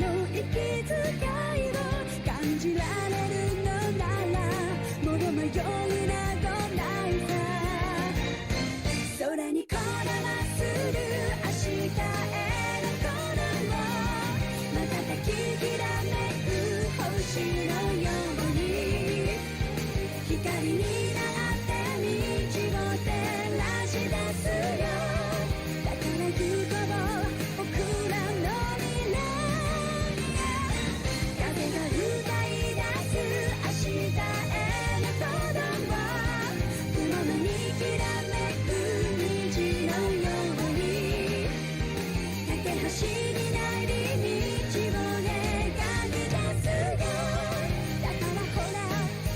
の息遣いを感じられるのならもう迷いなどないさ。空にこだまする明日への鼓動を瞬ききらめく星のように光になって道を照らし出すよ。だから行こう僕らの未来へ。風が歌い出す明日への鼓動を雲のにきらめく虹のように架け橋になり道を描き出すよ。だからほら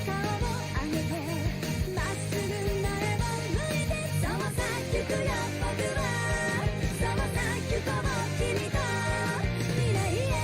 顔を上げてまっすぐ前を向いてそうさ行くよ僕はそうさ行こう君と未来へ。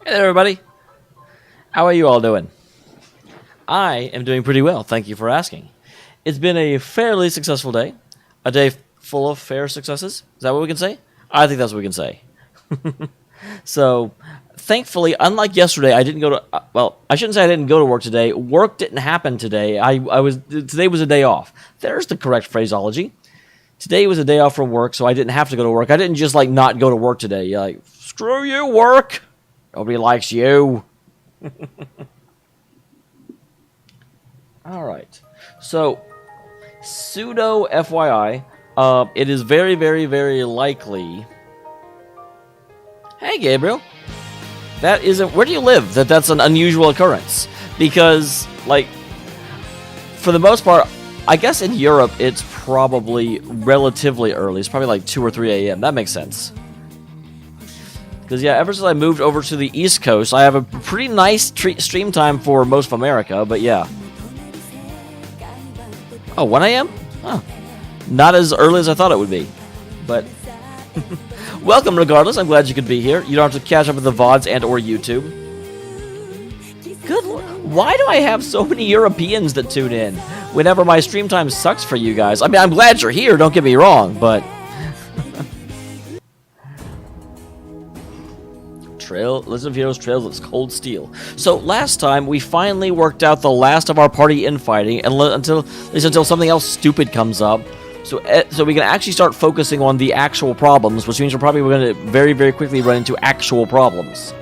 Hey there, everybody. How are you all doing? I am doing pretty well, thank you for asking. It's been a fairly successful day. A day full of fair successes. Is that what we can say? I think that's what we can say. So, thankfully, unlike yesterday, I didn't go to... well, I shouldn't say I didn't go to work today. Work didn't happen today. Today was a day off. There's the correct phraseology. Today was a day off from work, so I didn't have to go to work. I didn't just, not go to work today. You're like, screw you, work! Nobody likes you. All right. So, pseudo FYI, it is very, very, very likely. Hey, Gabriel. That isn't. Where do you live? That's an unusual occurrence. Because, like, for the most part, I guess in Europe it's probably relatively early. It's probably like 2 or 3 a.m. That makes sense. Because, yeah, ever since I moved over to the East Coast, I have a pretty nice stream time for most of America, but yeah. Oh, 1 a.m.? Huh. Not as early as I thought it would be. But, welcome regardless. I'm glad you could be here. You don't have to catch up with the VODs and or YouTube. Good lord. Why do I have so many Europeans that tune in whenever my stream time sucks for you guys? I mean, I'm glad you're here, don't get me wrong, but... Legend of Heroes Trails of Cold Steel. So last time we finally worked out the last of our party infighting, and until something else stupid comes up, so we can actually start focusing on the actual problems, which means we're probably going to very, very quickly run into actual problems.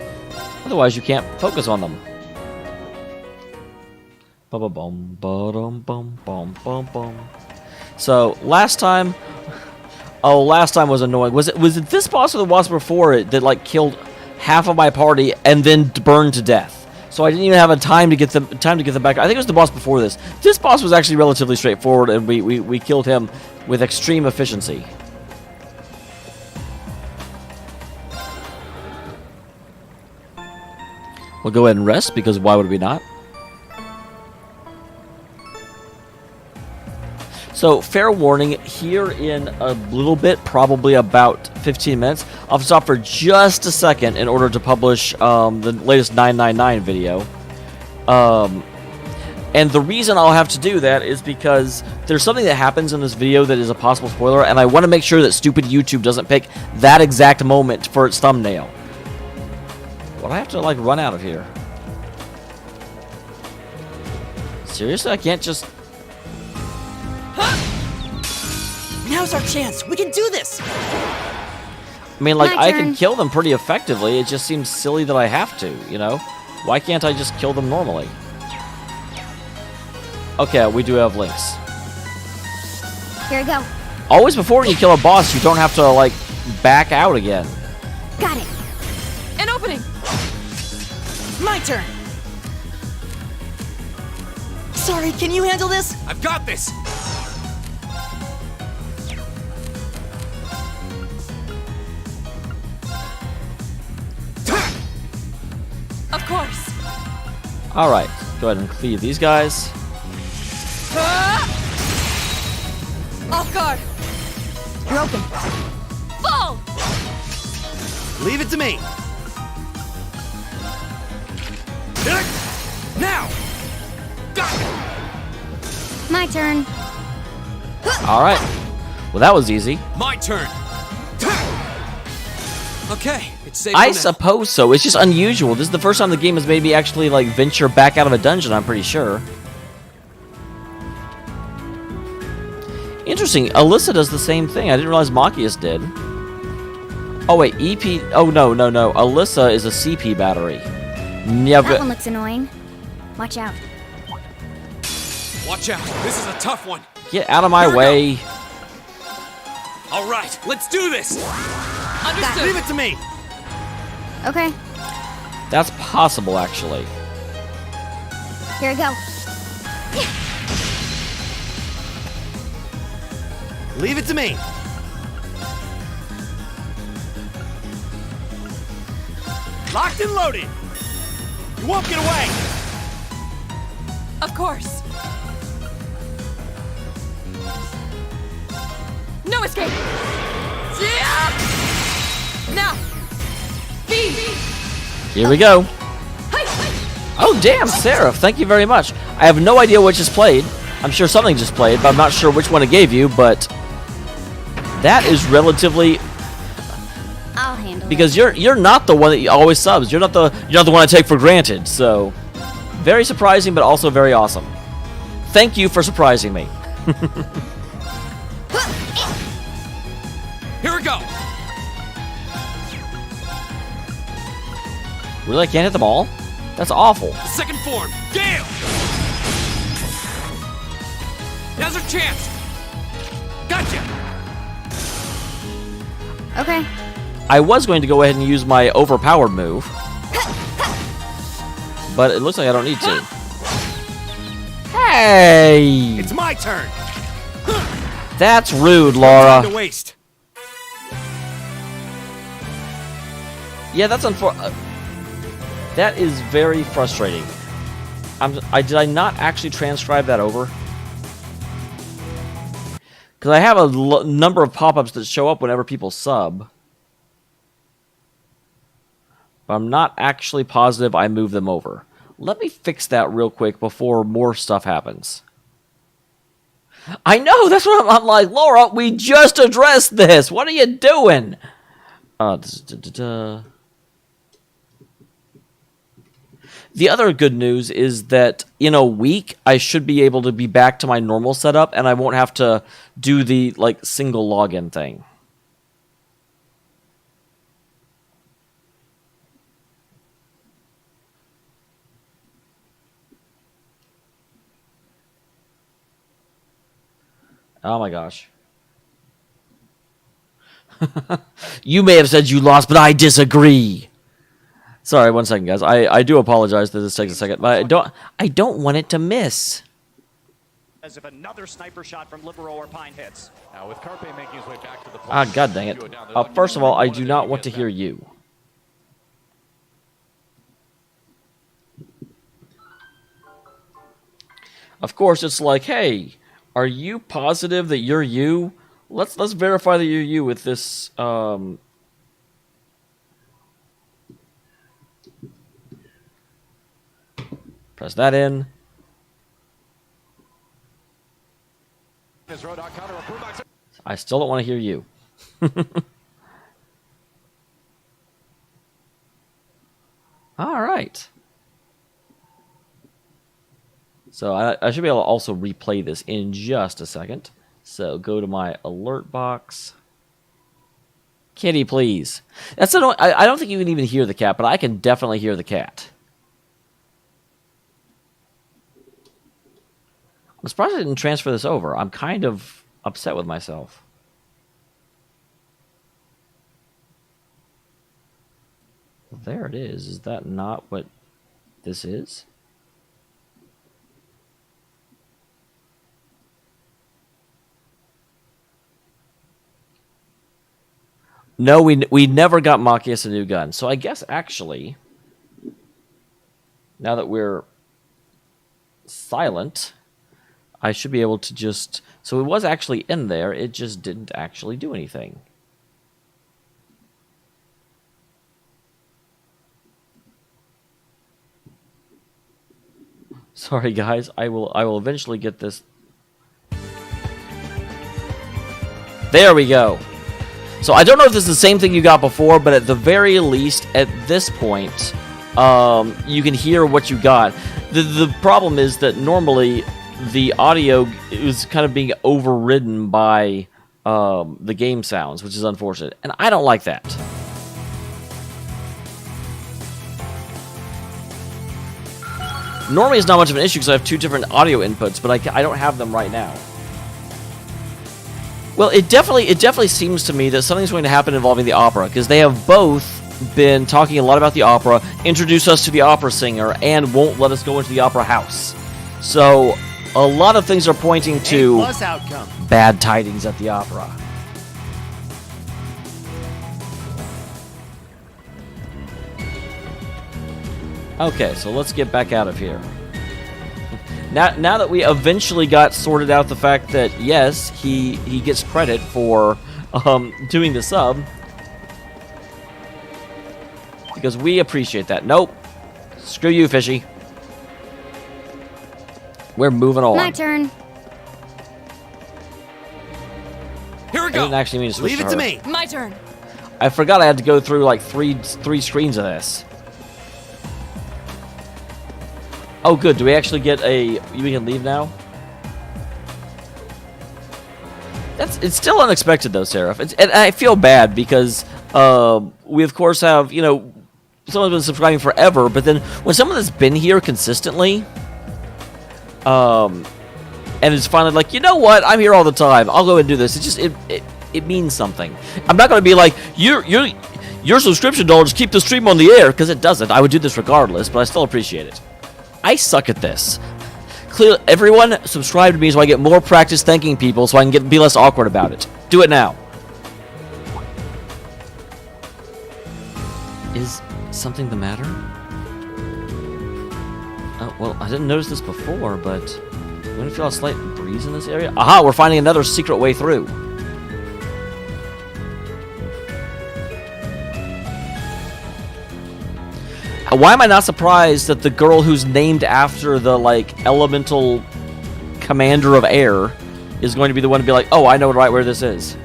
Otherwise, you can't focus on them. So last time was annoying. Was it this boss or the boss before it that like killed half of my party and then burned to death? So I didn't even have time to get them back. I think it was the boss before this. This boss was actually relatively straightforward, and we killed him with extreme efficiency. We'll go ahead and rest, because why would we not? So, fair warning, here in a little bit, probably about 15 minutes, I'll stop for just a second in order to publish the latest 999 video. And the reason I'll have to do that is because there's something that happens in this video that is a possible spoiler, and I want to make sure that stupid YouTube doesn't pick that exact moment for its thumbnail. Well, I have to, like, run out of here. Seriously? I can't just... Now's our chance. We can do this. I mean, like, My I turn. can kill them pretty effectively. It just seems silly that I have to, you know? Why can't I just kill them normally? Okay, we do have links. Here we go. Always before when you kill a boss, you don't have to, like, back out again. Got it. An opening. My turn. Sorry, can you handle this? I've got this! Of course. Alright, go ahead and cleave these guys. Off guard. You're open. Fall. Leave it to me! Now! My turn. Alright. Well, that was easy. My turn! Okay, it's safe I for now. suppose so. It's just unusual. This is the first time the game has made me actually, like, venture back out of a dungeon, I'm pretty sure. Interesting. Alyssa does the same thing. I didn't realize Machias did. Oh, wait. EP... Oh, no. Alyssa is a CP battery. That one looks annoying. Watch out. Watch out, this is a tough one. Get out of my Here we way. All right, let's do this! Understood. Leave it to me! Okay. That's possible, actually. Here we go. Leave it to me! Locked and loaded! You won't get away! Of course. No escape. Yeah! Now. B. Here we go. Hey. Oh, damn, Seraph. Thank you very much. I have no idea what just played. I'm sure something just played, but I'm not sure which one it gave you, but that is relatively... I'll handle Because you're not the one that always subs. You're not the one I take for granted, so... Very surprising, but also very awesome. Thank you for surprising me. Here we go! Really, I can't hit them all? That's awful. Second form, Gale! Now's our chance! Gotcha! Okay. I was going to go ahead and use my overpowered move, but it looks like I don't need to. Hey! It's my turn. That's rude, Time Laura. to waste. Yeah, that's unfortunate. That is very frustrating. Did I not actually transcribe that over? Because I have a number of pop-ups that show up whenever people sub. But I'm not actually positive I move them over. Let me fix that real quick before more stuff happens. I know, that's what I'm like, Laura, we just addressed this. What are you doing? The other good news is that in a week, I should be able to be back to my normal setup, and I won't have to do the single login thing. Oh my gosh. You may have said you lost, but I disagree. Sorry, 1 second, guys. I do apologize that this takes a second, but I don't want it to miss. As if another sniper shot from Libero or Pine hits. Now with Carpe making his way back to the Ah, god dang it. First of all, I do not want to hear you. Of course, it's like, hey, are you positive that you're you? Let's verify that you're you with this. Press that in. I still don't want to hear you. All right. So I should be able to also replay this in just a second. So go to my alert box. Kitty, please. That's I don't think you can even hear the cat, but I can definitely hear the cat. I'm surprised I didn't transfer this over. I'm kind of upset with myself. Well, there it is. Is that not what this is? No, we never got Machias a new gun. So I guess actually, now that we're silent, I should be able to just... So it was actually in there, it just didn't actually do anything. Sorry guys, I will eventually get this. There we go. So I don't know if this is the same thing you got before, but at the very least, at this point, you can hear what you got. The problem is that normally the audio is kind of being overridden by the game sounds, which is unfortunate, and I don't like that. Normally it's not much of an issue because I have two different audio inputs, but I don't have them right now. Well, it definitely seems to me that something's going to happen involving the opera, because they have both been talking a lot about the opera, introduce us to the opera singer, and won't let us go into the opera house. So a lot of things are pointing to outcome. bad tidings at the opera. Okay, so let's get back out of here. Now that we eventually got sorted out the fact that, yes, he gets credit for doing the sub. Because we appreciate that. Nope. Screw you, Fishy. We're moving on. My turn. Here we I go. didn't actually mean to switch Leave it her. to me. My turn. I forgot I had to go through like three screens of this. Oh, good. Do we actually get a... We can leave now? It's still unexpected, though, Seraph. And I feel bad because we, of course, have, you know... Someone's been subscribing forever, but then when someone that's been here consistently... and is finally like, you know what? I'm here all the time. I'll go and do this. It's just... it means something. I'm not going to be like, your subscription dollars keep the stream on the air, because it doesn't. I would do this regardless, but I still appreciate it. I suck at this. Clearly, everyone subscribe to me so I get more practice thanking people so I can be less awkward about it. Do it now. Is something the matter? Oh, well, I didn't notice this before, but I'm going to feel a slight breeze in this area. Aha, we're finding another secret way through. Why am I not surprised that the girl who's named after the, like, elemental commander of air is going to be the one to be like, oh, I know right where this is. Do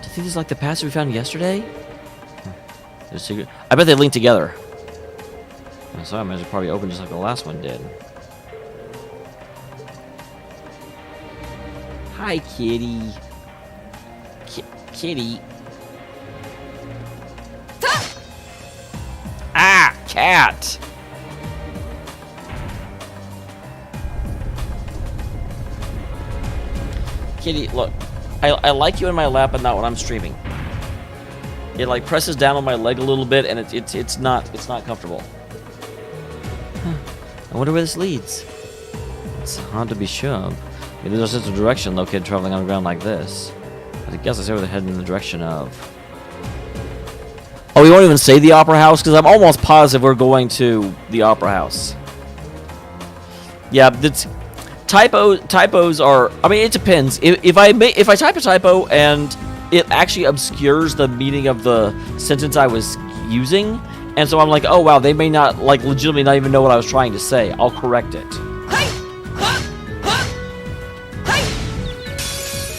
you think this is like the passage we found yesterday? There's a secret. I bet they link together. So I imagine it probably open just like the last one did. Hi, kitty. Kitty. Ah, cat. Kitty, look. I like you in my lap, but not when I'm streaming. It like presses down on my leg a little bit, and it's not comfortable. Huh. I wonder where this leads. It's hard to be sure. Maybe there's no sense of direction located traveling on the ground like this. I guess I say we're heading in the direction of... Oh, we won't even say the Opera House? Because I'm almost positive we're going to the Opera House. Yeah, it's... Typos are... I mean, it depends. If I type a typo and it actually obscures the meaning of the sentence I was using, and so I'm like, oh, wow, they may not, like, legitimately not even know what I was trying to say, I'll correct it.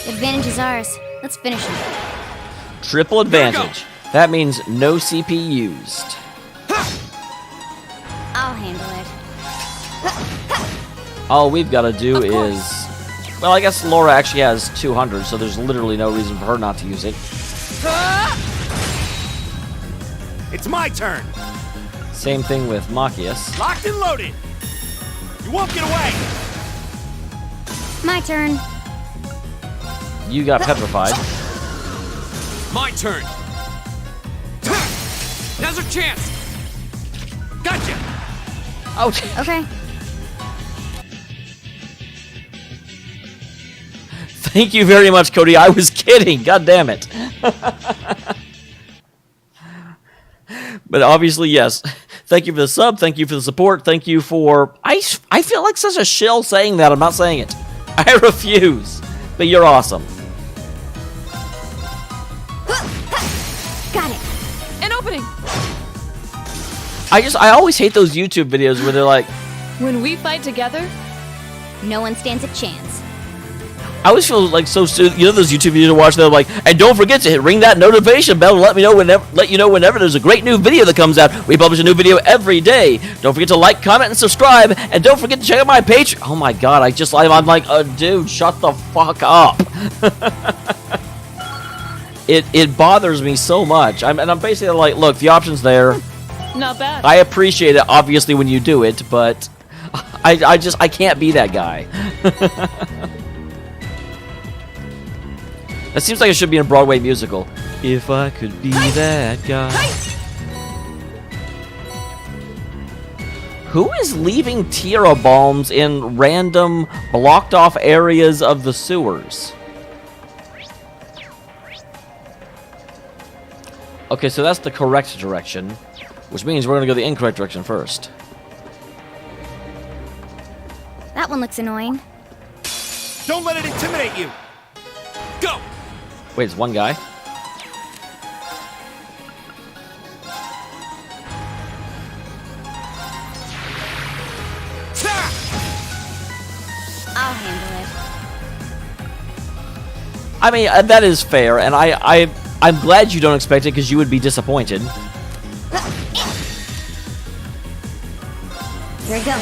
The advantage is ours. Let's finish him. Triple advantage. That means no CP used. I'll handle it. All we've got to do is... Well, I guess Laura actually has 200, so there's literally no reason for her not to use it. It's my turn. Same thing with Machias. Locked and loaded. You won't get away. My turn. You got petrified. My turn. Now's our chance. Gotcha. Oh, Okay. thank you very much, Cody. I was kidding. God damn it. But obviously, yes. Thank you for the sub. Thank you for the support. Thank you for... I feel like such a shill saying that. I'm not saying it. I refuse. But you're awesome. Got it. An opening. I always hate those YouTube videos where they're like... When we fight together, No one stands a chance. I always feel like so you know those YouTube videos you watch, they're like, and don't forget to ring that notification bell to let you know whenever there's a great new video that comes out. We publish a new video every day. Don't forget to like, comment, and subscribe, and don't forget to check out my page. Oh my god, I'm like, dude, shut the fuck up. It bothers me so much. I'm basically like, look, the option's there. not bad. I appreciate it, obviously, when you do it, but I can't be that guy. That seems like it should be in a Broadway musical. If I could be that guy. Who is leaving Tierra bombs in random blocked off areas of the sewers? Okay, so that's the correct direction, which means we're going to go the incorrect direction first. That one looks annoying. Don't let it intimidate you. Go. Wait, it's one guy? I'll handle it. I mean, that is fair, and I'm glad you don't expect it because you would be disappointed. Here we go.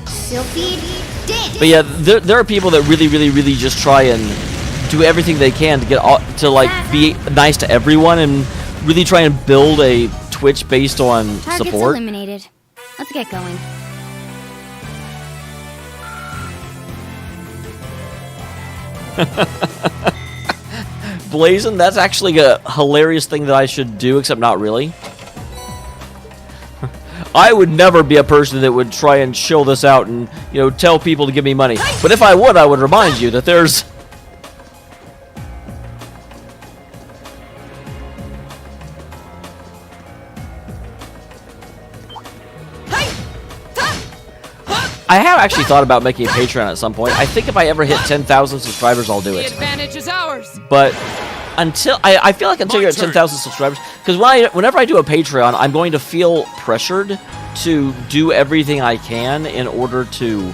Sylphie, dead. But yeah, there are people that really just try and do everything they can to get to like be nice to everyone, and really try and build a Twitch based on Targets support. eliminated. Let's get going. Blazin', that's actually a hilarious thing that I should do, except not really. I would never be a person that would try and chill this out and, you know, tell people to give me money. But if I would remind you that there's... I have actually thought about making a Patreon at some point. I think if I ever hit 10,000 subscribers, I'll do The it. advantage is ours. But until I feel like until you're at 10,000 subscribers, because whenever I do a Patreon, I'm going to feel pressured to do everything I can in order to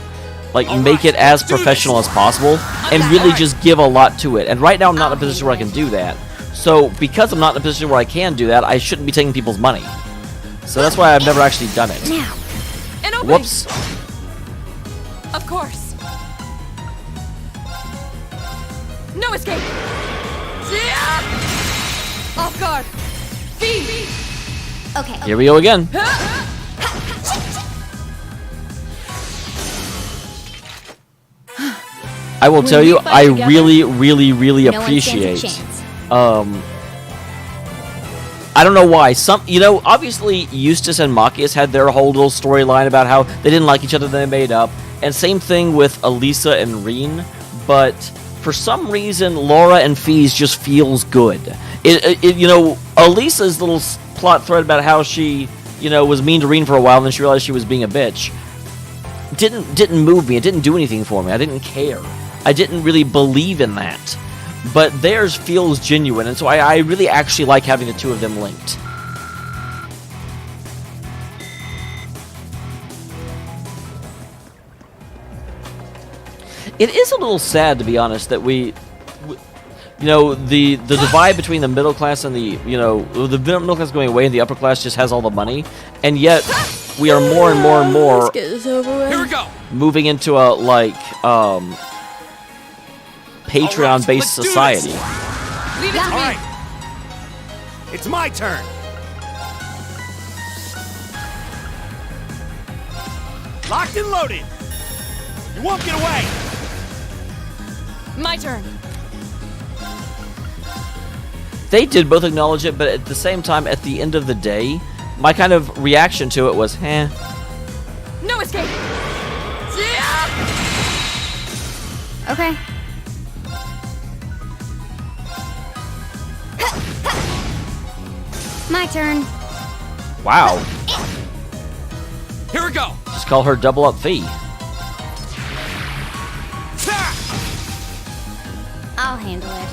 like make it as professional as possible and really just give a lot to it. And right now, I'm not in a position where I can do that. So because I'm not in a position where I can do that, I shouldn't be taking people's money. So that's why I've never actually done it. Now, An opening. Whoops. Of course. No escape. Yeah! Off guard. V. okay. Here we go again. I will tell we you, fight I together, really No one stands a appreciate. chance. I don't know why. Obviously Eustace and Machias had their whole little storyline about how they didn't like each other, then they made up. And same thing with Elisa and Reen. But for some reason, Laura and Fees just feels good. Elisa's little plot thread about how she, was mean to Reen for a while, and then she realized she was being a bitch. Didn't move me. It didn't do anything for me. I didn't care. I didn't really believe in that. But theirs feels genuine, and so I really actually like having the two of them linked. It is a little sad, to be honest, that the divide between the middle class and the middle class going away and the upper class just has all the money, and yet we are more and more and more Here we go. moving into a Patreon-based let's do this. society. Leave it to All me. right. It's my turn. Locked and loaded. You won't get away. My turn. They did both acknowledge it, but at the same time, at the end of the day, my kind of reaction to it was, No escape. Yeah! Okay. My turn. wow. Here we go. Just call her double up fee. I'll handle it.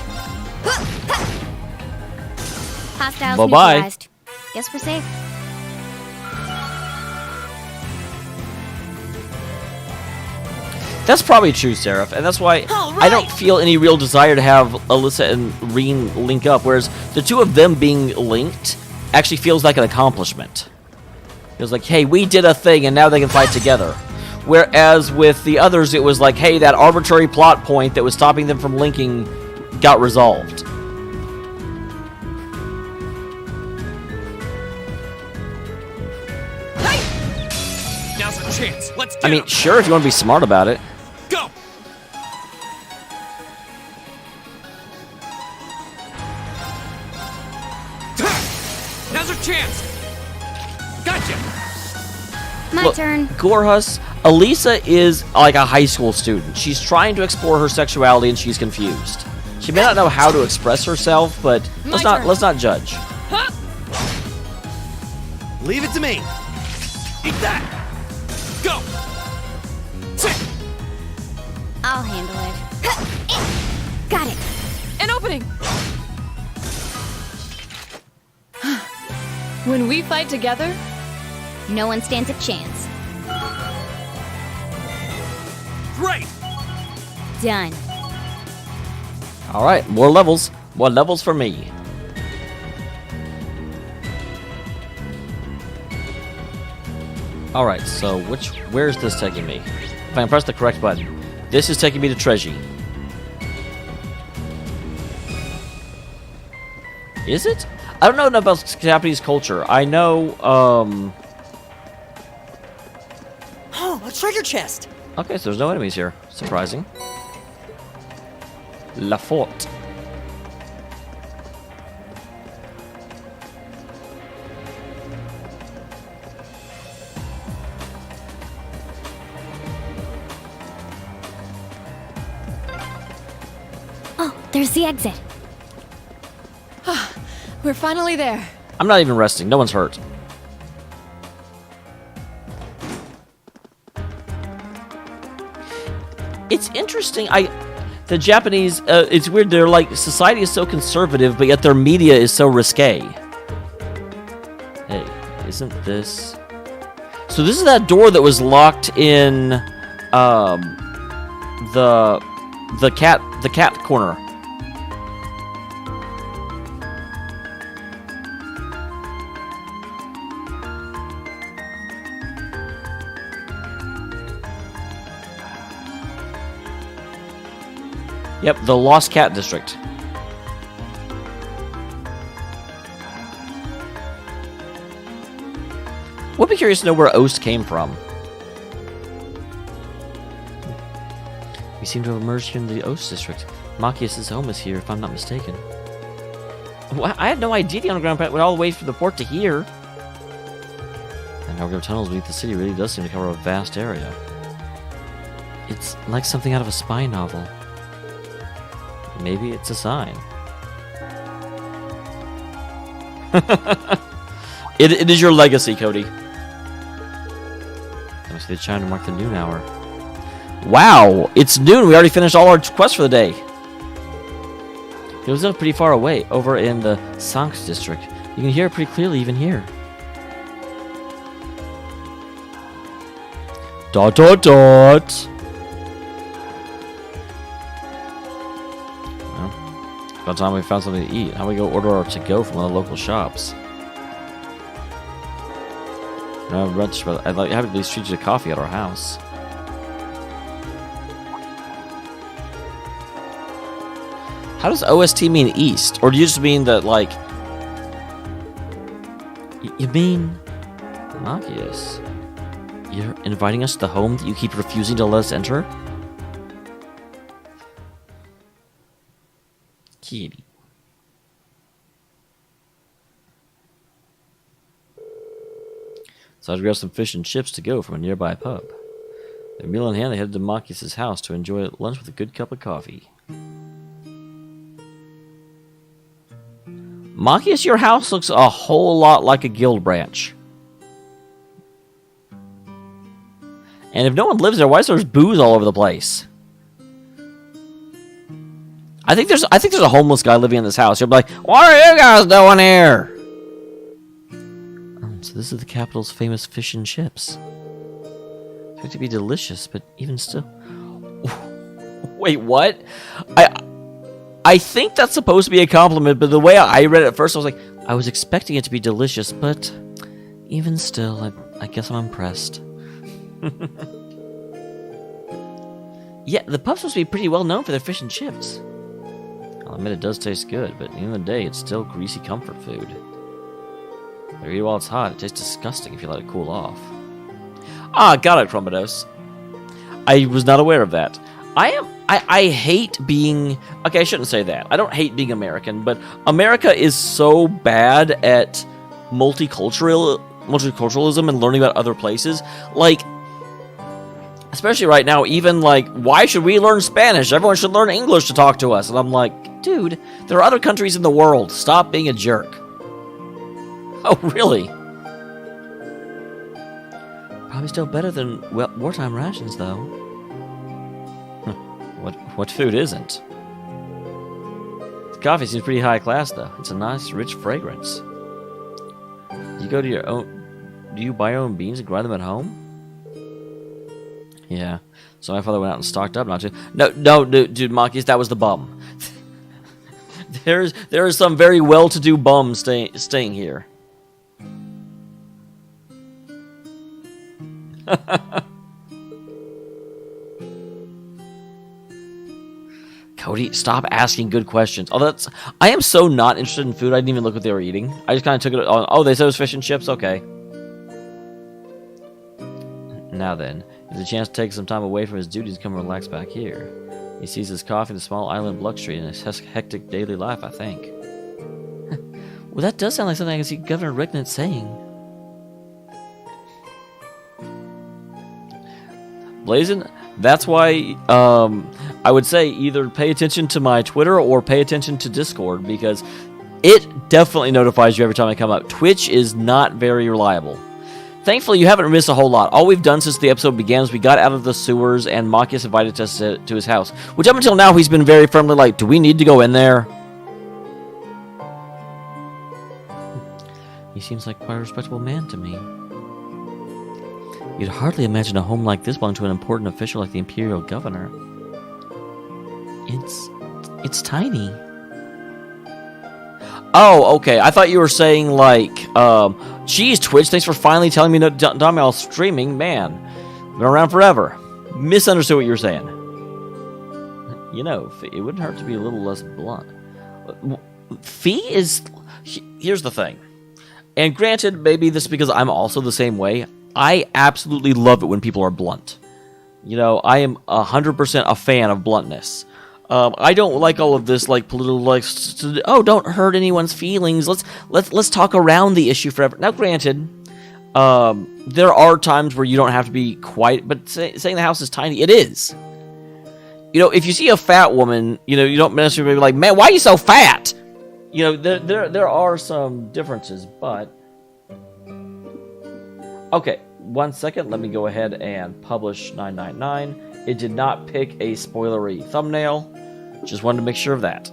Hostiles Bye-bye. neutralized. Guess we're safe. That's probably true, Seraph, and that's why I don't feel any real desire to have Alyssa and Reen link up, whereas the two of them being linked actually feels like an accomplishment. It was like, hey, we did a thing, and now they can fight together. Whereas with the others, it was like, hey, that arbitrary plot point that was stopping them from linking got resolved. Now's our chance. Let's get I mean, him. sure, if you want to be smart about it. Go. Now's our chance. Gotcha. My Look, turn. Gorhus, Elisa is like a high school student. She's trying to explore her sexuality and she's confused. She may not know how to express herself, but let's turn. not judge. Leave it to me. Eat that. Go. Sit. I'll handle it. Got it. An opening. When we fight together, No one stands a chance. Great. Done. All right, more levels. More levels for me. All right, so where's this taking me? If I can press the correct button. This is taking me to Treji. Is it? I don't know enough about Japanese culture. I know, Oh, a treasure chest! okay, so there's no enemies here. Surprising. La Fort. Oh, there's the exit. We're finally there. I'm not even resting. No one's hurt. It's interesting. The Japanese. It's weird. They're like society is so conservative, but yet their media is so risque. Hey, isn't this? So this is that door that was locked in, the cat corner. Yep, the Lost Cat District. Would be curious to know where Ost came from. We seem to have emerged here in the Ost District. Machias' home is here, if I'm not mistaken. Well, I had no idea the underground path went all the way from the port to here. And underground tunnels beneath the city really does seem to cover a vast area. It's like something out of a spy novel. Maybe it's a sign. It is your legacy, Cody. Let me see the chime to mark the noon hour. Wow, it's noon. We already finished all our quests for the day. It was up pretty far away, over in the Sanks district. You can hear it pretty clearly even here. Dot dot dot. By the time we found something to eat, how do we go order our to-go from one of the local shops? No, I'd like to have at least treat you to coffee at our house. How does OST mean east? Or do you just mean that, like... You mean... Machias? You're inviting us to the home that you keep refusing to let us enter? Kitty. So I grabbed some fish and chips to go from a nearby pub. Their meal in hand, they headed to Machias' house to enjoy lunch with a good cup of coffee. Machias, your house looks a whole lot like a guild branch. And if no one lives there, why is there booze all over the place? I think there's a homeless guy living in this house. You'll be like, what are you guys doing here? So this is the capital's famous fish and chips. It's going to be delicious, but even still... Wait, what? I think that's supposed to be a compliment, but the way I read it at first, I was like, I was expecting it to be delicious, but even still, I guess I'm impressed. Yeah, the pub's supposed to be pretty well known for their fish and chips. I'll admit it does taste good, but at the end of the day, it's still greasy comfort food. Better eat it while it's hot. It tastes disgusting if you let it cool off. Ah, got it, Chromados. I was not aware of that. I hate being... Okay, I shouldn't say that. I don't hate being American, but America is so bad at multiculturalism and learning about other places. Like, especially right now, even like, why should we learn Spanish? Everyone should learn English to talk to us. And I'm like, dude, there are other countries in the world. Stop being a jerk. Oh, really? Probably still better than wartime rations, though. What food isn't? The coffee seems pretty high class, though. It's a nice, rich fragrance. Do you buy your own beans and grind them at home? Yeah. So my father went out and stocked up not to. No, dude, Machias, that was the bum. there is some very well-to-do bum staying here. Cody, stop asking good questions. Oh, I am so not interested in food. I didn't even look what they were eating. I just kind of took it on. Oh, they said it was fish and chips. Okay. Now then, there's a chance to take some time away from his duties and come relax back here. He sees his coffee in the small island of Bluck Street in his hectic daily life, I think. Well, that does sound like something I can see Governor Ricknett saying. Blazin', that's why I would say either pay attention to my Twitter or pay attention to Discord, because it definitely notifies you every time I come up. Twitch is not very reliable. Thankfully, you haven't missed a whole lot. All we've done since the episode began is we got out of the sewers, and Machias invited us to his house, which up until now he's been very firmly like, do we need to go in there? He seems like quite a respectable man to me. You'd hardly imagine a home like this belonged to an important official like the Imperial Governor. It's tiny. Oh, okay. I thought you were saying, like, geez, Twitch, thanks for finally telling me that Damiel's streaming. Man, been around forever. Misunderstood what you were saying. You know, it wouldn't hurt to be a little less blunt. Fee is... Here's the thing. And granted, maybe this is because I'm also the same way. I absolutely love it when people are blunt. You know, I am 100% a fan of bluntness. I don't like all of this, like, political, like, oh, don't hurt anyone's feelings. Let's talk around the issue forever. Now, granted, there are times where you don't have to be quite, but saying the house is tiny, it is. You know, if you see a fat woman, you know, you don't necessarily be like, man, why are you so fat? You know, there are some differences, but... Okay, 1 second. Let me go ahead and publish 999. It did not pick a spoilery thumbnail. Just wanted to make sure of that.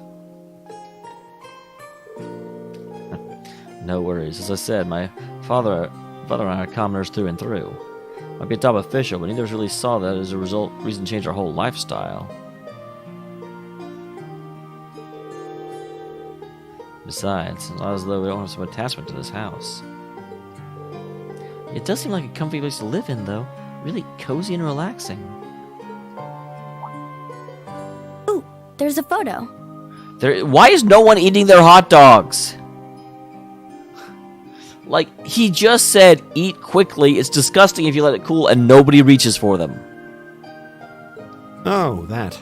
No worries. As I said, my father and I are commoners through and through. Might be a top official, but neither of us really saw that as a reason to change our whole lifestyle. Besides, it's not as though we don't have some attachment to this house. It does seem like a comfy place to live in, though. Really cozy and relaxing. Ooh, there's a photo. Why is no one eating their hot dogs? Like, he just said, eat quickly. It's disgusting if you let it cool, and nobody reaches for them. Oh, that.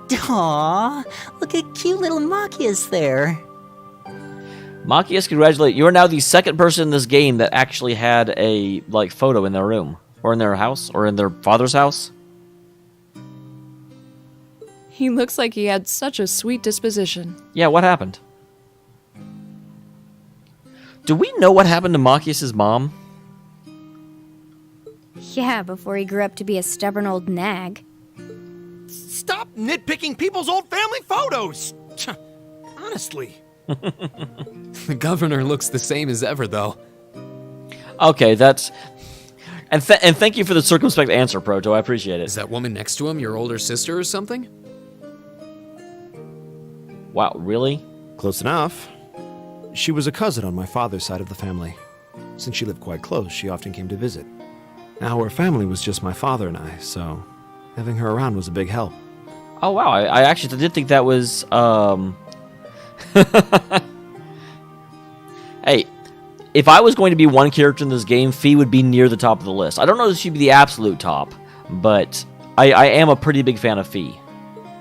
Aww, look at cute little Machias there. Machias, congratulate. You are now the second person in this game that actually had a, like, photo in their room. Or in their house. Or in their father's house. He looks like he had such a sweet disposition. Yeah, what happened? Do we know what happened to Machias' mom? Yeah, before he grew up to be a stubborn old nag. Stop nitpicking people's old family photos! Honestly. The governor looks the same as ever, though. Okay, that's... And thank you for the circumspect answer, Proto. I appreciate it. Is that woman next to him your older sister or something? Wow, really? Close enough. She was a cousin on my father's side of the family. Since she lived quite close, she often came to visit. Our family was just my father and I, so having her around was a big help. Oh, wow. I actually did think that was... Hey, if I was going to be one character in this game, Fee would be near the top of the list. I don't know if she'd be the absolute top, but I am a pretty big fan of Fee.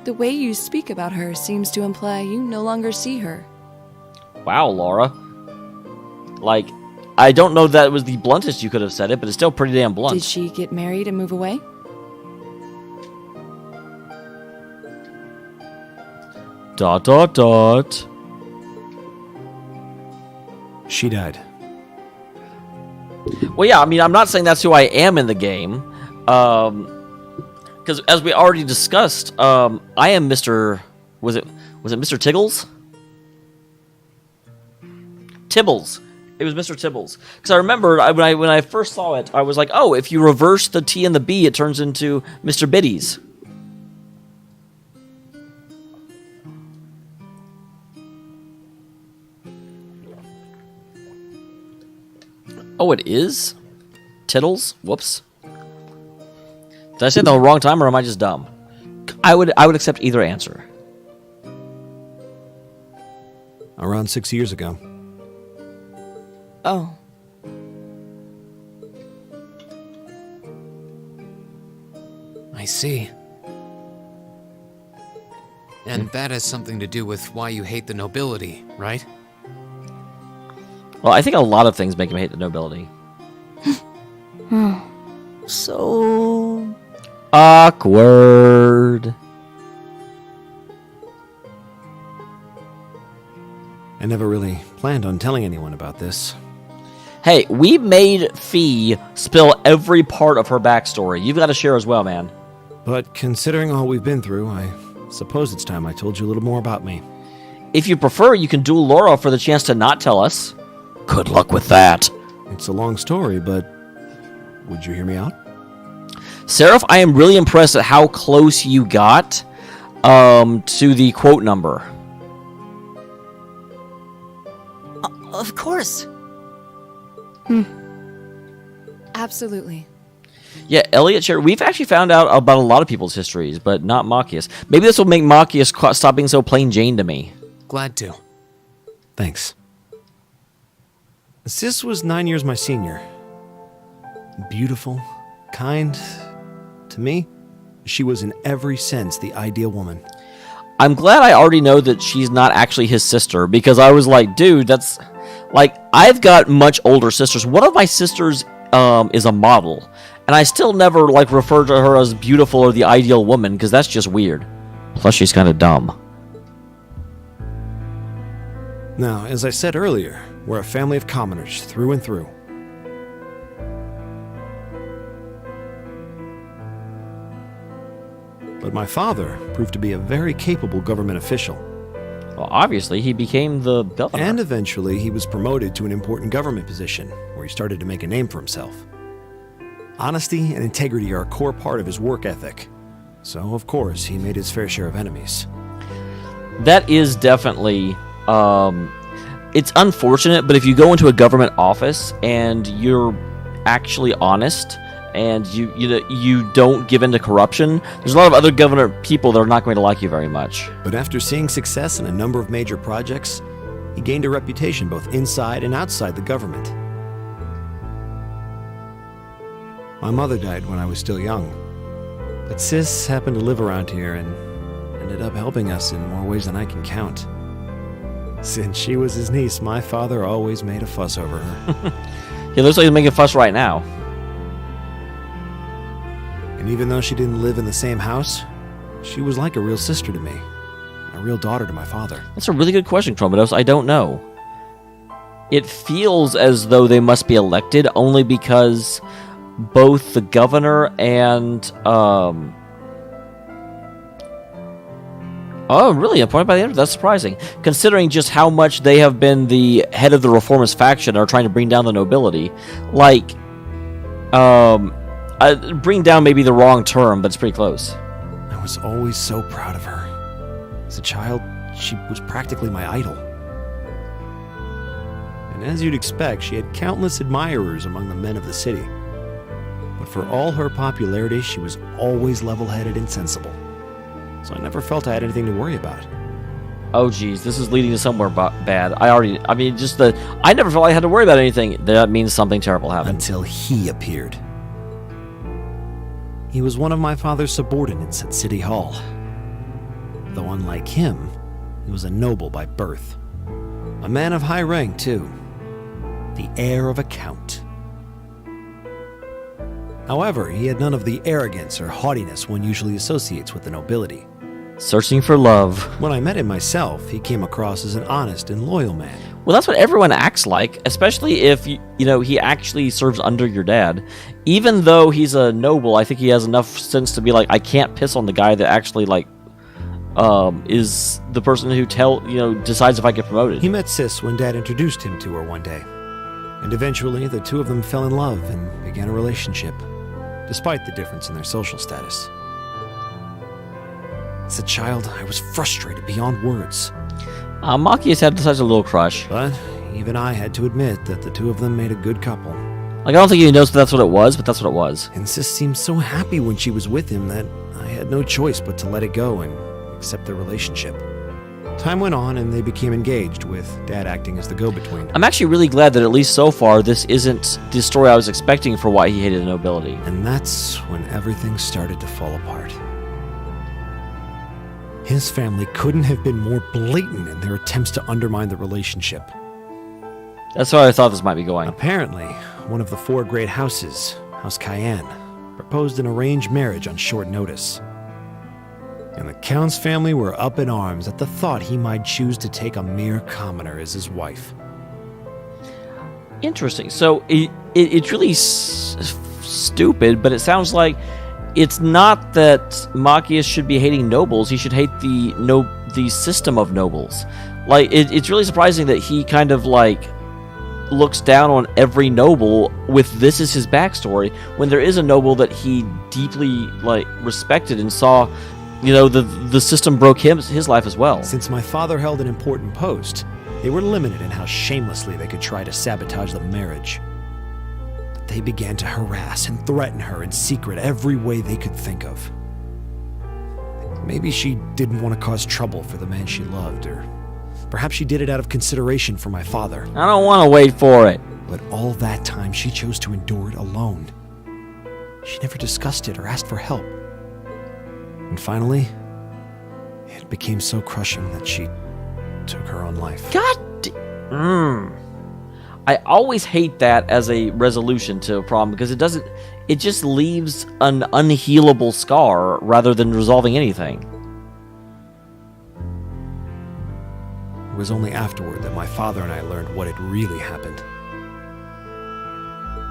The way you speak about her seems to imply you no longer see her. Wow, Laura. Like, I don't know that was the bluntest you could have said it, but it's still pretty damn blunt. Did she get married and move away? Dot, dot, dot. She died. Well, yeah, I mean, I'm not saying that's who I am in the game. Because as we already discussed, I am Mr... Was it Mr. Tiggles? Tibbles. It was Mr. Tibbles. Because I remember when I first saw it, I was like, oh, if you reverse the T and the B, it turns into Mr. Biddies. Oh, it is? Tittles? Whoops. Did I say it the wrong time, or am I just dumb? I would accept either answer. Around 6 years ago. Oh. I see. And that has something to do with why you hate the nobility, right? Well, I think a lot of things make him hate the nobility. So, Awkward. I never really planned on telling anyone about this. Hey, we made Fee spill every part of her backstory. You've got to share as well, man. But considering all we've been through, I suppose it's time I told you a little more about me. If you prefer, you can duel Laura for the chance to not tell us. Good luck with that. It's a long story, but would you hear me out? Seraph, I am really impressed at how close you got to the quote number. of course. Absolutely. Yeah, Elliot shared. We've actually found out about a lot of people's histories, but not Machias. Maybe this will make Machias stop being so plain Jane to me. Glad to. Thanks. Sis was 9 years my senior. Beautiful, kind. To me, she was in every sense the ideal woman. I'm glad I already know that she's not actually his sister, because I was like, dude, that's... Like, I've got much older sisters. One of my sisters is a model, and I still never, like, refer to her as beautiful or the ideal woman, because that's just weird. Plus, she's kind of dumb. Now, as I said earlier, we're a family of commoners through and through. But my father proved to be a very capable government official. Well, obviously, he became the governor. And eventually, he was promoted to an important government position, where he started to make a name for himself. Honesty and integrity are a core part of his work ethic. So, of course, he made his fair share of enemies. That is definitely... it's unfortunate, but if you go into a government office and you're actually honest and you don't give in to corruption, there's a lot of other government people that are not going to like you very much. But after seeing success in a number of major projects, he gained a reputation both inside and outside the government. My mother died when I was still young, but Sis happened to live around here and ended up helping us in more ways than I can count. Since she was his niece, my father always made a fuss over her. He looks like he's making a fuss right now. And even though she didn't live in the same house, she was like a real sister to me, a real daughter to my father. That's a really good question, Chromados. I don't know. It feels as though they must be elected only because both the governor and... Oh, really? Appointed by the end? That's surprising. Considering just how much they have been the head of the reformist faction and are trying to bring down the nobility. Like, bring down may be the wrong term, but it's pretty close. I was always so proud of her. As a child, she was practically my idol. And as you'd expect, she had countless admirers among the men of the city. But for all her popularity, she was always level-headed and sensible. So I never felt I had anything to worry about. Oh, geez, this is leading to somewhere bad. I never felt I had to worry about anything. That means something terrible happened. Until he appeared. He was one of my father's subordinates at City Hall. Though unlike him, he was a noble by birth. A man of high rank, too. The heir of a count. However, he had none of the arrogance or haughtiness one usually associates with the nobility. Searching for love. When I met him myself, he came across as an honest and loyal man. Well, that's what everyone acts like, especially if, he actually serves under your dad. Even though he's a noble, I think he has enough sense to be like, I can't piss on the guy that actually, is the person who decides if I get promoted. He met Sis when Dad introduced him to her one day. And eventually, the two of them fell in love and began a relationship, despite the difference in their social status. As a child, I was frustrated beyond words. Machias had such a little crush. But even I had to admit that the two of them made a good couple. Like, I don't think he knows that's what it was, but that's what it was. And Sis seemed so happy when she was with him that I had no choice but to let it go and accept their relationship. Time went on and they became engaged, with Dad acting as the go-between. I'm actually really glad that at least so far this isn't the story I was expecting for why he hated the nobility. And that's when everything started to fall apart. His family couldn't have been more blatant in their attempts to undermine the relationship. That's why I thought this might be going. Apparently, one of the 4 great houses, House Cayenne, proposed an arranged marriage on short notice. And the Count's family were up in arms at the thought he might choose to take a mere commoner as his wife. Interesting. So it's really stupid, but it sounds like it's not that Machias should be hating nobles. He should hate the system of nobles. Like, it's really surprising that he kind of like looks down on every noble with this as his backstory, when there is a noble that he deeply like respected and saw, you know, the system broke his life as well. Since my father held an important post, they were limited in how shamelessly they could try to sabotage the marriage. But they began to harass and threaten her in secret every way they could think of. Maybe she didn't want to cause trouble for the man she loved, or perhaps she did it out of consideration for my father. I don't want to wait for it. But all that time, she chose to endure it alone. She never discussed it or asked for help. And finally, it became so crushing that she took her own life. I always hate that as a resolution to a problem, because it just leaves an unhealable scar rather than resolving anything. It was only afterward that my father and I learned what had really happened.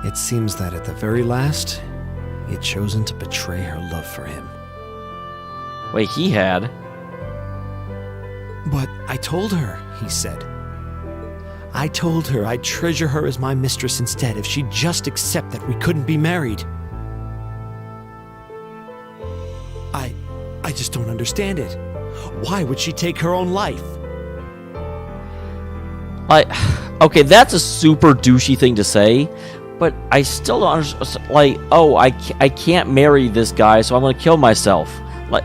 It seems that at the very last, he had chosen to betray her love for him. Wait, he had? But I told her, he said. I told her I'd treasure her as my mistress instead if she'd just accept that we couldn't be married. I just don't understand it. Why would she take her own life? Like, okay, that's a super douchey thing to say, but I still don't understand. Like, oh, I can't marry this guy, so I'm going to kill myself. Like,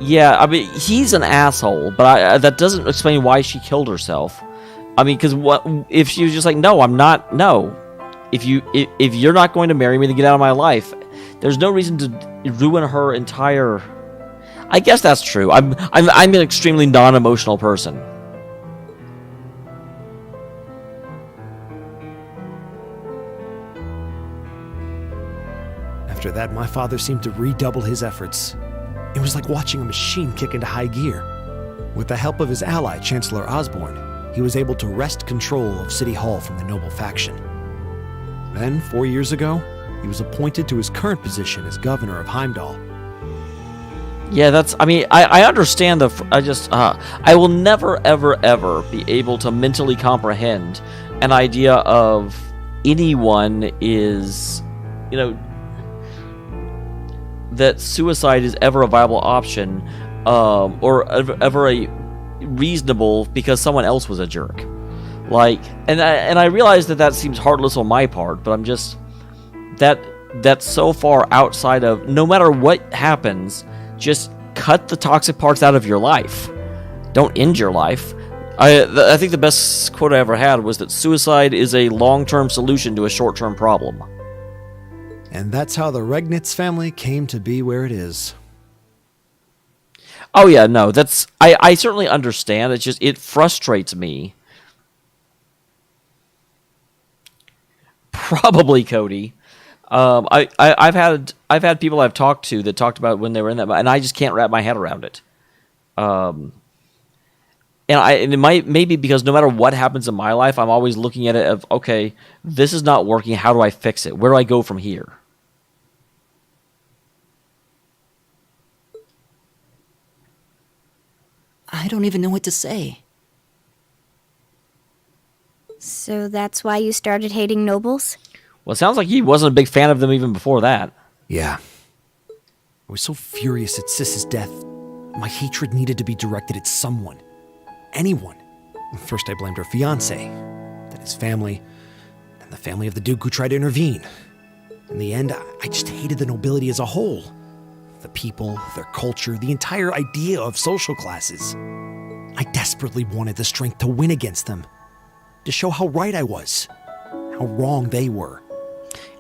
yeah, I mean, he's an asshole, but that doesn't explain why she killed herself. I mean, because what if she was just like, no, I'm not. No, if you're not going to marry me, then get out of my life. There's no reason to ruin her entire. I guess that's true. I'm an extremely non-emotional person. After that, my father seemed to redouble his efforts. It was like watching a machine kick into high gear. With the help of his ally, Chancellor Osborne, he was able to wrest control of City Hall from the noble faction. Then, 4 years ago, he was appointed to his current position as governor of Heimdall. Yeah, I understand I will never, ever, ever be able to mentally comprehend an idea of anyone is, that suicide is ever a viable option, or ever a reasonable because someone else was a jerk. Like, and I realize that seems heartless on my part, but I'm just that's so far outside of, no matter what happens, just cut the toxic parts out of your life. Don't end your life. I think the best quote I ever had was that suicide is a long-term solution to a short-term problem. And that's how the Regnitz family came to be where it is. Oh yeah, no, I certainly understand. It's just, it frustrates me. Probably Cody. I've had people I've talked to that talked about when they were in that, and I just can't wrap my head around it. And it might maybe because no matter what happens in my life, I'm always looking at it of, okay, this is not working. How do I fix it? Where do I go from here? I don't even know what to say. So that's why you started hating nobles? Well, it sounds like he wasn't a big fan of them even before that. Yeah. I was so furious at Sis's death. My hatred needed to be directed at someone. Anyone. First I blamed her fiancé, then his family, the family of the Duke who tried to intervene. In the end, I just hated the nobility as a whole. The people, their culture, the entire idea of social classes. I desperately wanted the strength to win against them, to show how right I was, how wrong they were.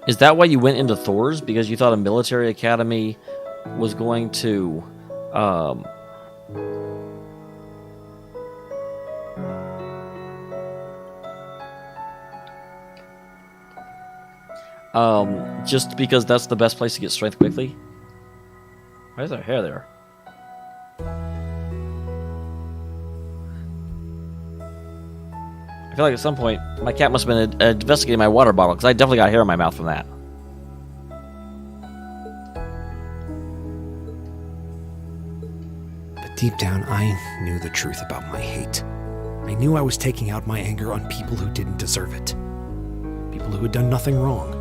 Is that why you went into Thor's? Because you thought a military academy was going to just because that's the best place to get strength quickly? Why is there hair there? I feel like at some point my cat must have been investigating my water bottle, because I definitely got hair in my mouth from that. But deep down, I knew the truth about my hate. I knew I was taking out my anger on people who didn't deserve it. People who had done nothing wrong.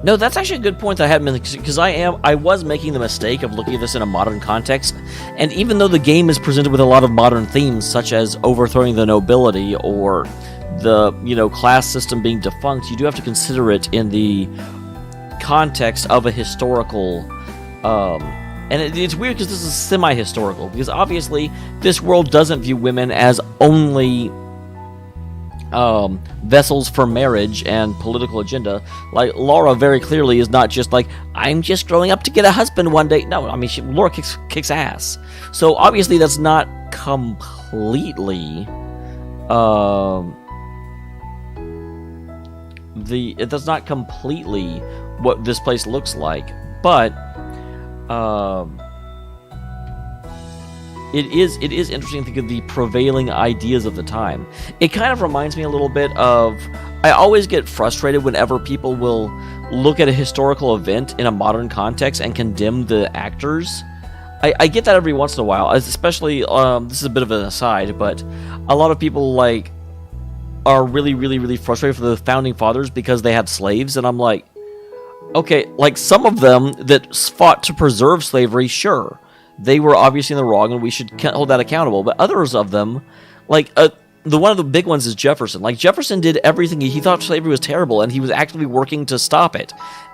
No, that's actually a good point that I hadn't been, because I was making the mistake of looking at this in a modern context, and even though the game is presented with a lot of modern themes, such as overthrowing the nobility or the class system being defunct, you do have to consider it in the context of a historical. And it's weird because this is semi-historical, because obviously this world doesn't view women as only vessels for marriage and political agenda. Like, Laura very clearly is not just like, I'm just growing up to get a husband one day. No, I mean, Laura kicks ass. So obviously that's not completely that's not completely what this place looks like, but It is interesting to think of the prevailing ideas of the time. It kind of reminds me a little bit of... I always get frustrated whenever people will look at a historical event in a modern context and condemn the actors. I get that every once in a while, especially... this is a bit of an aside, but a lot of people are really, really, really frustrated for the Founding Fathers because they had slaves, and I'm like... Okay, some of them that fought to preserve slavery, sure. They were obviously in the wrong, and we should hold that accountable. But others of them, the one of the big ones is Jefferson. Jefferson did everything. He thought slavery was terrible, and he was actively working to stop it.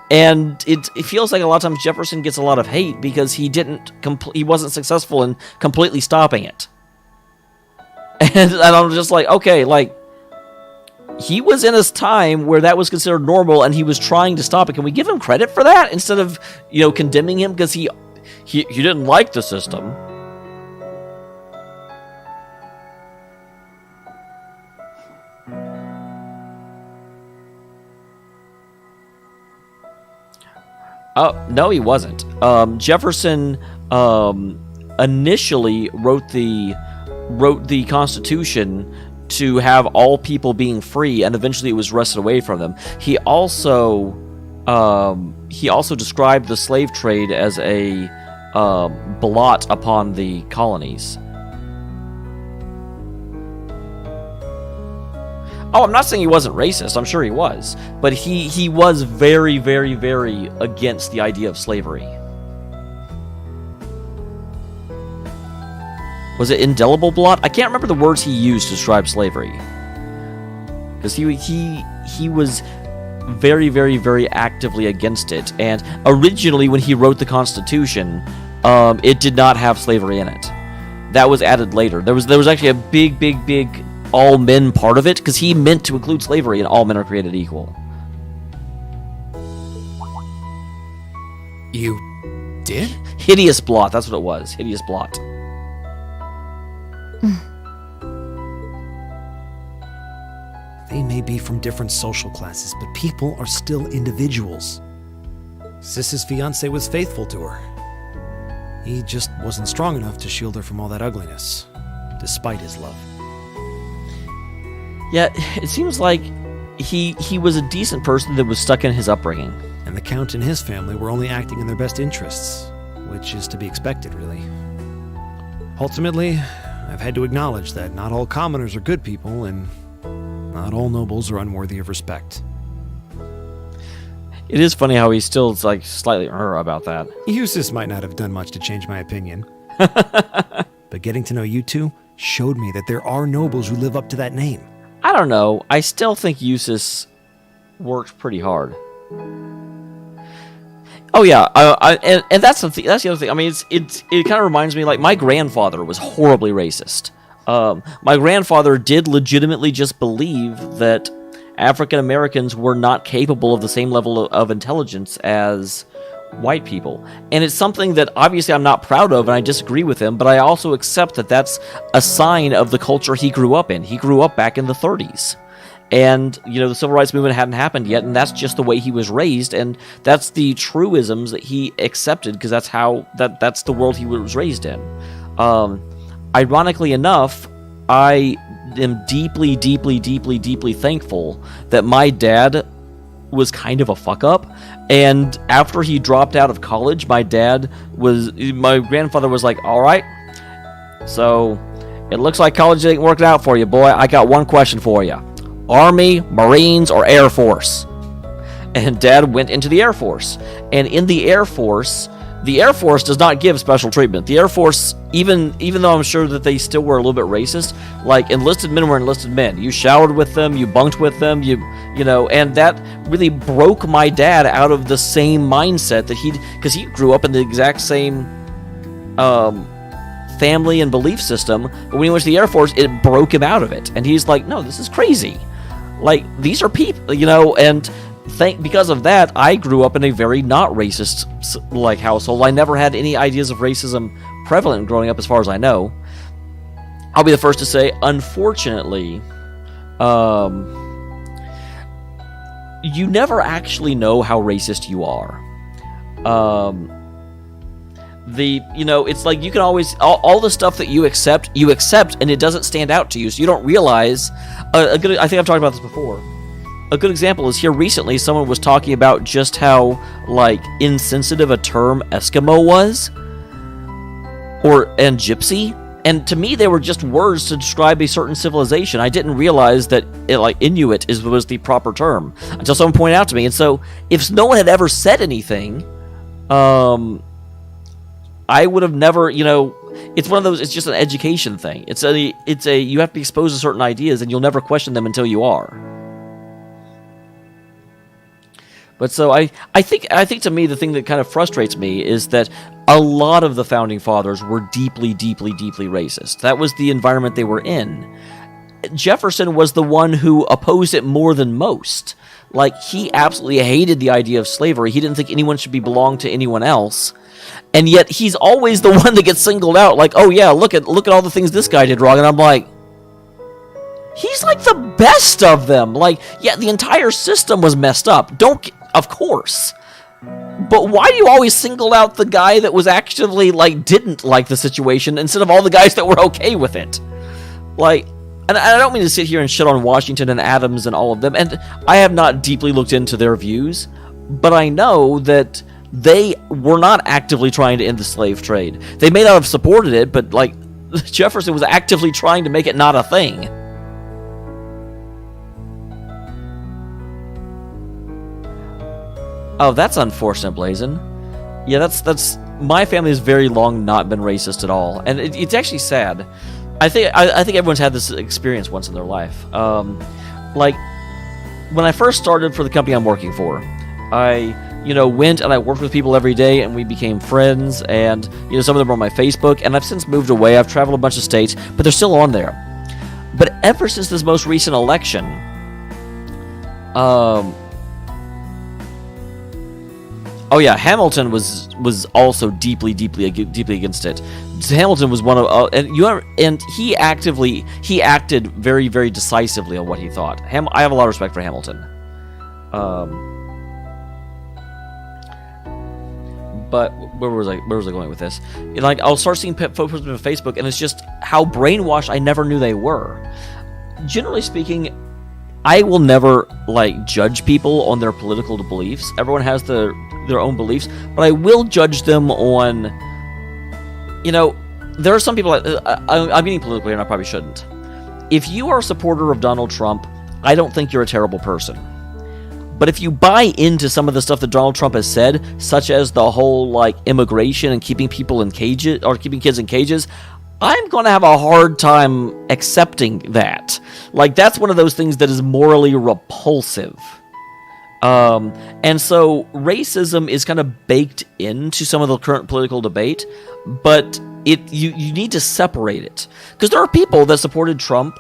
And it feels like a lot of times Jefferson ges a lot of hate because he wasn't successful in completely stopping it. And I'm just like, okay, he was in his time where that was considered normal, and he was trying to stop it. Can we give him credit for that instead of condemning him because he didn't like the system? No, he wasn't. Jefferson initially wrote the Constitution to have all people being free, and eventually it was wrested away from them. He also described the slave trade as a blot upon the colonies. Oh, I'm not saying he wasn't racist. I'm sure he was. But he was very, very, very against the idea of slavery. Was it indelible blot? I can't remember the words he used to describe slavery. Because he was very, very, very actively against it. And originally, when he wrote the Constitution, it did not have slavery in it. That was added later. There was actually a big, big, big all men part of it, because he meant to include slavery and all men are created equal. You did? Hideous blot, that's what it was. Hideous blot. They may be from different social classes, but people are still individuals. Sis's fiancé was faithful to her. He just wasn't strong enough to shield her from all that ugliness, despite his love. Yeah, it seems like he was a decent person that was stuck in his upbringing. And the Count and his family were only acting in their best interests, which is to be expected, really. Ultimately, I've had to acknowledge that not all commoners are good people, and not all nobles are unworthy of respect. It is funny how he's still slightly about that. Eustace might not have done much to change my opinion. But but getting to know you two showed me that there are nobles who live up to that name. I don't know. I still think Eustace worked pretty hard. Oh yeah, and that's the other thing. I mean, it kind of reminds me, like, my grandfather was horribly racist. My grandfather did legitimately just believe that African Americans were not capable of the same level of intelligence as white people. And it's something that obviously I'm not proud of, and I disagree with him, but I also accept that that's a sign of the culture he grew up in. He grew up back in the 30s. And, you know, the Civil Rights Movement hadn't happened yet, and that's just the way he was raised, and that's the truisms that he accepted, because that's the world he was raised in. Ironically enough, I am deeply, deeply, deeply, deeply thankful that my dad was kind of a fuck-up, and after he dropped out of college, my grandfather was like, all right, so it looks like college ain't working out for you, boy. I got one question for you. Army, Marines, or Air Force? And Dad went into the Air Force. And in the Air Force does not give special treatment. The Air Force, even though I'm sure that they still were a little bit racist, like, enlisted men were enlisted men. You showered with them, you bunked with them, you know, and that really broke my dad out of the same mindset that because he grew up in the exact same family and belief system, but when he went to the Air Force, it broke him out of it. And he's like, no, this is crazy. Like, these are people, you know, and because of that, I grew up in a very not racist, like, household. I never had any ideas of racism prevalent growing up, as far as I know. I'll be the first to say, unfortunately, you never actually know how racist you are. It's like you can always, all the stuff that you accept, and it doesn't stand out to you, so you don't realize. I think I've talked about this before. A good example is here recently, someone was talking about just how, like, insensitive a term Eskimo was, and Gypsy, and to me they were just words to describe a certain civilization. I didn't realize that Inuit was the proper term until someone pointed out to me. And so, if no one had ever said anything, I would have never, it's one of those, it's just an education thing. It's a you have to be exposed to certain ideas, and you'll never question them until you are. But so I think to me, the thing that kind of frustrates me is that a lot of the founding fathers were deeply, deeply, deeply racist. That was the environment they were in. Jefferson was the one who opposed it more than most. Like, he absolutely hated the idea of slavery. He didn't think anyone should belong to anyone else. And yet he's always the one that gets singled out, like, oh yeah, look at all the things this guy did wrong. And I'm like, he's like the best of them. Like, yeah, the entire system was messed up. Of course. But why do you always single out the guy that was actually, like, didn't like the situation instead of all the guys that were okay with it? Like, and I don't mean to sit here and shit on Washington and Adams and all of them, and I have not deeply looked into their views, but I know that they were not actively trying to end the slave trade. They may not have supported it, but, like, Jefferson was actively trying to make it not a thing. Oh, that's unfortunate, Blazin. Yeah, that's my family has very long not been racist at all, and it's actually sad. I think everyone's had this experience once in their life. Like, when I first started for the company I'm working for, I went and I worked with people every day, and we became friends, and, some of them are on my Facebook, and I've since moved away. I've traveled a bunch of states, but they're still on there. But ever since this most recent election, oh yeah, Hamilton was also deeply against it. Hamilton was one of, and he acted very, very decisively on what he thought. I have a lot of respect for Hamilton. But where was I going with this? Like, I'll start seeing folks on Facebook, and it's just how brainwashed I never knew they were. Generally speaking, I will never, like, judge people on their political beliefs. Everyone has their own beliefs, but I will judge them on, there are some people, I'm getting political here and I probably shouldn't. If you are a supporter of Donald Trump, I don't think you're a terrible person. But if you buy into some of the stuff that Donald Trump has said, such as the whole, like, immigration and keeping people in cages, or keeping kids in cages, I'm going to have a hard time accepting that. Like, that's one of those things that is morally repulsive. And so racism is kind of baked into some of the current political debate, but you need to separate it. Because there are people that supported Trump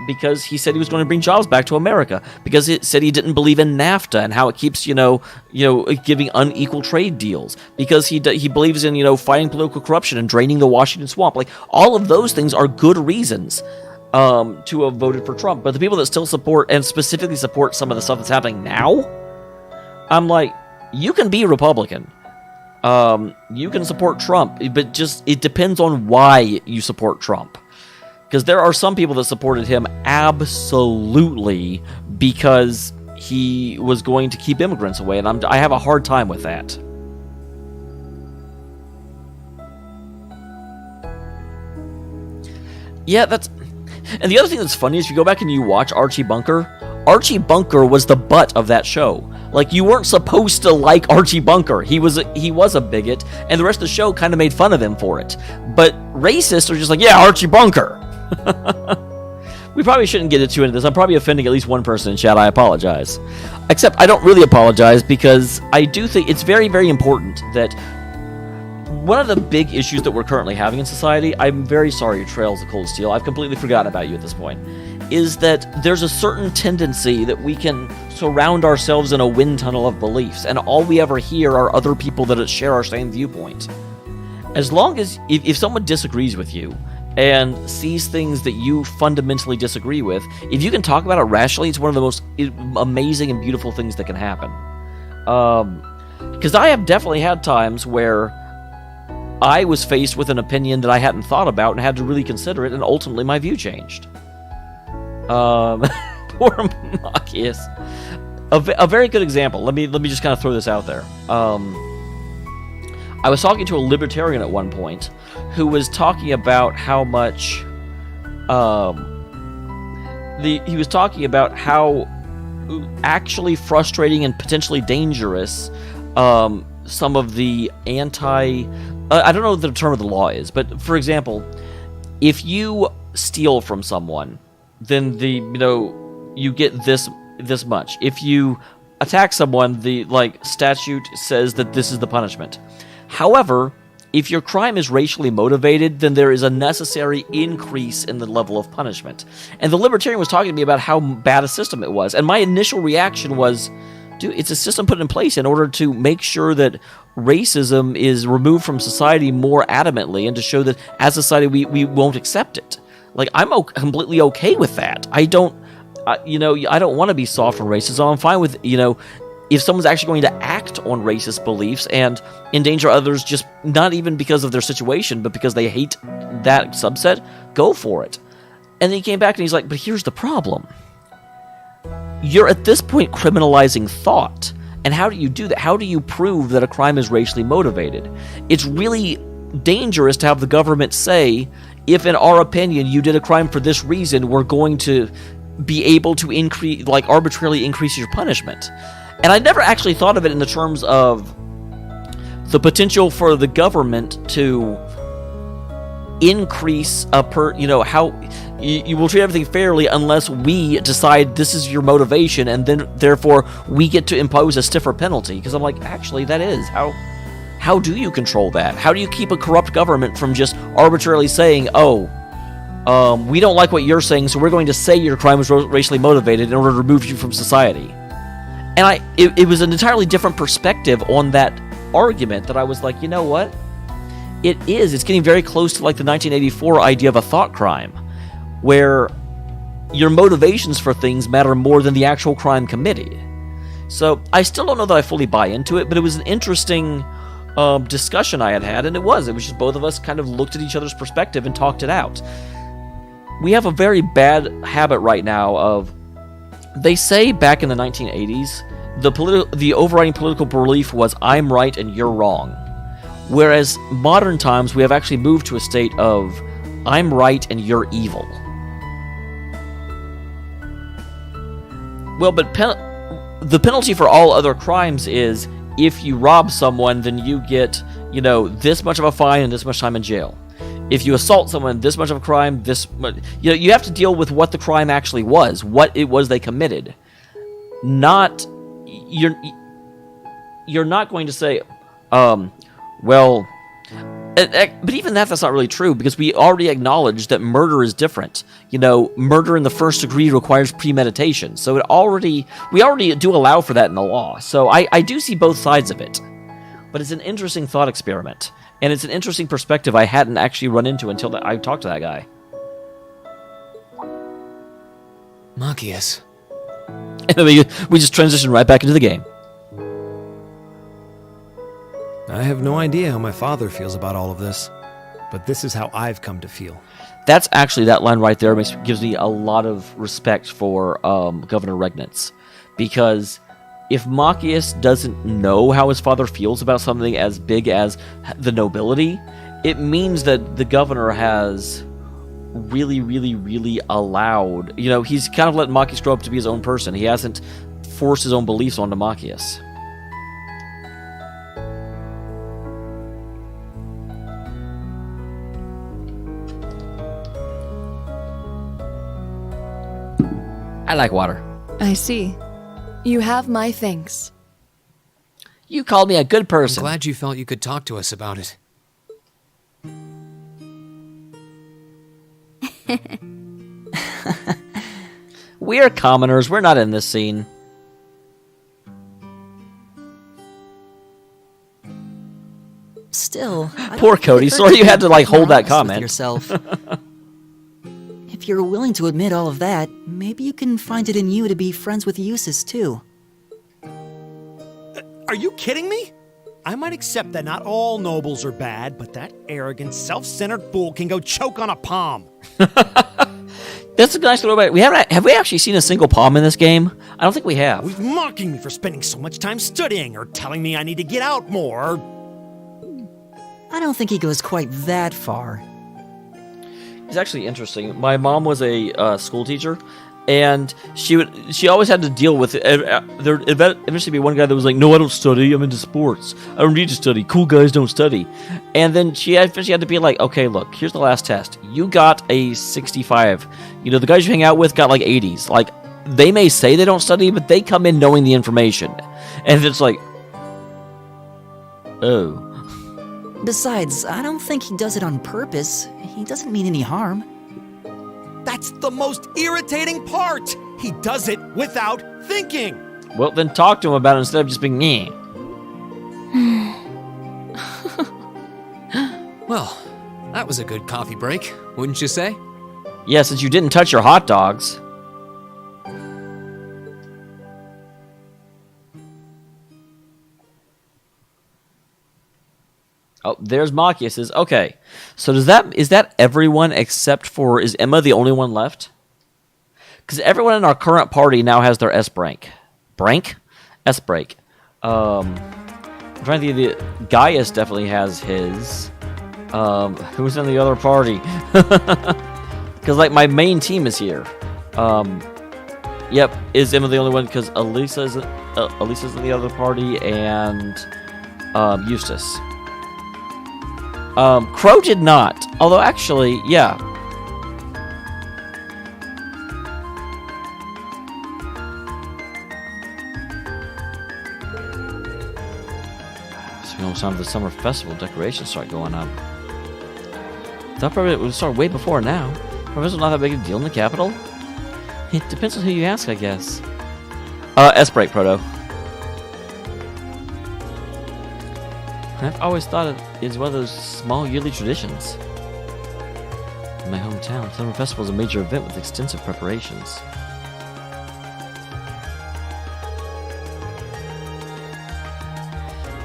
because he said he was going to bring jobs back to America, because it said he didn't believe in NAFTA and how it keeps, giving unequal trade deals, because he believes in, fighting political corruption and draining the Washington swamp. Like, all of those things are good reasons to have voted for Trump. But the people that still support, and specifically support some of the stuff that's happening now, I'm like, you can be Republican. You can support Trump, but just, it depends on why you support Trump. Because there are some people that supported him absolutely because he was going to keep immigrants away, and I have a hard time with that. Yeah, and the other thing that's funny is if you go back and you watch Archie Bunker was the butt of that show. Like, you weren't supposed to like Archie Bunker. He was a bigot, and the rest of the show kind of made fun of him for it. But racists are just like, yeah, Archie Bunker. We probably shouldn't get too into this. I'm probably offending at least one person in chat. I apologize. Except I don't really apologize, because I do think it's very, very important that one of the big issues that we're currently having in society, I'm very sorry, Trails of Cold Steel, I've completely forgotten about you at this point, is that there's a certain tendency that we can surround ourselves in a wind tunnel of beliefs, and all we ever hear are other people that share our same viewpoint. As long as, if someone disagrees with you, and sees things that you fundamentally disagree with, if you can talk about it rationally, it's one of the most amazing and beautiful things that can happen. Because I have definitely had times where I was faced with an opinion that I hadn't thought about and had to really consider it, and ultimately my view changed. Poor Machias. A very good example. Let me just kind of throw this out there. I was talking to a libertarian at one point who was talking about how much he was talking about how actually frustrating and potentially dangerous some of the I don't know what the term of the law is, but for example, if you steal from someone, then you get this much. If you attack someone, the statute says that this is the punishment. However, if your crime is racially motivated, then there is a necessary increase in the level of punishment. And the libertarian was talking to me about how bad a system it was. And my initial reaction was, dude, it's a system put in place in order to make sure that racism is removed from society more adamantly, and to show that as a society we won't accept it. Like, I'm completely okay with that. I don't want to be soft on racism. I'm fine with, if someone's actually going to act on racist beliefs and endanger others, just not even because of their situation, but because they hate that subset, go for it. And then he came back and he's like, but here's the problem. You're at this point criminalizing thought. And how do you do that? How do you prove that a crime is racially motivated? It's really dangerous to have the government say, if in our opinion you did a crime for this reason, we're going to be able to arbitrarily increase your punishment. And I never actually thought of it in the terms of the potential for the government to increase how you will treat everything fairly unless we decide this is your motivation, and then therefore we get to impose a stiffer penalty. Because I'm like, actually, that is how do you control that? How do you keep a corrupt government from just arbitrarily saying, we don't like what you're saying, so we're going to say your crime was racially motivated in order to remove you from society? And it was an entirely different perspective on that argument that I was like, you know what? It's getting very close to the 1984 idea of a thought crime, where your motivations for things matter more than the actual crime committed. So I still don't know that I fully buy into it, but it was an interesting discussion I had, and it was just both of us kind of looked at each other's perspective and talked it out. We have a very bad habit right now of, they say back in the 1980s, the overriding political belief was, I'm right and you're wrong. Whereas modern times, we have actually moved to a state of, I'm right and you're evil. Well, but the penalty for all other crimes is, if you rob someone, then you get, this much of a fine and this much time in jail. if you assault someone, this much of a crime, you have to deal with what the crime actually was, what it was they committed. Not you're not going to say, well, but even that's not really true, because we already acknowledged that murder is different. Murder in the first degree requires premeditation, so we already do allow for that in the law. So I do see both sides of it, but it's an interesting thought experiment, and it's an interesting perspective I hadn't actually run into until I talked to that guy. Machias. And then we just transition right back into the game. I have no idea how my father feels about all of this, but this is how I've come to feel. That's actually, that line right there gives me a lot of respect for Governor Regnitz, because if Machias doesn't know how his father feels about something as big as the nobility, it means that the governor has really, really, really allowed, he's kind of let Machias grow up to be his own person. He hasn't forced his own beliefs onto Machias. I like water. I see. You have my thanks. You called me a good I'm person. glad you felt you could talk to us about it. We're commoners. We're not in this scene. Still, I don't Poor think Cody. it hurts Sorry you to had to, be hold that honest with comment. yourself. If you're willing to admit all of that, maybe you can find it in you to be friends with Eustace, too. Are you kidding me? I might accept that not all nobles are bad, but that arrogant, self-centered fool can go choke on a palm. That's a nice little bit. Have we actually seen a single palm in this game? I don't think we have. He's mocking me for spending so much time studying, or telling me I need to get out more. I don't think he goes quite that far. It's actually interesting. My mom was a school teacher, and she always had to deal with it. There eventually be one guy that was like, "No, I don't study. I'm into sports. I don't need to study. Cool guys don't study." And then she eventually had to be like, "Okay, look, here's the last test. You got a 65. The guys you hang out with got like 80s. Like, they may say they don't study, but they come in knowing the information." And it's like, oh. Besides, I don't think he does it on purpose. He doesn't mean any harm. That's the most irritating part. He does it without thinking. Well, then talk to him about it instead of just being meh. Well, that was a good coffee break, wouldn't you say? Yeah, since you didn't touch your hot dogs. Oh, there's Machias. Okay, so is that everyone except for, is Emma the only one left? Because everyone in our current party now has their S-Brank. Brank? S-Break. I'm trying to think, Gaius definitely has his. Who's in the other party? Because, like, my main team is here. Yep, is Emma the only one? Because Elisa's in the other party, and Eustace. Crow did not. Although, actually, yeah. It's almost time for the summer festival decorations start going up. That probably would start way before now. Professor's not that big a deal in the capital. It depends on who you ask, I guess. S-Break, Proto. I've always thought it's one of those small yearly traditions. In my hometown, Summer Festival is a major event with extensive preparations.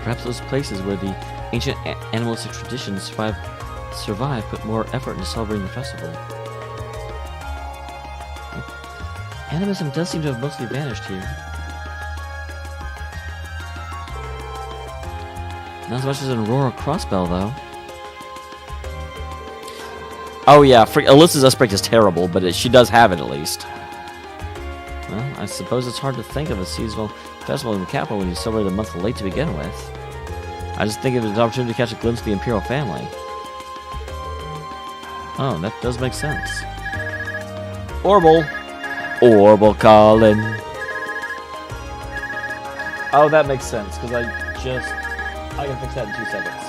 Perhaps those places where the ancient animalistic traditions survive put more effort into celebrating the festival. Animism does seem to have mostly vanished here. Not as much as in Aurora Crossbell, though. Oh yeah, Alyssa's S-Break is terrible, but she does have it at least. Well, I suppose it's hard to think of a seasonal festival in the capital when you celebrate a month late to begin with. I just think it was an opportunity to catch a glimpse of the Imperial family. Oh, that does make sense. Orbital. Orbital calling. Oh, that makes sense, because I can fix that in 2 seconds.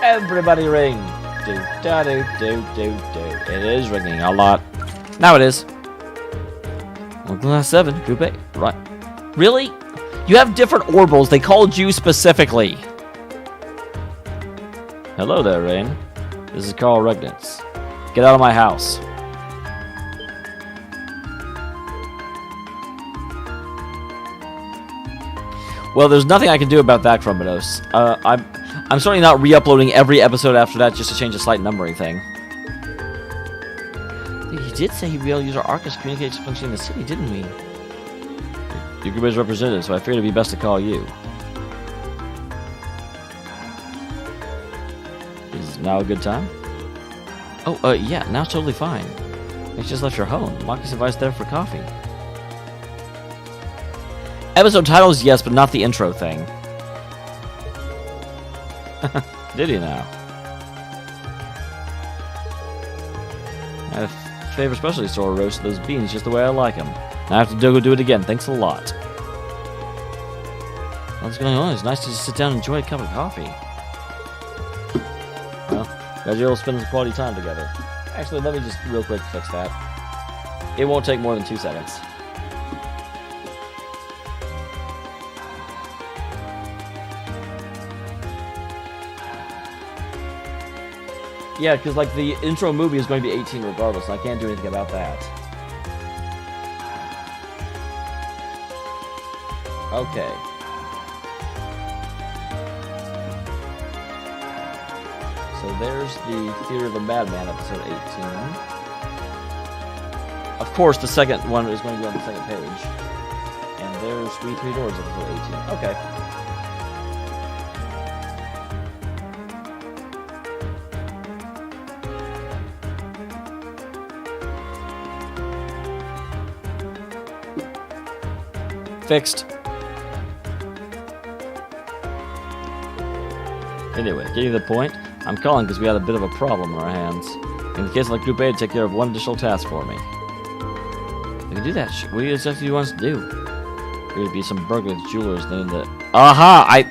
Everybody ring. Do da do do do do. It is ringing a lot. Now it is. Well, class 7, group A. Right. Really? You have different orbitals. They called you specifically. Hello there, Rain. This is Carl Regnitz. Get out of my house. Well, there's nothing I can do about that, Chromanos. I'm certainly not re-uploading every episode after that just to change a slight numbering thing. He did say he'd be able to use our Arcus communications function in the city, didn't we? Your group is representative, so I figured it'd be best to call you. Is now a good time? Oh, yeah, now it's totally fine. You just left your home. Marcus invites there for coffee. Episode titles, yes, but not the intro thing. Did he now? I have a favorite specialty store roasted those beans just the way I like them. Now I have to go do it again. Thanks a lot. What's going on? It's nice to just sit down and enjoy a cup of coffee. Well, glad you're all spending some quality time together. Actually, let me just real quick fix that. It won't take more than 2 seconds. Yeah, because like the intro movie is going to be 18 regardless, and I can't do anything about that. Okay. So there's the Theory of a Madman, episode 18. Of course, the second one is going to be on the second page. And there's Sweet Three Doors, episode 18. Okay. Fixed. Anyway, getting to the point, I'm calling because we had a bit of a problem on our hands. In the case like Group A, take care of one additional task for me. We can do that. What exactly do you want us to do? There would be some burglars, jewelers, then the... Aha! I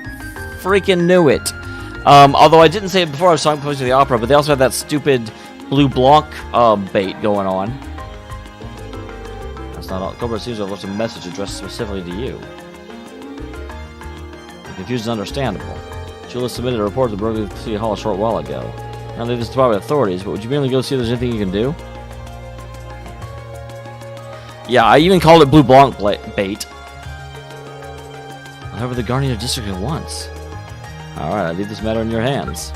freaking knew it! Although I didn't say it before I was talking to the opera, but they also had that stupid Blue Blanc bait going on. That's not all. Cobra seems to have left a message addressed specifically to you. The confusion is understandable. Julia submitted a report to the Burglary City Hall a short while ago. Now leave this to private authorities, but would you merely go see if there's anything you can do? Yeah, I even called it Blue Blanc bait. However, the Guardian of District at once. Alright, I leave this matter in your hands.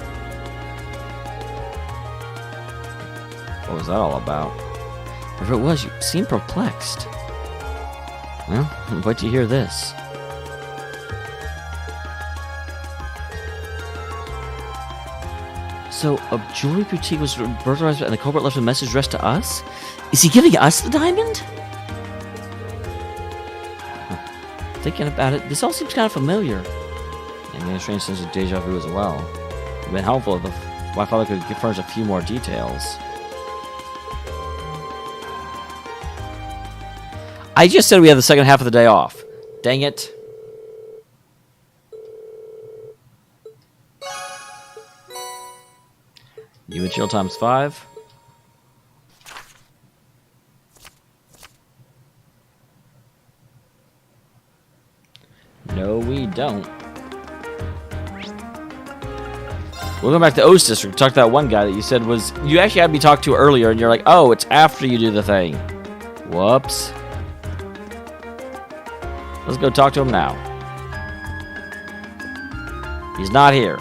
What was that all about? Whatever it was, you seemed perplexed. Well, wait till you hear this. So, a jewelry boutique was burglarized and the culprit left a message addressed to us? Is he giving us the diamond? Thinking about it, this all seems kind of familiar. And getting a strange sense of deja vu as well. It would have been helpful if my father could furnish a few more details. I just said we had the second half of the day off. Dang it. You and chill times 5. No, we don't. We'll go back to Oast District. Talk to that one guy that you said was... You actually had me talk to earlier, and you're like, oh, it's after you do the thing. Whoops. Let's go talk to him now. He's not here.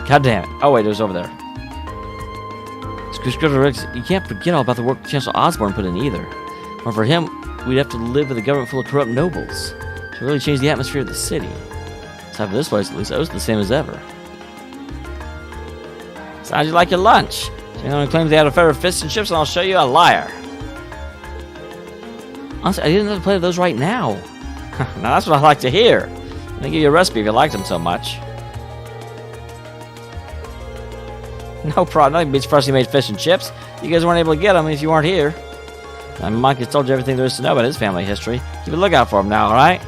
God damn it. Oh, wait, it was over there. You can't forget all about the work Chancellor Osborne put in either. Or for him, we'd have to live with a government full of corrupt nobles. To really change the atmosphere of the city. Aside from this place, at least, Oast the same as ever. Sounds you like your lunch. So you're going to claim they had a fair of fish and chips, and I'll show you a liar. Honestly, I didn't have to play those right now. Now that's what I like to hear. I'm gonna give you a recipe if you liked them so much. No problem. Nothing beats freshly made fish and chips. You guys weren't able to get them if you weren't here. Monkey's told you everything there is to know about his family history. Keep a lookout for him now, alright?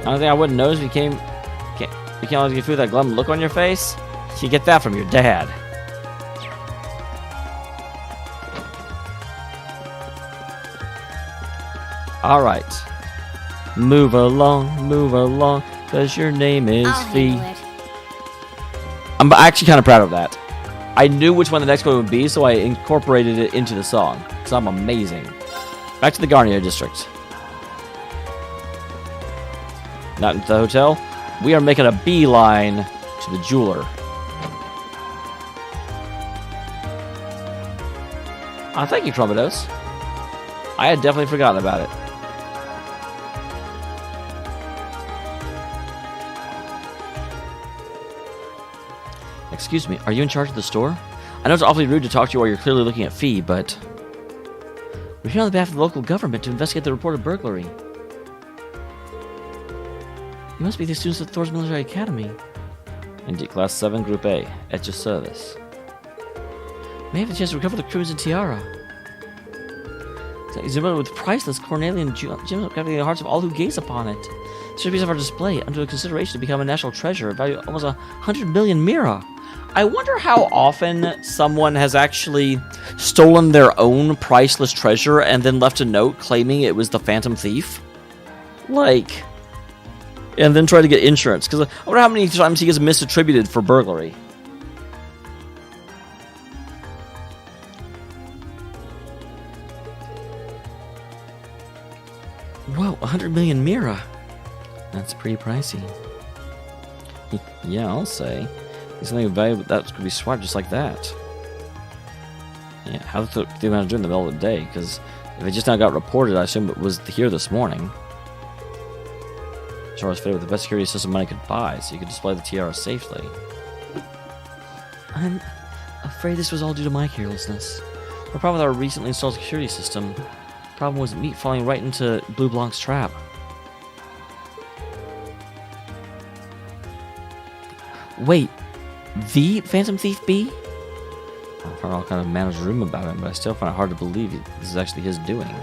The only thing I wouldn't know is you can't always get through that glum look on your face. You get that from your dad. Alright. Move along, cause your name is I'll Fee. handle it. I'm actually kind of proud of that. I knew which one the next one would be, so I incorporated it into the song. Because I'm amazing. Back to the Garnier district. Not into the hotel. We are making a beeline to the jeweler. Thank you, Trombodos. I had definitely forgotten about it. Excuse me, are you in charge of the store? I know it's awfully rude to talk to you while you're clearly looking at Fee, but we're here on behalf of the local government to investigate the reported burglary. You must be the students at Thor's Military Academy. Indeed, Class 7, Group A, at your service. May have the chance to recover the cruise and tiara. Exhibited with priceless cornelian gems captivating the hearts of all who gaze upon it. This should be of our display under consideration to become a national treasure, valued almost 100 million mira. I wonder how often someone has actually stolen their own priceless treasure and then left a note claiming it was the Phantom Thief. Like, and then try to get insurance. Because I wonder how many times he gets misattributed for burglary. Whoa, 100 million mira. That's pretty pricey. Yeah, I'll say. Something valuable that could be swiped just like that. Yeah, how did they manage to do it in the middle of the day? Because if it just now got reported, I assume it was here this morning. Tiara was fitted with the best security system money could buy, so you could display the tiara safely. I'm afraid this was all due to my carelessness. The problem with our recently installed security system, the problem was me falling right into Blue Blanc's trap. Wait, the Phantom Thief B? I've heard all kind of managed room about him, but I still find it hard to believe this is actually his doing.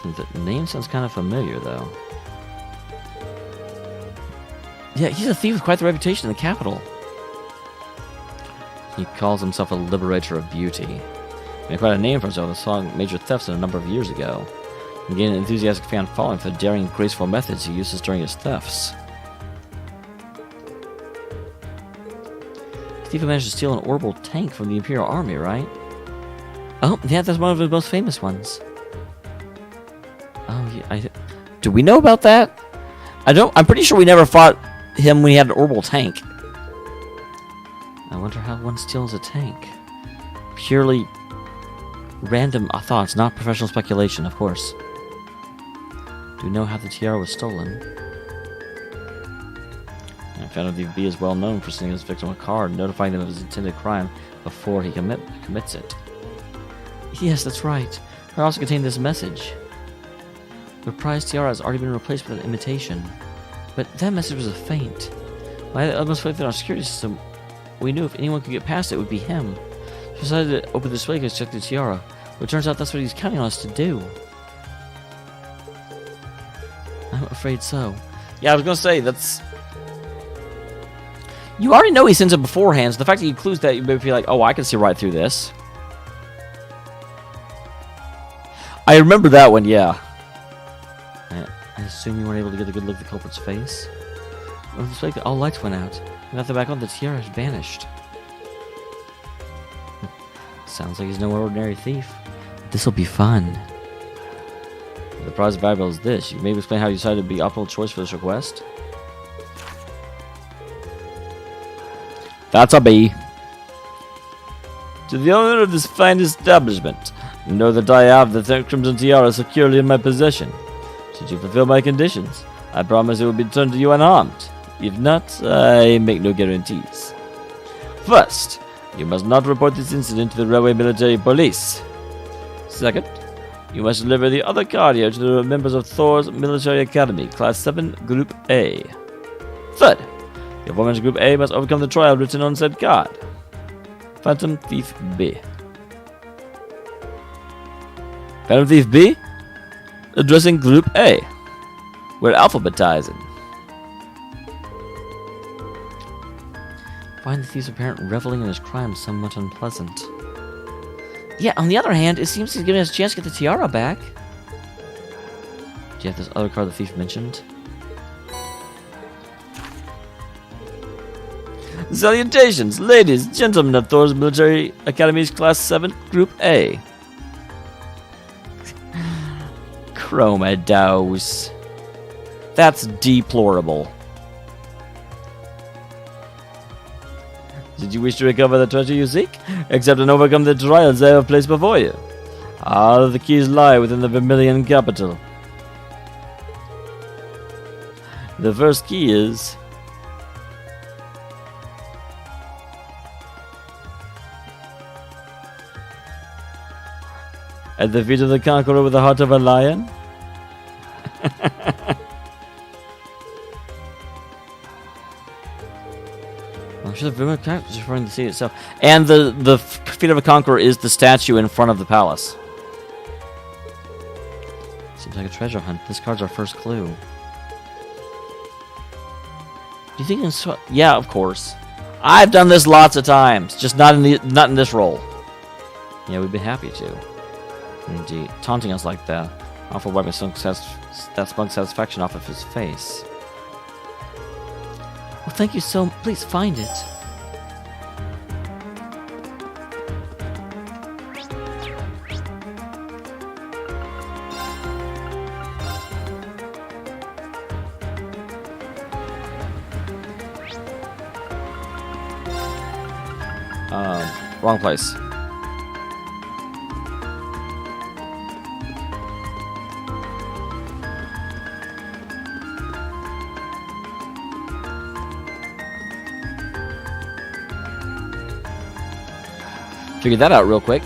The name sounds kind of familiar, though. Yeah, he's a thief with quite the reputation in the capital. He calls himself a liberator of beauty. He made quite a name for himself with solving major thefts a number of years ago, and gained an enthusiastic fan following for the daring and graceful methods he uses during his thefts. Steve managed to steal an orbital tank from the Imperial Army, right? Oh, yeah, that's one of his most famous ones. Oh, yeah. Do we know about that? I'm pretty sure we never fought him when he had an orbital tank. I wonder how one steals a tank. Purely random thoughts, not professional speculation, of course. Do we know how the tiara was stolen? Phantom Thief B is well known for sending his victim a card notifying them of his intended crime before he commits it. Yes, that's right. It also contained this message. The prized tiara has already been replaced with an imitation, but that message was a feint. By the utmost faith in our security system, we knew if anyone could get past it, it would be him. So we decided to open the display case to check the tiara, but it turns out that's what he's counting on us to do. I'm afraid so. Yeah, I was gonna say, that's... You already know he sends it beforehand, so the fact that he includes that, you may be like, oh, I can see right through this. I remember that one, yeah. I assume you weren't able to get a good look at the culprit's face? Well, this way, all lights went out. And after back on, the tiara had vanished. Sounds like he's no ordinary thief. This'll be fun. The prize valuable is this. You maybe explain how you decided to be optimal choice for this request? That's a B. To the owner of this fine establishment, know that I have the Crimson Tiara securely in my possession. Should you fulfill my conditions, I promise it will be returned to you unharmed. If not, I make no guarantees. First, you must not report this incident to the Railway Military Police. Second, you must deliver the other cardio to the members of Thor's Military Academy, Class 7, Group A. Third, The aforementioned Group A must overcome the trial written on said card. Phantom Thief B. Phantom Thief B? Addressing Group A. We're alphabetizing. Find the thief's apparent reveling in his crime somewhat unpleasant. Yeah, on the other hand, it seems he's giving us a chance to get the tiara back. Do you have this other card the thief mentioned? Salutations, ladies, gentlemen of Thor's Military Academy's Class 7, Group A. Chromados. That's deplorable. Did you wish to recover the treasure you seek? Accept and overcome the trials I have placed before you. All of the keys lie within the Vermilion capital. The first key is... at the feet of the conqueror with the heart of a lion? I'm sure the Vermilion capital is referring to the city itself. And the feet of a conqueror is the statue in front of the palace. Seems like a treasure hunt. This card's our first clue. Do you think you can yeah, of course. I've done this lots of times, just not in this role. Yeah, we'd be happy to. Indeed, taunting us like that. Awful wiping that smug satisfaction off of his face. Well, thank you so. Please find it. Wrong place. Figured that out real quick.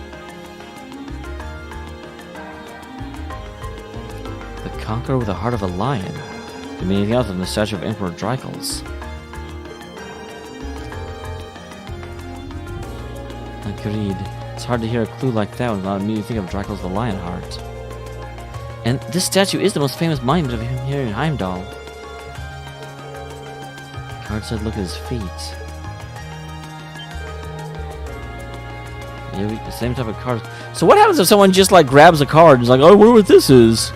The conqueror with the heart of a lion. Could be anything else than the statue of Emperor Drycles. Agreed. It's hard to hear a clue like that without immediately think of Drycles the Lionheart. And this statue is the most famous monument of him here in Heimdall. Card said look at his feet. Yeah, the same type of card. So what happens if someone just like grabs a card and is like, oh, I wonder what this is?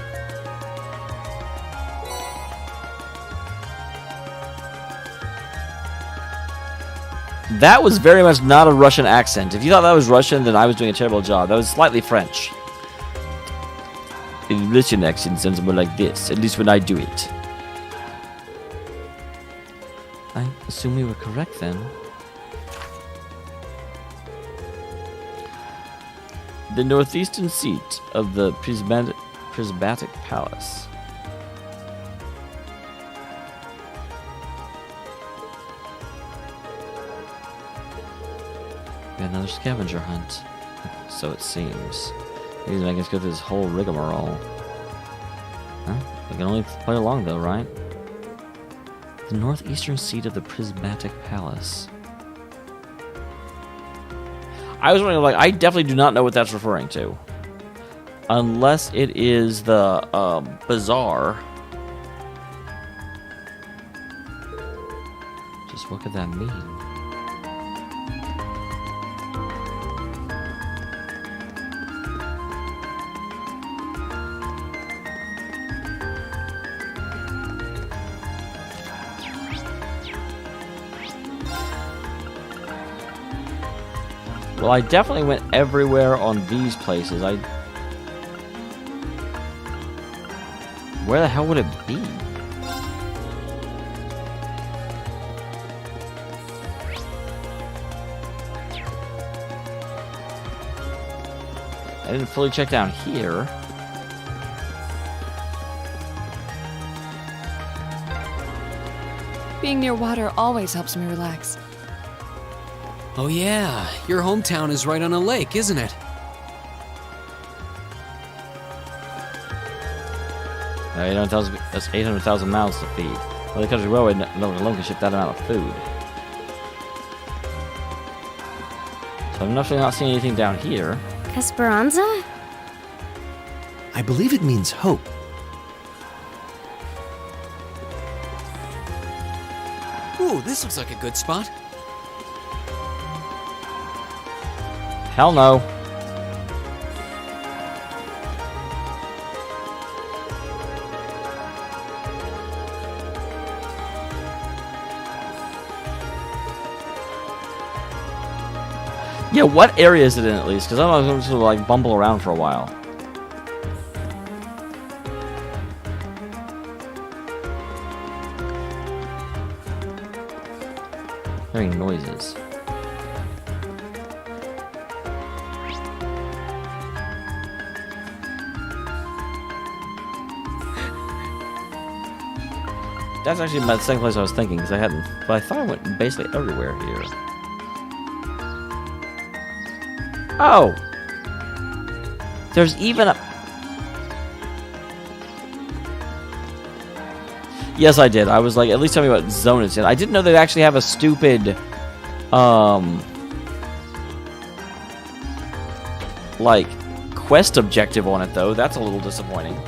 That was very much not a Russian accent. If you thought that was Russian, then I was doing a terrible job. That was slightly French. The Russian accent sounds more like this, at least when I do it. I assume we were correct then. The northeastern seat of the Prismatic Palace. Another scavenger hunt. So it seems. Maybe I can go through this whole rigmarole. Huh? We can only play along though, right? The northeastern seat of the Prismatic Palace. I was wondering, like, I definitely do not know what that's referring to. Unless it is the bazaar. Just what could that mean? Well, I definitely went everywhere on these places. Where the hell would it be? I didn't fully check down here. Being near water always helps me relax. Oh yeah, your hometown is right on a lake, isn't it? That's 800,000 mouths to feed. Well, the country railway alone can ship that amount of food. So I'm definitely not seeing anything down here. Esperanza? I believe it means hope. Ooh, this looks like a good spot. Hell no. Yeah, what area is it in at least? Because I'm going to like bumble around for a while. Hearing noises. That's actually the second place I was thinking, because I hadn't. But I thought I went basically everywhere here. Oh! There's even a... Yes, I did. I was like, at least tell me what zone it's in. I didn't know they actually have a stupid... like, quest objective on it, though. That's a little disappointing.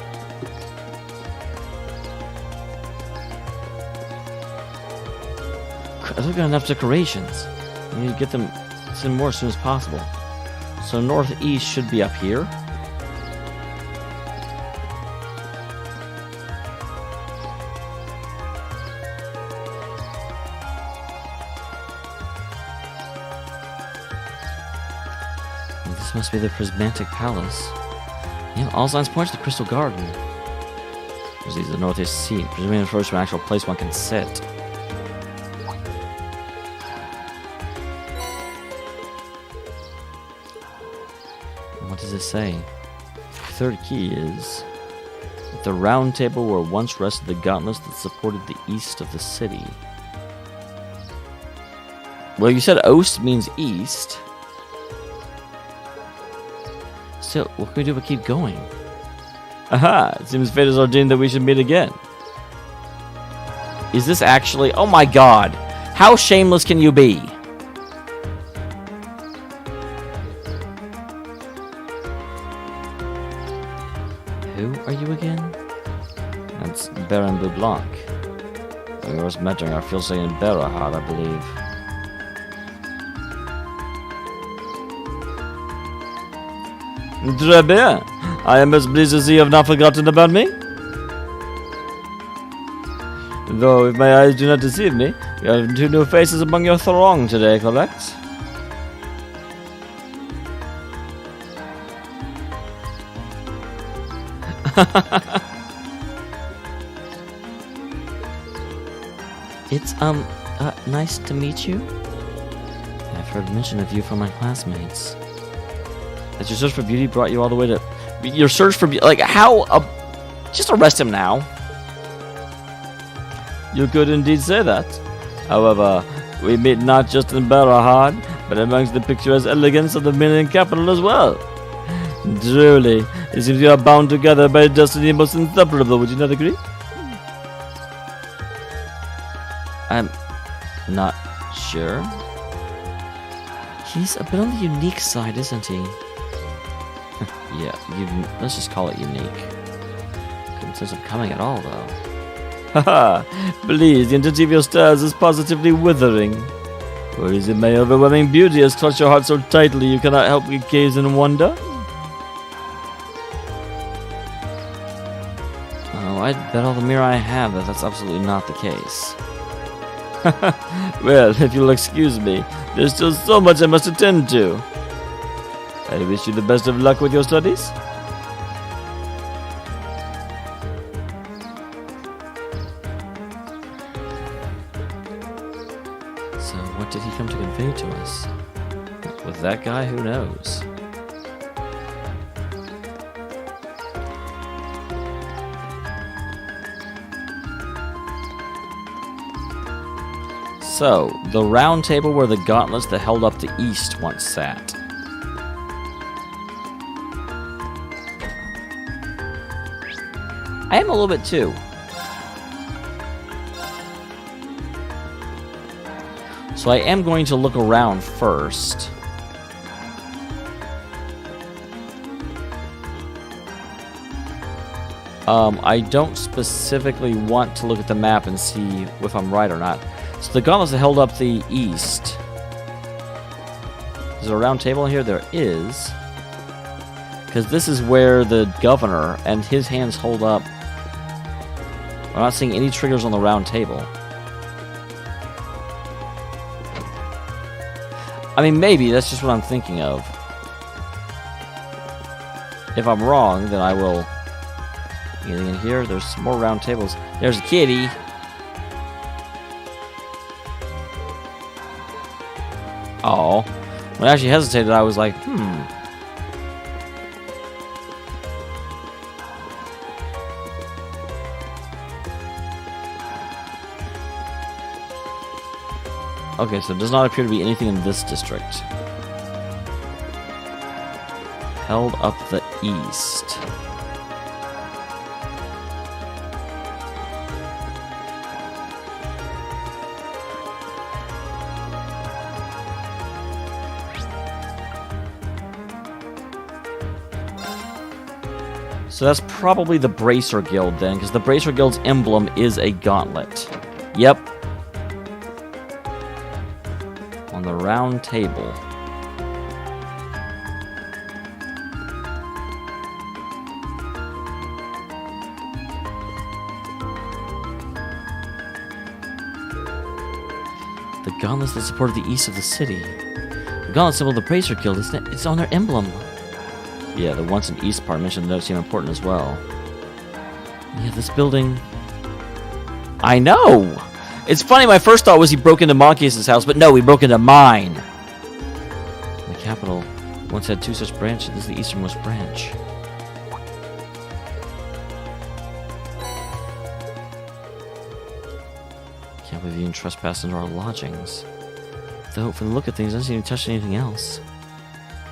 I've got enough decorations. I need to get them some more as soon as possible. So northeast should be up here. And this must be the Prismatic Palace. Yeah, all signs point to the Crystal Garden. This is the northeast seat, presumably the first actual place one can sit. What does it say? Third key is... At the round table where once rested the gauntlets that supported the east of the city. Well, you said Ost means east. Still, what can we do but keep going? Aha! It seems fate has ordained that we should meet again. Is this actually... Oh my god! How shameless can you be? Who are you again? That's Baron Bublanc. We were met during our field stay in Berahad, I believe. Très bien. I am as pleased to see you have not forgotten about me. Though, if my eyes do not deceive me, you have 2 new faces among your throng today, correct? It's, nice to meet you. I've heard mention of you from my classmates. That your search for beauty brought you all the way to... Your search for beauty... Like, how... just arrest him now. You could indeed say that. However, we meet not just in Berahad, but amongst the picturesque elegance of the Minion capital as well. Truly, it seems we are bound together by a destiny most inseparable, would you not agree? I'm not sure. He's a bit on the unique side, isn't he? Yeah, let's just call it unique. Couldn't sense him coming at all, though. Haha! Please, the intensity of your stars is positively withering. Or is it my overwhelming beauty has touched your heart so tightly you cannot help but gaze in wonder? Oh, I'd bet all the mirror I have that that's absolutely not the case. Well, if you'll excuse me, there's still so much I must attend to. I wish you the best of luck with your studies. So, what did he come to convey to us? With that guy, who knows? So, the round table where the gauntlets that held up the east once sat. I am a little bit too. So I am going to look around first. I don't specifically want to look at the map and see if I'm right or not. So the gauntlets that held up the east. Is there a round table in here? There is. Because this is where the governor and his hands hold up. I'm not seeing any triggers on the round table. I mean, maybe. That's just what I'm thinking of. If I'm wrong, then I will... Anything in here? There's some more round tables. There's a kitty. Oh. When I actually hesitated, I was like, Okay, so it does not appear to be anything in this district. Held up the east. So that's probably the Bracer Guild then, because the Bracer Guild's emblem is a gauntlet. Yep. On the round table. The gauntlets that supported the east of the city. The gauntlet symbol of the Bracer Guild, isn't it? It's on their emblem. Yeah, the once and east part mentioned those seem important as well. Yeah, this building... I know! It's funny, my first thought was he broke into Monkeys' house, but no, he broke into mine! The capital once had two such branches. This is the easternmost branch. Can't believe you even trespassed into our lodgings. Though, from the look of things, it doesn't seem to touch anything else.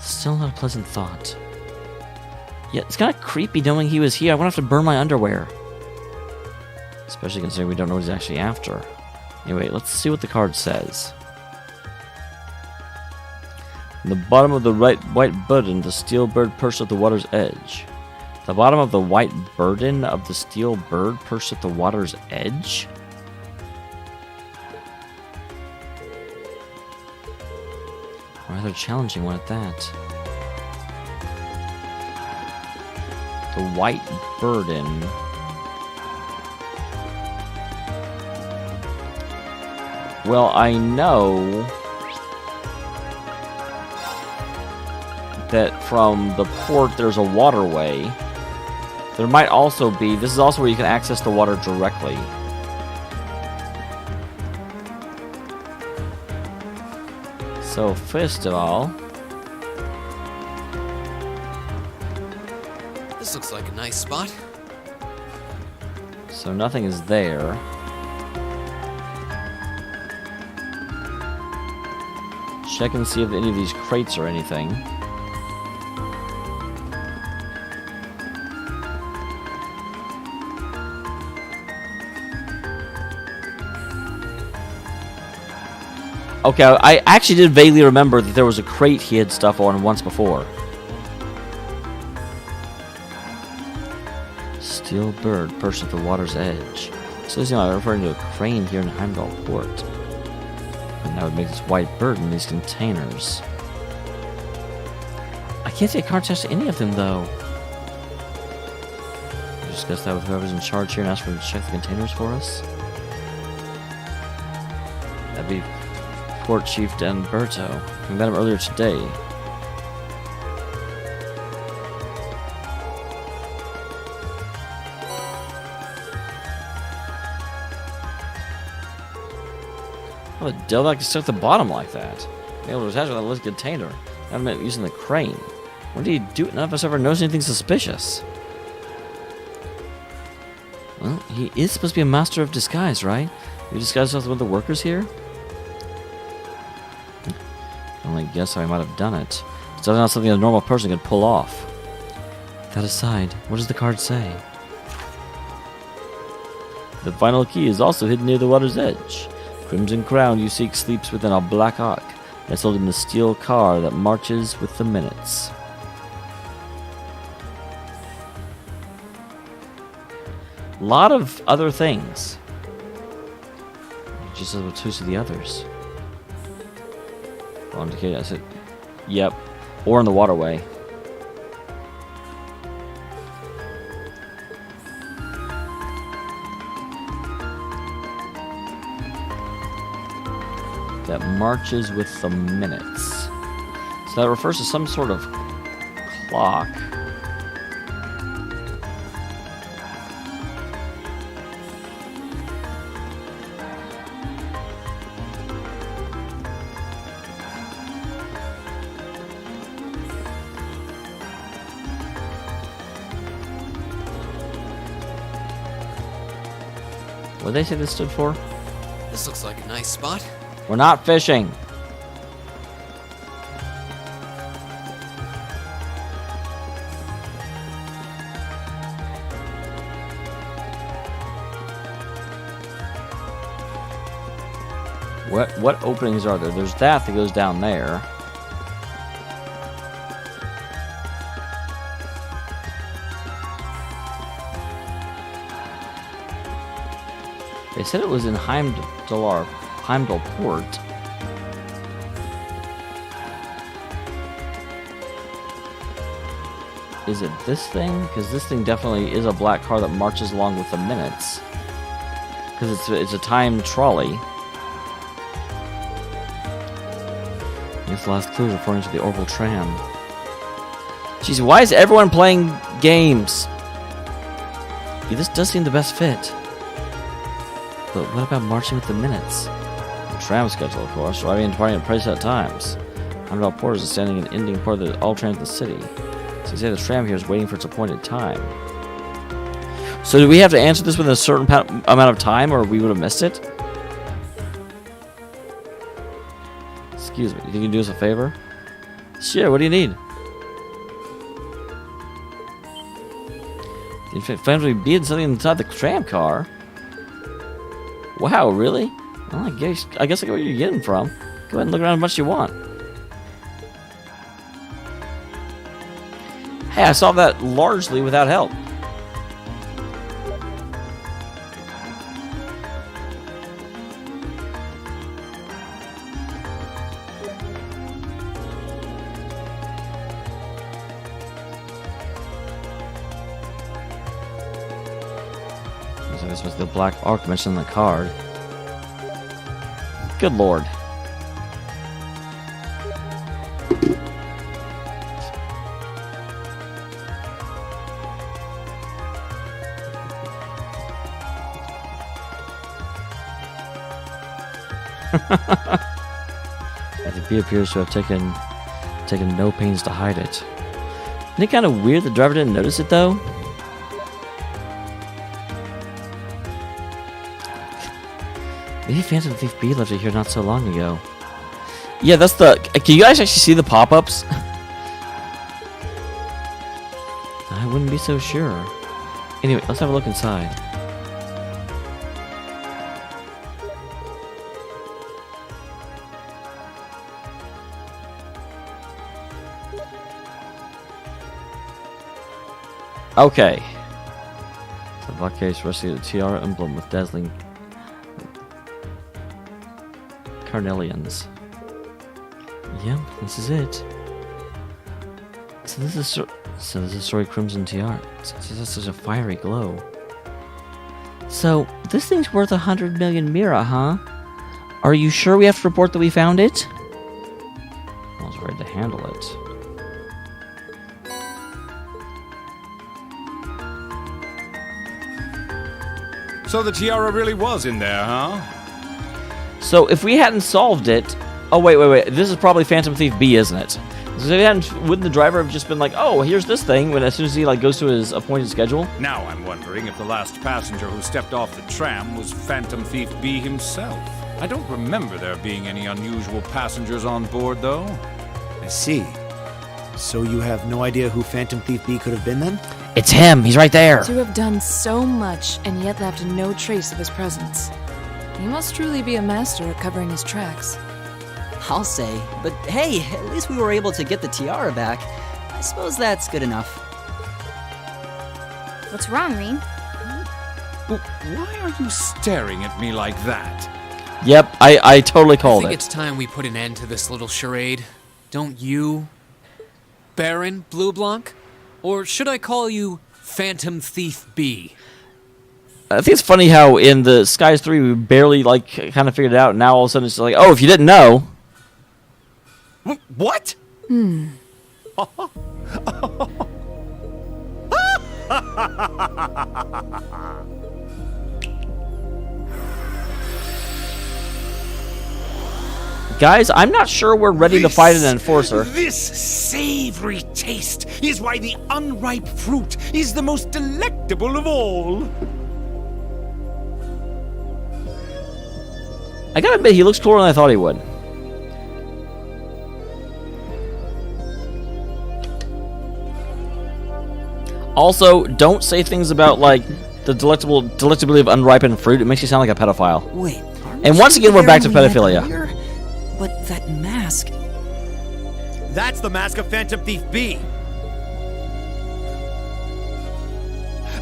Still not a pleasant thought. Yeah, it's kind of creepy knowing he was here. I won't have to burn my underwear. Especially considering we don't know what he's actually after. Anyway, let's see what the card says. On the bottom of the white burden, the steel bird perched at the water's edge. The bottom of the white burden of the steel bird perched at the water's edge? Rather challenging one at that. The white burden. Well, I know that from the port there's a waterway. There might also be... This is also where you can access the water directly. So, first of all... This looks like a nice spot. So nothing is there. Check and see if any of these crates are anything. Okay, I actually did vaguely remember that there was a crate he had stuff on once before. Steel bird perched at the water's edge. So this is referring to a crane here in Heimdall Port. And that would make this white bird in these containers. I can't see a card attached to any of them, though. We'll discuss that with whoever's in charge here and ask for them to check the containers for us. That'd be Port Chief Danberto. We met him earlier today. How the devil I can stuck the bottom like that? Be able to attach with that little container. I meant using the crane. What did he do? None of us ever noticed anything suspicious. Well, he is supposed to be a master of disguise, right? You disguised himself as one of the workers here? I only guess how I might have done it. It's definitely not something a normal person could pull off. That aside, what does the card say? The final key is also hidden near the water's edge. Crimson Crown you seek sleeps within a black ark, nestled in the steel car that marches with the minutes. Lot of other things. Just as two of the others. Okay, I said, yep. Or in the waterway. That marches with the minutes. So that refers to some sort of clock. What did they say this stood for? This looks like a nice spot. We're not fishing. What openings are there? There's that goes down there. They said it was in Heimdall Port. Is it this thing? Because this thing definitely is a black car that marches along with the minutes. Because it's a timed trolley. I guess the last clue is referring to the Orville tram. Jeez, why is everyone playing games? Yeah, this does seem the best fit. But what about marching with the minutes? The tram schedule, of course, arriving and departing at preset times. Heimdall Port is a standing and ending part of all trams in the city. So you say the tram here is waiting for its appointed time. So do we have to answer this within a certain amount of time, or we would have missed it? Excuse me, you think you can do us a favor? Sure, what do you need? The family being something inside the tram car. Wow, really? Well, I guess I get where you're getting from. Go ahead and look around as much as you want. Hey, I solved that largely without help. This was the black arc mentioned in the card. Good lord. The appears to have taken no pains to hide it. Isn't it kind of weird the driver didn't notice it though? Maybe Phantom Thief B left it here not so long ago. Yeah, that's the... Can you guys actually see the pop-ups? I wouldn't be so sure. Anyway, let's have a look inside. Okay. The black case resting the tiara emblem with dazzling carnelians. Yep, this is it. So this is story Crimson Tiara. This has such a fiery glow. So this thing's worth 100 million mira, huh? Are you sure we have to report that we found it? I was ready to handle it. So the tiara really was in there, huh? So if we hadn't solved it... Oh, wait. This is probably Phantom Thief B, isn't it? So if we hadn't, wouldn't the driver have just been like, oh, here's this thing, when as soon as he goes to his appointed schedule? Now I'm wondering if the last passenger who stepped off the tram was Phantom Thief B himself. I don't remember there being any unusual passengers on board, though. I see. So you have no idea who Phantom Thief B could have been then? It's him! He's right there! To have done so much and yet left no trace of his presence. He must truly be a master at covering his tracks. I'll say. But hey, at least we were able to get the tiara back. I suppose that's good enough. What's wrong, Rean? Why are you staring at me like that? Yep, I totally I called think it. it's time we put an end to this little charade. Don't you, Baron Blue Blanc? Or should I call you Phantom Thief B? I think it's funny how in the Skies 3 we barely kind of figured it out, and now all of a sudden it's like, oh, if you didn't know. What? Guys, I'm not sure we're ready to fight an enforcer. This savory taste is why the unripe fruit is the most delectable of all. I gotta admit, he looks cooler than I thought he would. Also, don't say things about, like, the delectability of unripened fruit. It makes you sound like a pedophile. Wait. And once again, we're back to pedophilia. But that mask. That's the mask of Phantom Thief B.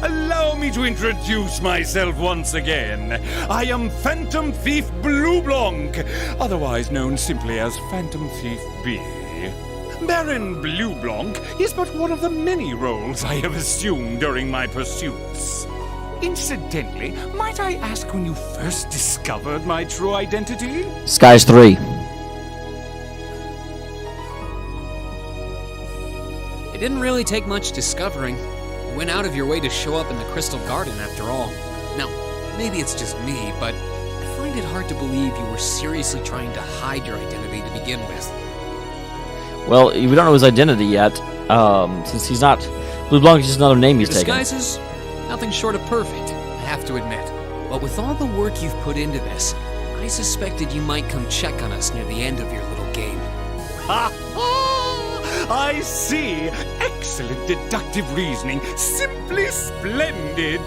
Allow me to introduce myself once again. I am Phantom Thief Blue Blanc, otherwise known simply as Phantom Thief B. Baron Blue Blanc is but one of the many roles I have assumed during my pursuits. Incidentally, might I ask when you first discovered my true identity? Skies 3. It didn't really take much discovering. You went out of your way to show up in the Crystal Garden after all. Now, maybe it's just me, but I find it hard to believe you were seriously trying to hide your identity to begin with. Well, we don't know his identity yet, since he's not... Blue Blanc is just another name he's taken. Disguises? Nothing short of perfect, I have to admit. But with all the work you've put into this, I suspected you might come check on us near the end of your little game. Ha ha! I see! Excellent deductive reasoning. Simply splendid!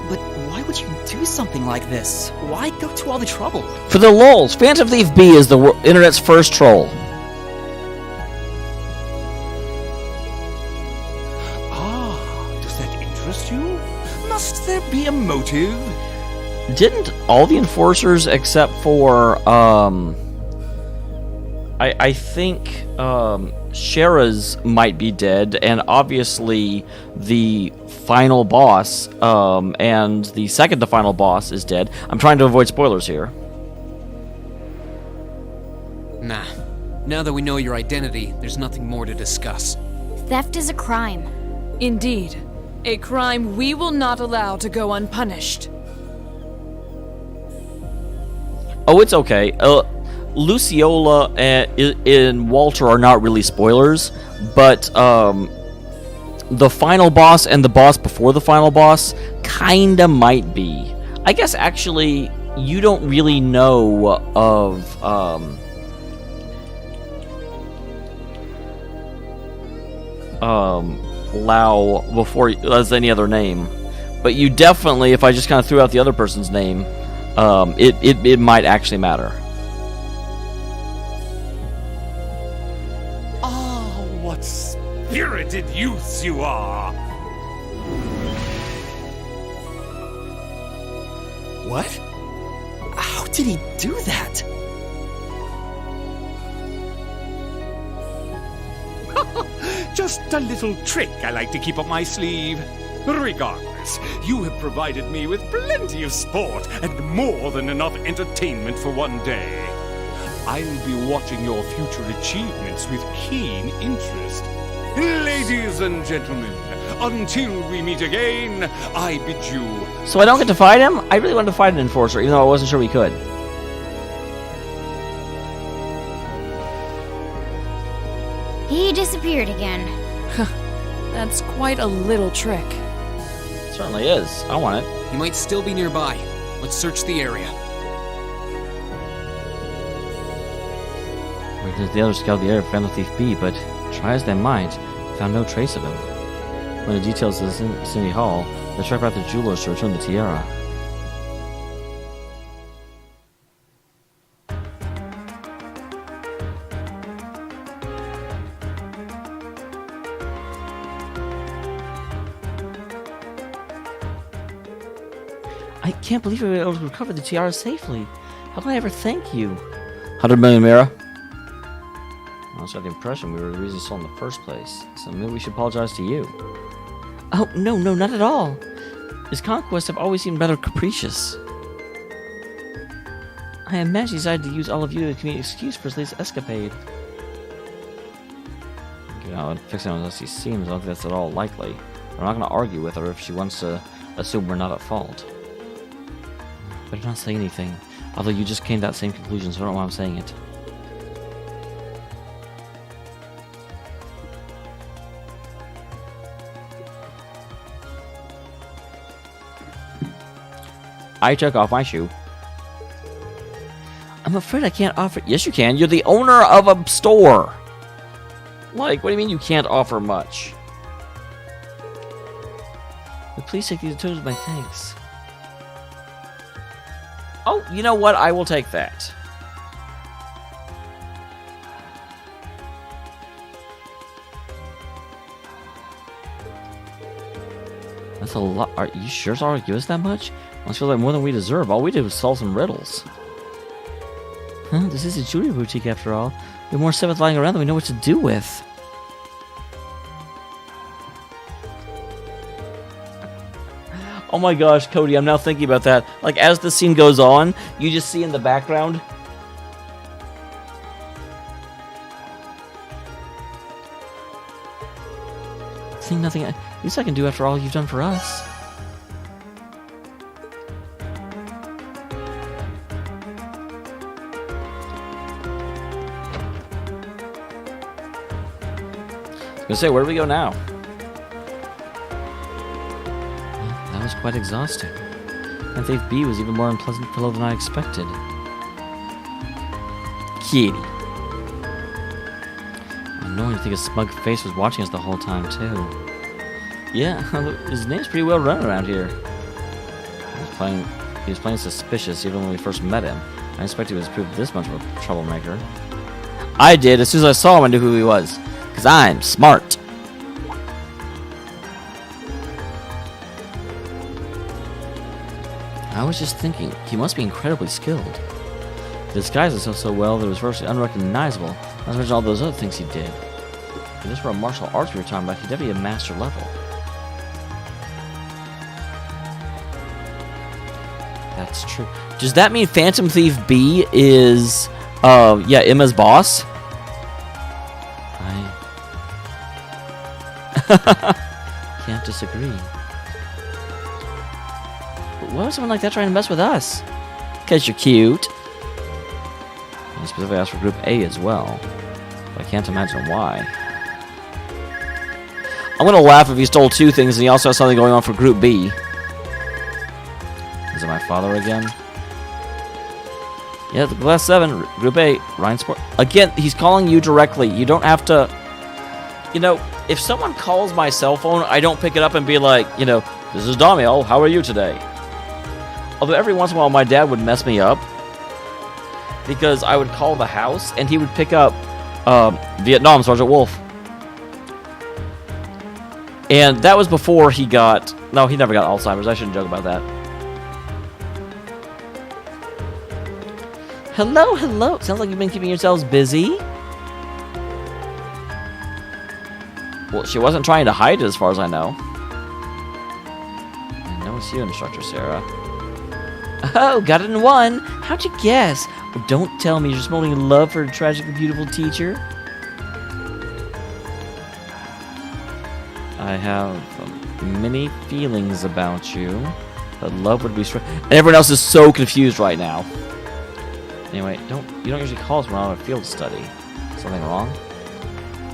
But why would you do something like this? Why go to all the trouble? For the lulz, Phantom Thief B is the internet's first troll. Does that interest you? Must there be a motive? Didn't all the enforcers except for I think Shera's might be dead, and obviously the final boss and the second to final boss is dead. I'm trying to avoid spoilers here. Nah. Now that we know your identity, there's nothing more to discuss. Theft is a crime. Indeed. A crime we will not allow to go unpunished. Oh, it's okay. Luciola and Walter are not really spoilers, but the final boss and the boss before the final boss kinda might be. I guess actually you don't really know of Lao before as any other name, but you definitely, if I just kind of threw out the other person's name, it might actually matter. Ah, what spirited youths you are! What? How did he do that? Just a little trick I like to keep up my sleeve. Regardless, you have provided me with plenty of sport and more than enough entertainment for one day. I'll be watching your future achievements with keen interest. Ladies and gentlemen, until we meet again, I bid you... So I don't get to fight him? I really wanted to fight an enforcer, even though I wasn't sure we could. He disappeared again. That's quite a little trick. It certainly is. I want it. He might still be nearby. Let's search the area. Because the others scouted the area of Phantom Thief B, but try as they might, found no trace of him. When the details of the City Hall, they tracked out the jewelers to return the tiara. I can't believe we were able to recover the tiara safely. How can I ever thank you? 100 million, Mira. I also had the impression we were the reason you stole in the first place, so maybe we should apologize to you. Oh, no, not at all. His conquests have always seemed rather capricious. I imagine he decided to use all of you as a convenient excuse for his latest escapade. You know, fixing him as he seems, I don't think that's at all likely. I'm not going to argue with her if she wants to assume we're not at fault. Better not say anything, although you just came to that same conclusion, so I don't know why I'm saying it. I took off my shoe. I'm afraid I can't offer... Yes, you can. You're the owner of a store. Like, what do you mean you can't offer much? But please take these tokens with my thanks. Oh, you know what? I will take that. That's a lot. Are you sure it's already give us that much? Must feel like more than we deserve. All we did was solve some riddles. Huh? This is a jewelry boutique after all. We have more stuff lying around than we know what to do with. Oh my gosh, Cody, I'm now thinking about that. Like, as the scene goes on, you just see in the background. Seeing nothing, at least I can do after all you've done for us. I was gonna say, where do we go now? That was quite exhausting. And Thief B was even more unpleasant fellow than I expected. Kitty. I know you think his smug face was watching us the whole time, too. Yeah, his name's pretty well run around here. He was playing suspicious even when we first met him. I didn't expect he was proved this much of a troublemaker. I did. As soon as I saw him, I knew who he was. Because I'm smart. I was just thinking, he must be incredibly skilled. He disguised himself so well that it was virtually unrecognizable, not to mention all those other things he did. If this were a martial arts we were talking about, he'd definitely be a master level. That's true. Does that mean Phantom Thief B is, yeah, Emma's boss? Can't disagree. But why would someone like that trying to mess with us? Because you're cute. He specifically asked for Group A as well. But I can't imagine why. I'm going to laugh if he stole two things and he also has something going on for Group B. Is it my father again? Yeah, the Glass 7, Group A, Ryan Sport. Again, he's calling you directly. You don't have to... You know, if someone calls my cell phone, I don't pick it up and be like, you know, this is Damiel, how are you today? Although every once in a while my dad would mess me up because I would call the house and he would pick up Vietnam, Sergeant Wolf. And that was before he got... No, he never got Alzheimer's. I shouldn't joke about that. Hello, hello. Sounds like you've been keeping yourselves busy. Well, she wasn't trying to hide it as far as I know. I know it's you, Instructor Sarah. Oh, got it in one. How'd you guess? Well, don't tell me you're just molding love for a tragically beautiful teacher. I have many feelings about you, but love would be strong. And everyone else is so confused right now. Anyway, you don't usually call us when we're on a field study. Something wrong?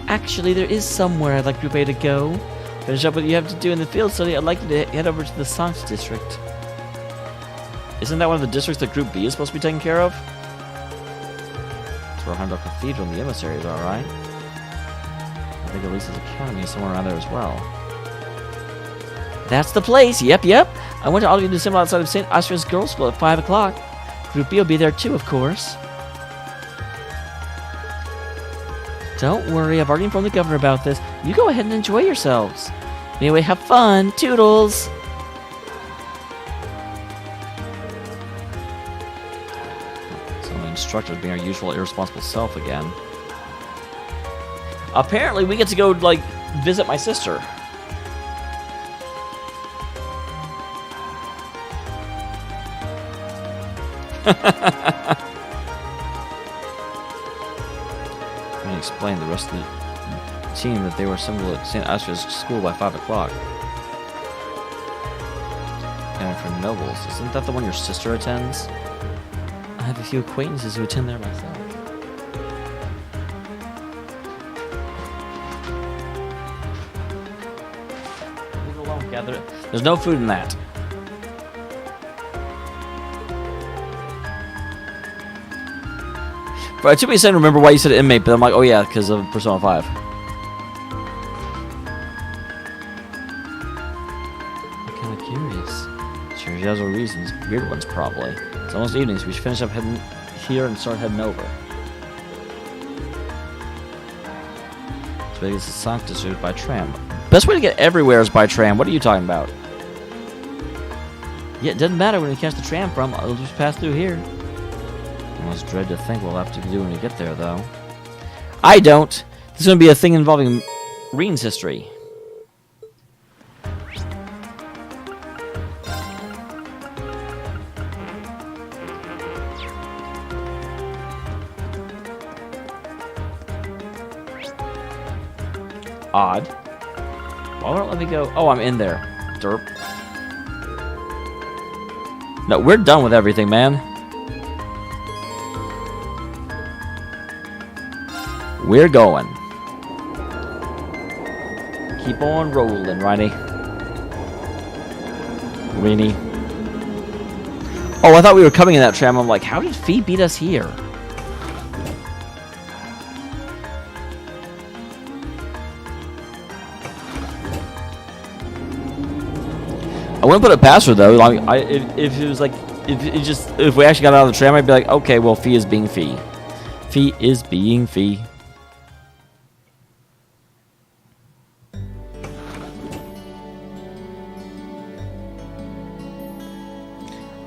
Actually, there is somewhere I'd like Group A to go. Finish up what you have to do in the field study. I'd like you to head over to the Science District. Isn't that one of the districts that Group B is supposed to be taken care of? It's where Heimdall Cathedral and the emissaries are, right? I think Elisa's Academy is somewhere around there as well. That's the place. Yep. I went to Alderaan December outside of St. Austria's Girls' School at 5 o'clock. Group B will be there too, of course. Don't worry, I've already informed the governor about this. You go ahead and enjoy yourselves. Anyway, have fun. Toodles! instructors being our usual irresponsible self again. Apparently, we get to go, like, visit my sister. I'm gonna explain the rest of the team that they were assembled at St. Astra's school by 5 o'clock. And for Nobles, isn't that the one your sister attends? I have a few acquaintances who attend there myself. Leave it alone, gather. There's no food in that. But it took me a second to remember why you said inmate, but I'm like, oh yeah, because of Persona 5. I'm kind of curious. Sure, she has her reasons. Weird ones, probably. It's almost evening, so we should finish up heading here and start heading over. So it's the Sanctus route by tram. Best way to get everywhere is by tram. What are you talking about? Yeah, it doesn't matter when we catch the tram from. I'll just pass through here. I almost dread to think what we'll have to do when we get there, though. I don't. This is going to be a thing involving Reen's history. Odd. Why won't it let me go? Oh, I'm in there. Derp. No, we're done with everything, man. We're going. Keep on rolling, Riney. Reenie. Oh, I thought we were coming in that tram. I'm like, how did Fee beat us here? I wouldn't put it past her though. I mean, if it was like, if we actually got out of the tram, I'd be like, okay, well, Fee is being Fee. Fee is being Fee.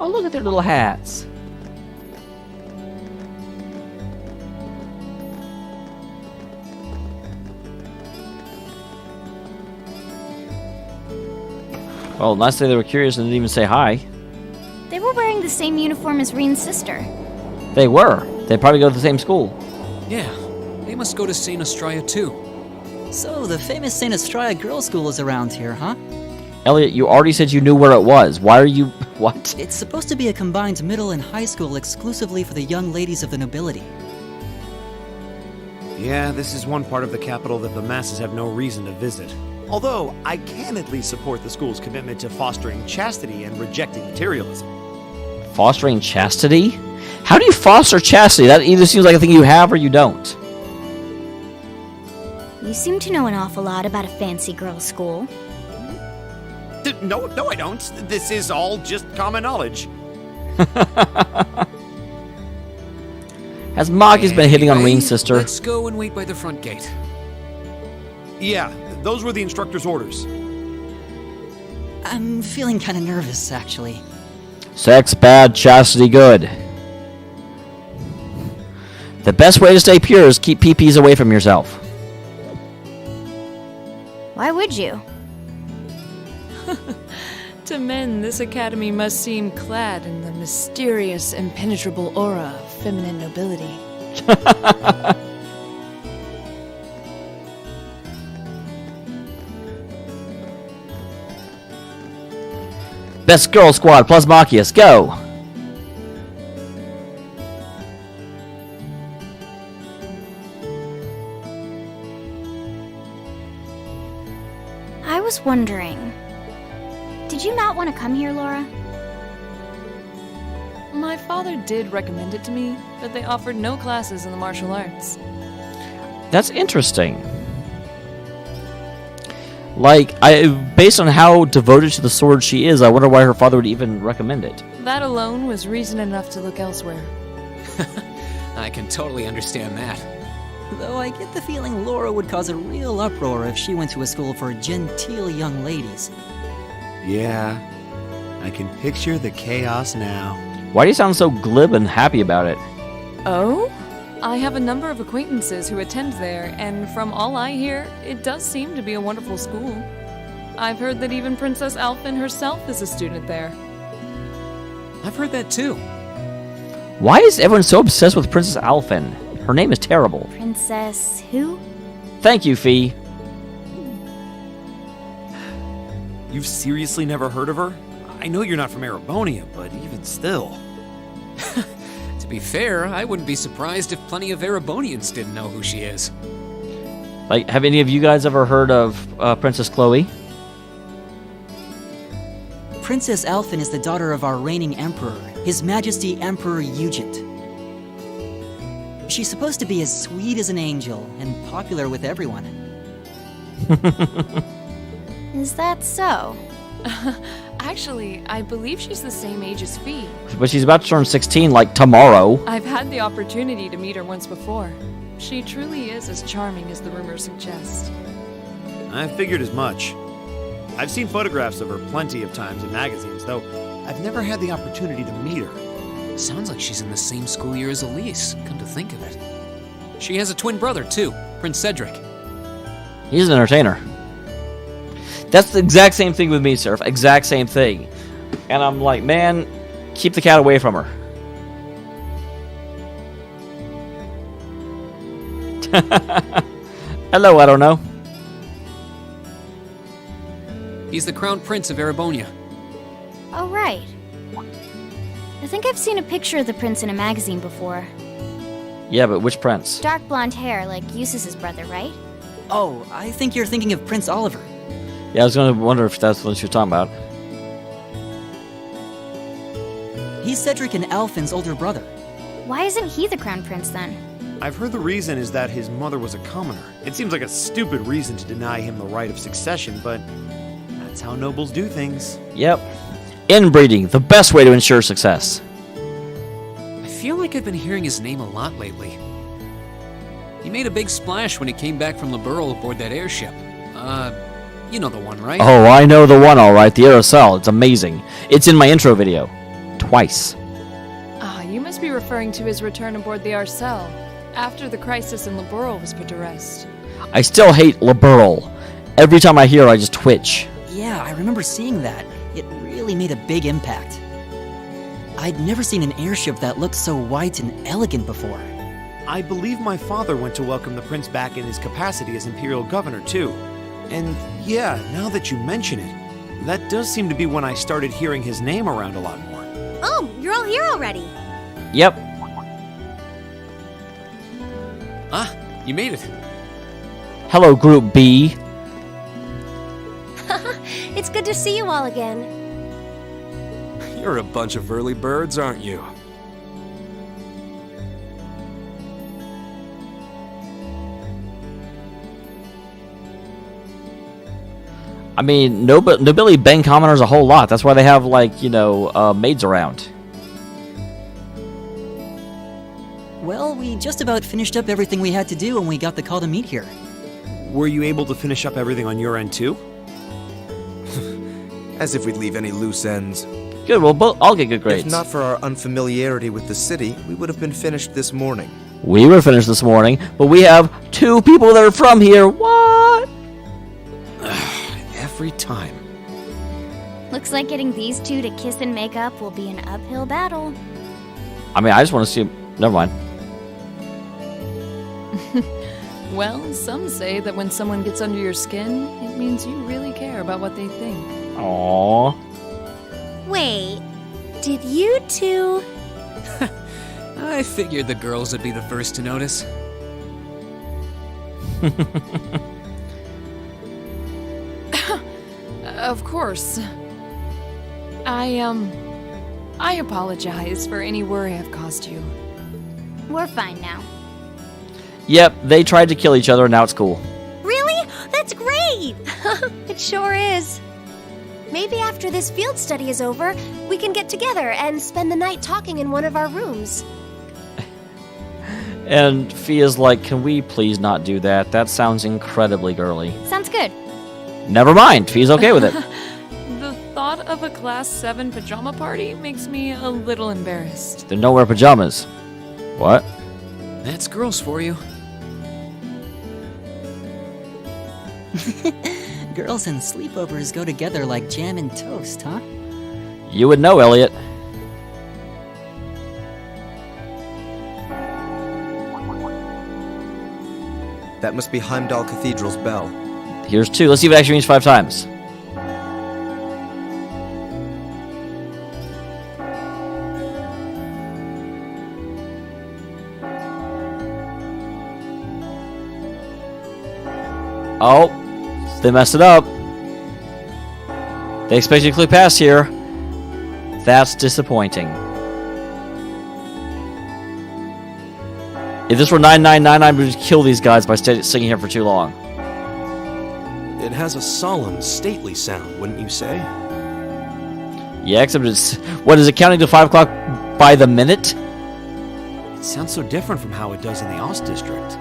Oh, look at their little hats. Well, nice day they were curious and didn't even say hi. They were wearing the same uniform as Reen's sister. They were. They probably go to the same school. Yeah, they must go to St. Estrella too. So, the famous St. Estrella Girls' School is around here, huh? Elliot, you already said you knew where it was. Why are you... What? It's supposed to be a combined middle and high school exclusively for the young ladies of the nobility. Yeah, this is one part of the capital that the masses have no reason to visit. Although, I can at least support the school's commitment to fostering chastity and rejecting materialism. Fostering chastity? How do you foster chastity? That either seems like a thing you have or you don't. You seem to know an awful lot about a fancy girls' school. No, I don't. This is all just common knowledge. Has Maki's been hitting on Reen's sister? Let's go and wait by the front gate. Yeah, those were the instructor's orders. I'm feeling kind of nervous, actually. Sex bad, chastity good. The best way to stay pure is keep PPs away from yourself. Why would you? To men, this academy must seem clad in the mysterious, impenetrable aura of feminine nobility. Best girl squad plus Machias, go! I was wondering, did you not want to come here, Laura? My father did recommend it to me, but they offered no classes in the martial arts. That's interesting. Like, based on how devoted to the sword she is, I wonder why her father would even recommend it. That alone was reason enough to look elsewhere. I can totally understand that. Though I get the feeling Laura would cause a real uproar if she went to a school for genteel young ladies. Yeah, I can picture the chaos now. Why do you sound so glib and happy about it? Oh? I have a number of acquaintances who attend there, and from all I hear, it does seem to be a wonderful school. I've heard that even Princess Alphen herself is a student there. I've heard that too. Why is everyone so obsessed with Princess Alphen? Her name is terrible. Princess who? Thank you, Fee. You've seriously never heard of her? I know you're not from Erebonia, but even still. To be fair, I wouldn't be surprised if plenty of Erebonians didn't know who she is. Like, have any of you guys ever heard of Princess Chloe? Princess Alphen is the daughter of our reigning emperor, His Majesty Emperor Eugent. She's supposed to be as sweet as an angel and popular with everyone. Is that so? Actually, I believe she's the same age as Fee. But she's about to turn 16, like, tomorrow. I've had the opportunity to meet her once before. She truly is as charming as the rumors suggest. I figured as much. I've seen photographs of her plenty of times in magazines, though I've never had the opportunity to meet her. Sounds like she's in the same school year as Elise, come to think of it. She has a twin brother, too, Prince Cedric. He's an entertainer. That's the exact same thing with me, Surf. Exact same thing. And I'm like, man, keep the cat away from her. Hello, I don't know. He's the crown prince of Erebonia. Oh, right. I think I've seen a picture of the prince in a magazine before. Yeah, but which prince? Dark blonde hair, like Eustace's brother, right? Oh, I think you're thinking of Prince Oliver. Yeah, I was going to wonder if that's what you're talking about. He's Cedric and Alphen's older brother. Why isn't he the crown prince then? I've heard the reason is that his mother was a commoner. It seems like a stupid reason to deny him the right of succession, but that's how nobles do things. Yep. Inbreeding, the best way to ensure success. I feel like I've been hearing his name a lot lately. He made a big splash when he came back from Liberl aboard that airship. You know the one, right? Oh, I know the one, all right. The Aerosol. It's amazing. It's in my intro video. Twice. Ah, you must be referring to his return aboard the Arcel, after the crisis in Liberl was put to rest. I still hate Liberl. Every time I hear it, I just twitch. Yeah, I remember seeing that. It really made a big impact. I'd never seen an airship that looked so white and elegant before. I believe my father went to welcome the prince back in his capacity as imperial governor, too. And yeah, now that you mention it, that does seem to be when I started hearing his name around a lot more. Oh, you're all here already. Yep. Ah, you made it. Hello, Group B. It's good to see you all again. You're a bunch of early birds, aren't you? I mean, nobility bang commoners a whole lot. That's why they have, like, maids around. Well, we just about finished up everything we had to do when we got the call to meet here. Were you able to finish up everything on your end, too? As if we'd leave any loose ends. Good, well, I'll get good grades. If not for our unfamiliarity with the city, we would have been finished this morning. We were finished this morning, but we have 2 people that are from here. What? Every time. Looks like getting these two to kiss and make up will be an uphill battle. I mean, I just want to see... Never mind. Well, some say that when someone gets under your skin, it means you really care about what they think. Aww. Wait, did you two... I figured the girls would be the first to notice. Of course. I apologize for any worry I've caused you. We're fine now. Yep, they tried to kill each other, and now it's cool. Really? That's great! It sure is. Maybe after this field study is over, we can get together and spend the night talking in one of our rooms. And Fia's like, can we please not do that? That sounds incredibly girly. Sounds good. Never mind, Fia's okay with it. The thought of a Class 7 pajama party makes me a little embarrassed. They're nowhere pajamas. What? That's girls for you. Girls and sleepovers go together like jam and toast, huh? You would know, Elliot. That must be Heimdall Cathedral's bell. Here's 2. Let's see if it actually means 5 times. Oh, they messed it up. They expect you to click past here. That's disappointing. If this were 9999, we would just kill these guys by sitting here for too long. It has a solemn, stately sound, wouldn't you say? Yeah, except it's... What, is it counting to 5 o'clock by the minute? It sounds so different from how it does in the Ost District.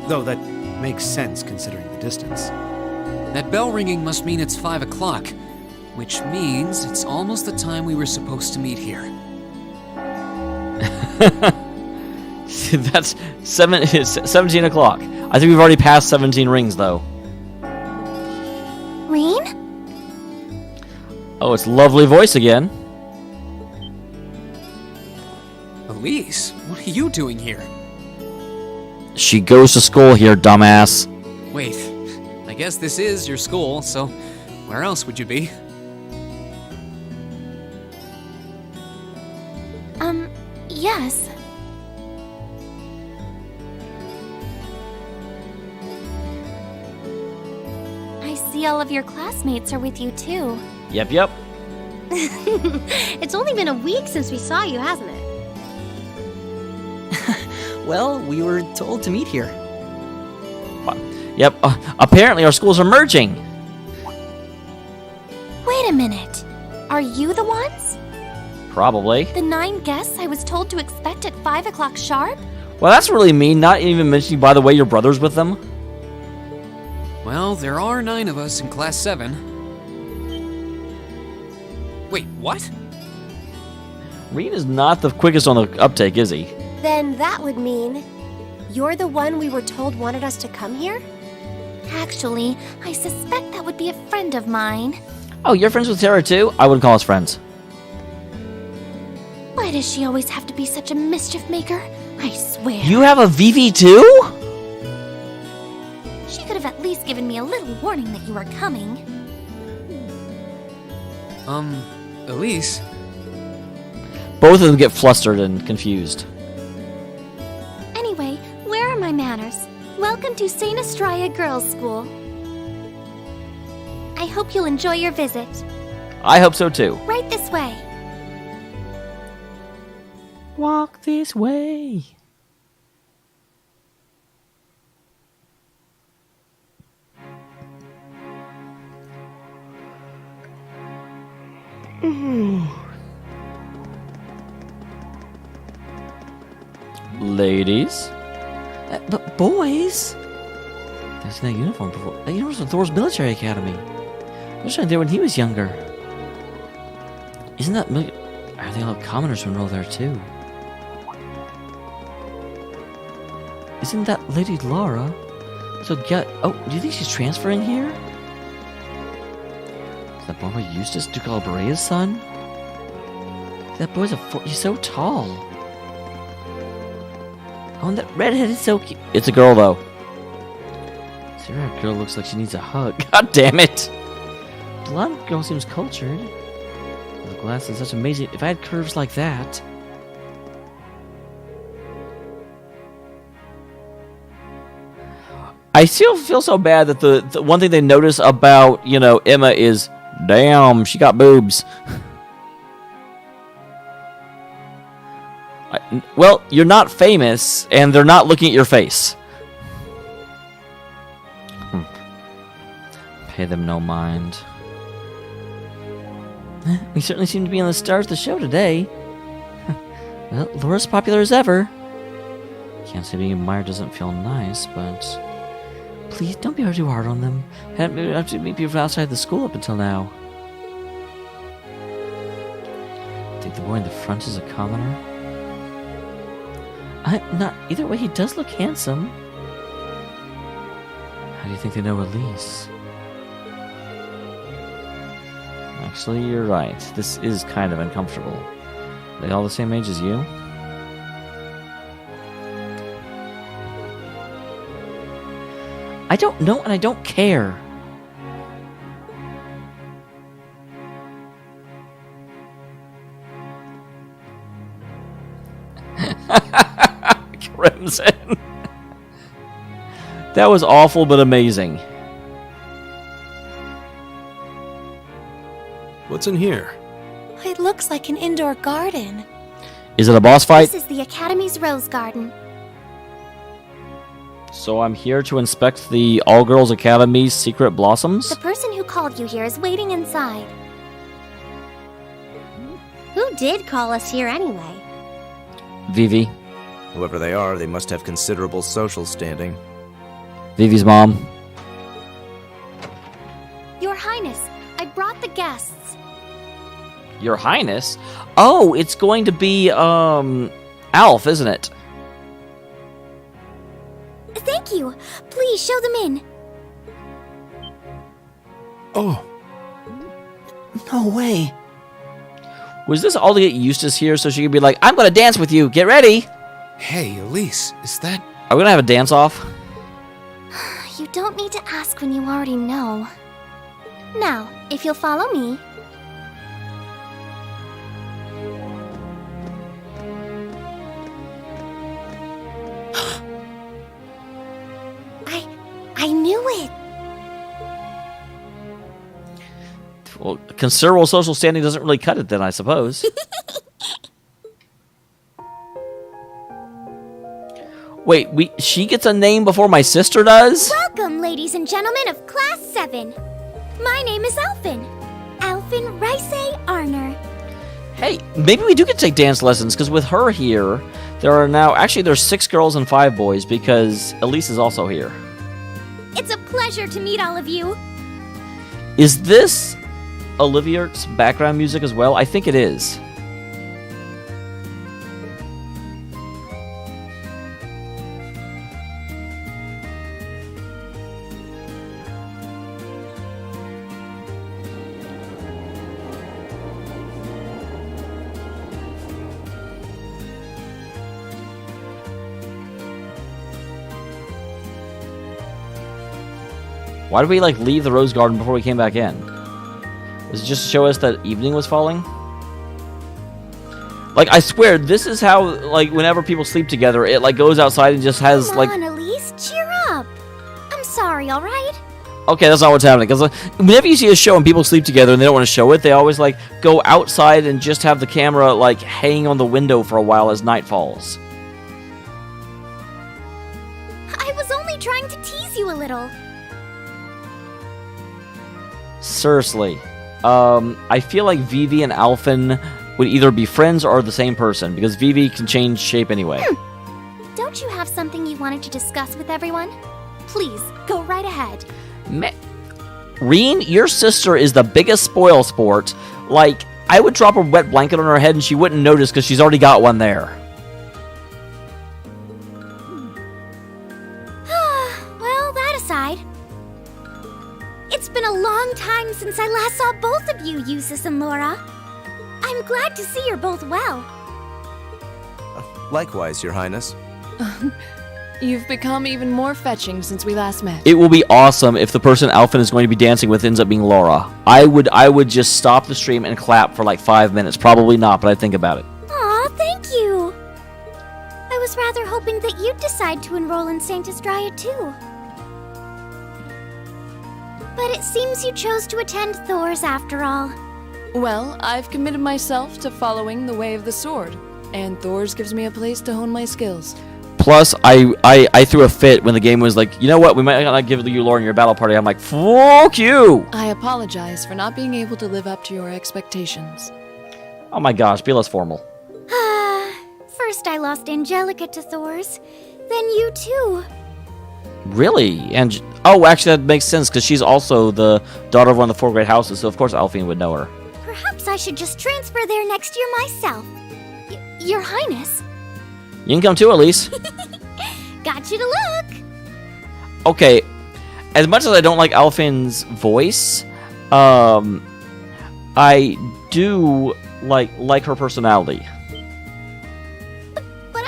Though that makes sense considering the distance. That bell ringing must mean it's 5 o'clock, which means it's almost the time we were supposed to meet here. That's 17 o'clock. I think we've already passed 17 rings, though. Rean? Oh, it's lovely voice again. Elise, what are you doing here? She goes to school here, dumbass. Wait, I guess this is your school, so where else would you be? Yes. I see all of your classmates are with you too. Yep. It's only been a week since we saw you, hasn't it? Well, we were told to meet here. Yep, apparently our schools are merging. Wait a minute. Are you the ones? Probably. The 9 guests I was told to expect at 5 o'clock sharp? Well, that's really mean, not even mentioning, by the way, your brother's with them. Well, there are 9 of us in Class 7. Wait, what? Rean is not the quickest on the uptake, is he? Then that would mean you're the one we were told wanted us to come here? Actually, I suspect that would be a friend of mine. Oh, you're friends with Tara too? I wouldn't call us friends. Why does she always have to be such a mischief maker? I swear. You have a VV too? She could have at least given me a little warning that you were coming. Elise? Both of them get flustered and confused. Anyway, where are my manners? Welcome to St. Estrella Girls' School. I hope you'll enjoy your visit. I hope so too. Right this way. Walk this way. Ladies? But boys? That's that uniform before. That uniform's from Thor's military academy. I was there when he was younger. Isn't that... I think a lot of commoners who enroll there too. Isn't that Lady Laura? So get... Oh, do you think she's transferring here? Is that boy Eustace, Duke Alberea's son? That boy's he's so tall. Oh, and that redhead is so cute. It's a girl, though. See, that girl looks like she needs a hug. God damn it! The blonde girl seems cultured. The glass is such amazing. If I had curves like that... I still feel so bad that the one thing they notice about, you know, Emma is, damn, she got boobs. Well, you're not famous, and they're not looking at your face. Pay them no mind. We certainly seem to be on the stars of the show today. Well, Laura's popular as ever. Can't say being admired doesn't feel nice, but... Please, don't be too hard on them. Haven't been able to meet people from outside the school up until now. Think the boy in the front is a commoner? Not either way. He does look handsome. How do you think they know Elise? Actually, you're right. This is kind of uncomfortable. Are they all the same age as you? I don't know, and I don't care. Crimson. That was awful, but amazing. What's in here? It looks like an indoor garden. Is it a boss fight? This is the Academy's Rose Garden. So I'm here to inspect the All Girls Academy's secret blossoms? The person who called you here is waiting inside. Who did call us here anyway? Vivi. Whoever they are, they must have considerable social standing. Vivi's mom. Your Highness, I brought the guests. Your Highness? Oh, it's going to be, Alf, isn't it? Thank you. Please show them in. Oh. No way. Was this all to get Eustace here so she could be like, I'm going to dance with you, get ready? Hey, Elise, is that... Are we going to have a dance-off? You don't need to ask when you already know. Now, if you'll follow me... I knew it! Well, considerable social standing doesn't really cut it then, I suppose. Wait, she gets a name before my sister does? Welcome, ladies and gentlemen of Class 7. My name is Alphen. Alphen Rice Arner. Hey, maybe we do get to take dance lessons, because with her here, there are now... Actually, there's 6 girls and 5 boys, because Elise is also here. It's a pleasure to meet all of you. Is this Olivier's background music as well? I think it is. Why did we, leave the Rose Garden before we came back in? Was it just to show us that evening was falling? I swear, this is how, whenever people sleep together, it, goes outside and just has, Come on, Elise, cheer up. I'm sorry, alright? Okay, that's not what's happening, because whenever you see a show and people sleep together and they don't want to show it, they always, go outside and just have the camera, hanging on the window for a while as night falls. I was only trying to tease you a little. Seriously. I feel like Vivi and Alphen would either be friends or the same person, because Vivi can change shape anyway. Don't you have something you wanted to discuss with everyone? Please, go right ahead. Reen, your sister is the biggest spoil sport. I would drop a wet blanket on her head and she wouldn't notice because she's already got one there. Well, that aside, it's been a long time since I last saw both of you, Eustace and Laura. I'm glad to see you're both well. Likewise, Your Highness. You've become even more fetching since we last met. It will be awesome if the person Alphen is going to be dancing with ends up being Laura. I would just stop the stream and clap for 5 minutes. Probably not, but I'd think about it. Aw, thank you. I was rather hoping that you'd decide to enroll in St. Estraya too. But it seems you chose to attend Thor's after all. Well, I've committed myself to following the way of the sword, and Thor's gives me a place to hone my skills. Plus, I threw a fit when the game was like, you know what, we might not give you Lauren your battle party. I'm like, fuck you! I apologize for not being able to live up to your expectations. Oh my gosh, be less formal. First I lost Angelica to Thor's, then you too. Really? And oh, actually that makes sense, because she's also the daughter of one of the 4 great houses, so of course Alphine would know her. Perhaps I should just transfer there next year myself. Your Highness? You can come too, Elise. Got you to look. Okay, as much as I don't like Alphen's voice, I do like her personality. But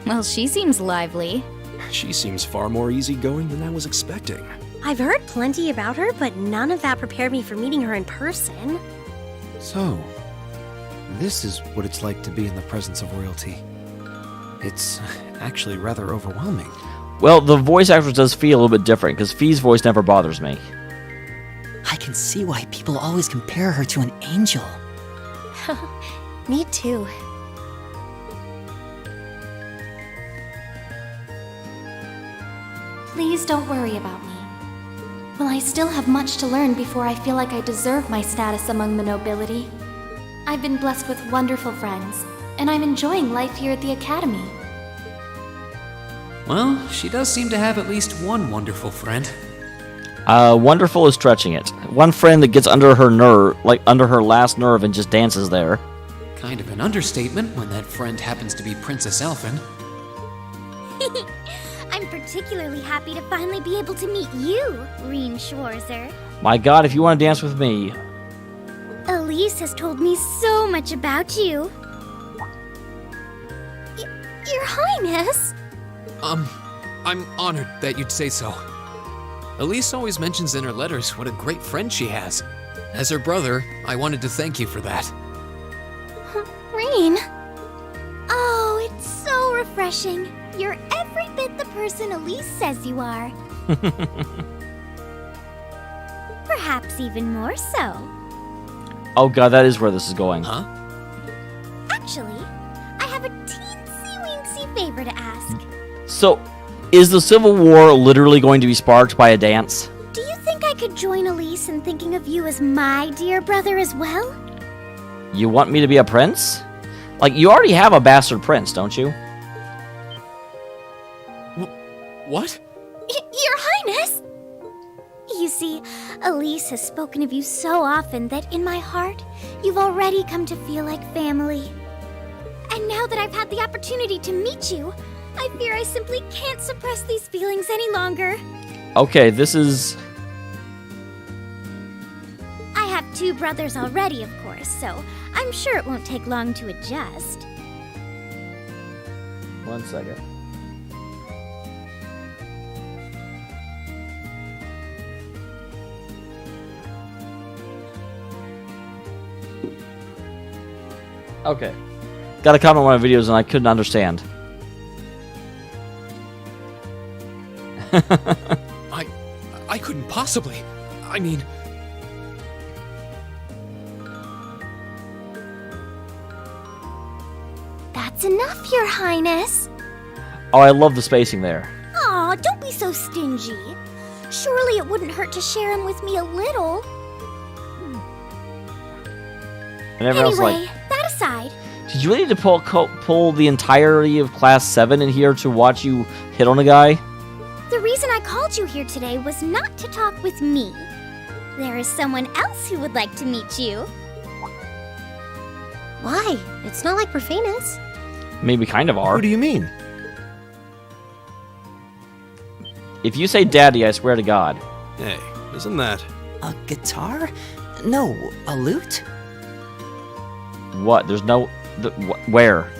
Well, she seems lively. She seems far more easygoing than I was expecting. I've heard plenty about her, but none of that prepared me for meeting her in person. So, this is what it's like to be in the presence of royalty. It's actually rather overwhelming. Well, the voice actress does feel a little bit different, because Fee's voice never bothers me. I can see why people always compare her to an angel. Me too. Please don't worry about me. Well, I still have much to learn before I feel like I deserve my status among the nobility. I've been blessed with wonderful friends, and I'm enjoying life here at the Academy. Well, she does seem to have at least one wonderful friend. Wonderful is stretching it. One friend that gets under her nerve, under her last nerve, and just dances there. Kind of an understatement when that friend happens to be Princess Elphin. I'm particularly happy to finally be able to meet you, Reen Schwarzer. My God, if you want to dance with me. Elise has told me so much about you. Your Highness! I'm honored that you'd say so. Elise always mentions in her letters what a great friend she has. As her brother, I wanted to thank you for that. Reen? Oh, it's so refreshing. You're every bit the person Elise says you are. Perhaps even more so. Oh God, that is where this is going. Huh? Actually, I have a teensy-weensy favor to ask. So, is the Civil War literally going to be sparked by a dance? Do you think I could join Elise in thinking of you as my dear brother as well? You want me to be a prince? You already have a bastard prince, don't you? What? Your Highness! You see, Elise has spoken of you so often that in my heart, you've already come to feel like family. And now that I've had the opportunity to meet you, I fear I simply can't suppress these feelings any longer. Okay, this is... I have 2 brothers already, of course, so I'm sure it won't take long to adjust. 1 second. Okay. Got a comment on my videos and I couldn't understand. I couldn't possibly. I mean... That's enough, Your Highness. Oh, I love the spacing there. Aw, don't be so stingy. Surely it wouldn't hurt to share him with me a little. And everyone else Anyway, that aside, did you really need to pull the entirety of Class 7 in here to watch you hit on a guy? the reason I called you here today was not to talk with me. There is someone else who would like to meet you. Why? It's not like we're famous. Maybe kind of are. Who do you mean? If you say daddy, I swear to God. Hey, isn't that... A guitar? No, a lute? What? There's no... where?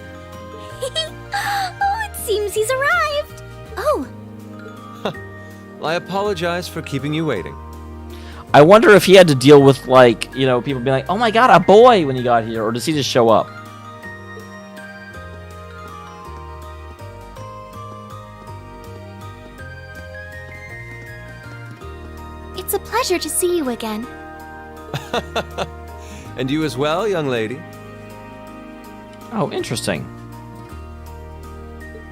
Oh, it seems he's arrived. Oh. I apologize for keeping you waiting. I wonder if he had to deal with, like, you know, people being like, oh my God, a boy when he got here, or does he just show up? It's a pleasure to see you again. And you as well, young lady. Oh, interesting.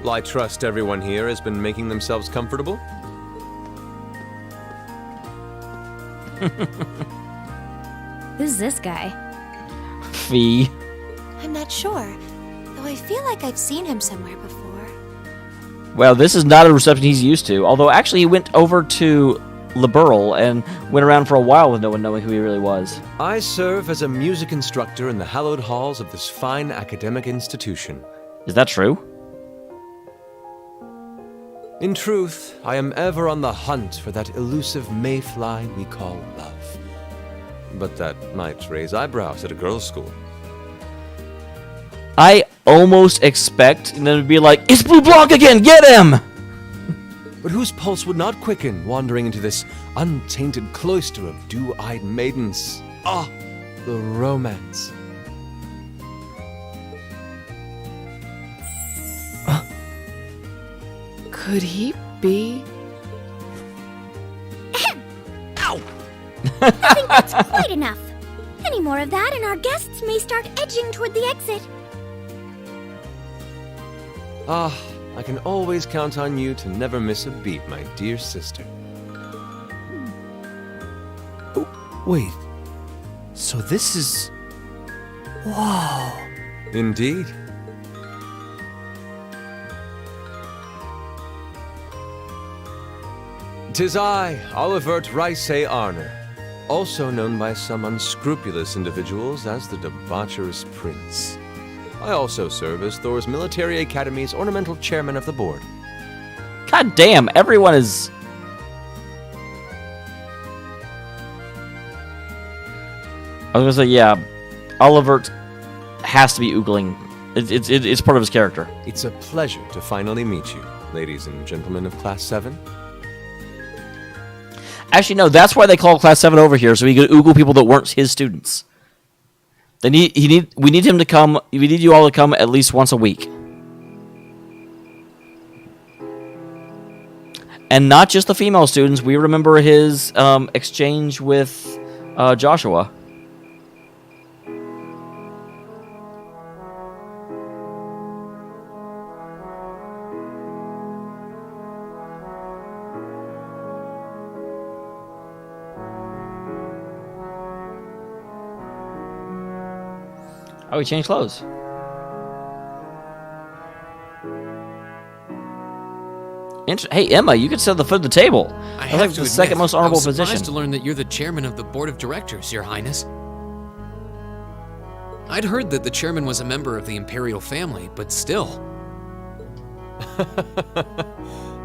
Well, I trust everyone here has been making themselves comfortable. Who's this guy? Fee. I'm not sure, though I feel like I've seen him somewhere before. Well, this is not a reception he's used to. Although, actually, he went over to liberal and went around for a while with no one knowing who he really was. I serve as a music instructor in the hallowed halls of this fine academic institution. Is that true? In truth, I am ever on the hunt for that elusive mayfly we call love. But that might raise eyebrows at a girls' school. I almost expect them to be like, "It's Blue Block again, get him!" But whose pulse would not quicken wandering into this untainted cloister of dew-eyed maidens? Ah, the romance. Could he be? Ow! I think that's quite enough. Any more of that and our guests may start edging toward the exit. Ah, I can always count on you to never miss a beat, my dear sister. Oh, wait. So this is... Whoa. Indeed. "'Tis I, Olivert Ricey Arner, also known by some unscrupulous individuals as the Debaucherous Prince. I also serve as Thor's Military Academy's ornamental chairman of the board." God damn, everyone is... I was gonna say, yeah, Olivert has to be oogling. It's part of his character. It's a pleasure to finally meet you, ladies and gentlemen of Class 7. Actually, no, that's why they call Class 7 over here, so he could oogle people that weren't his students. We need him to come, we need you all to come at least once a week. And not just the female students, we remember his exchange with Joshua. Oh, he changed clothes. Hey, Emma, you could sit at the foot of the table. I That's have like to the second admit, most I honorable was surprised position. to learn that you're the chairman of the board of directors, Your Highness. I'd heard that the chairman was a member of the imperial family, but still.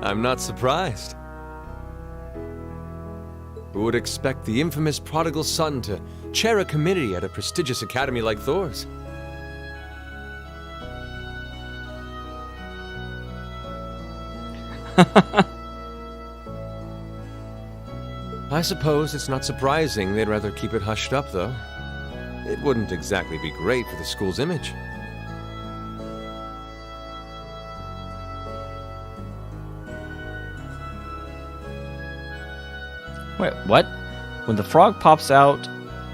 I'm not surprised. Who would expect the infamous prodigal son to chair a committee at a prestigious academy like Thor's? I suppose it's not surprising they'd rather keep it hushed up, though. It wouldn't exactly be great for the school's image. Wait, what? When the frog pops up,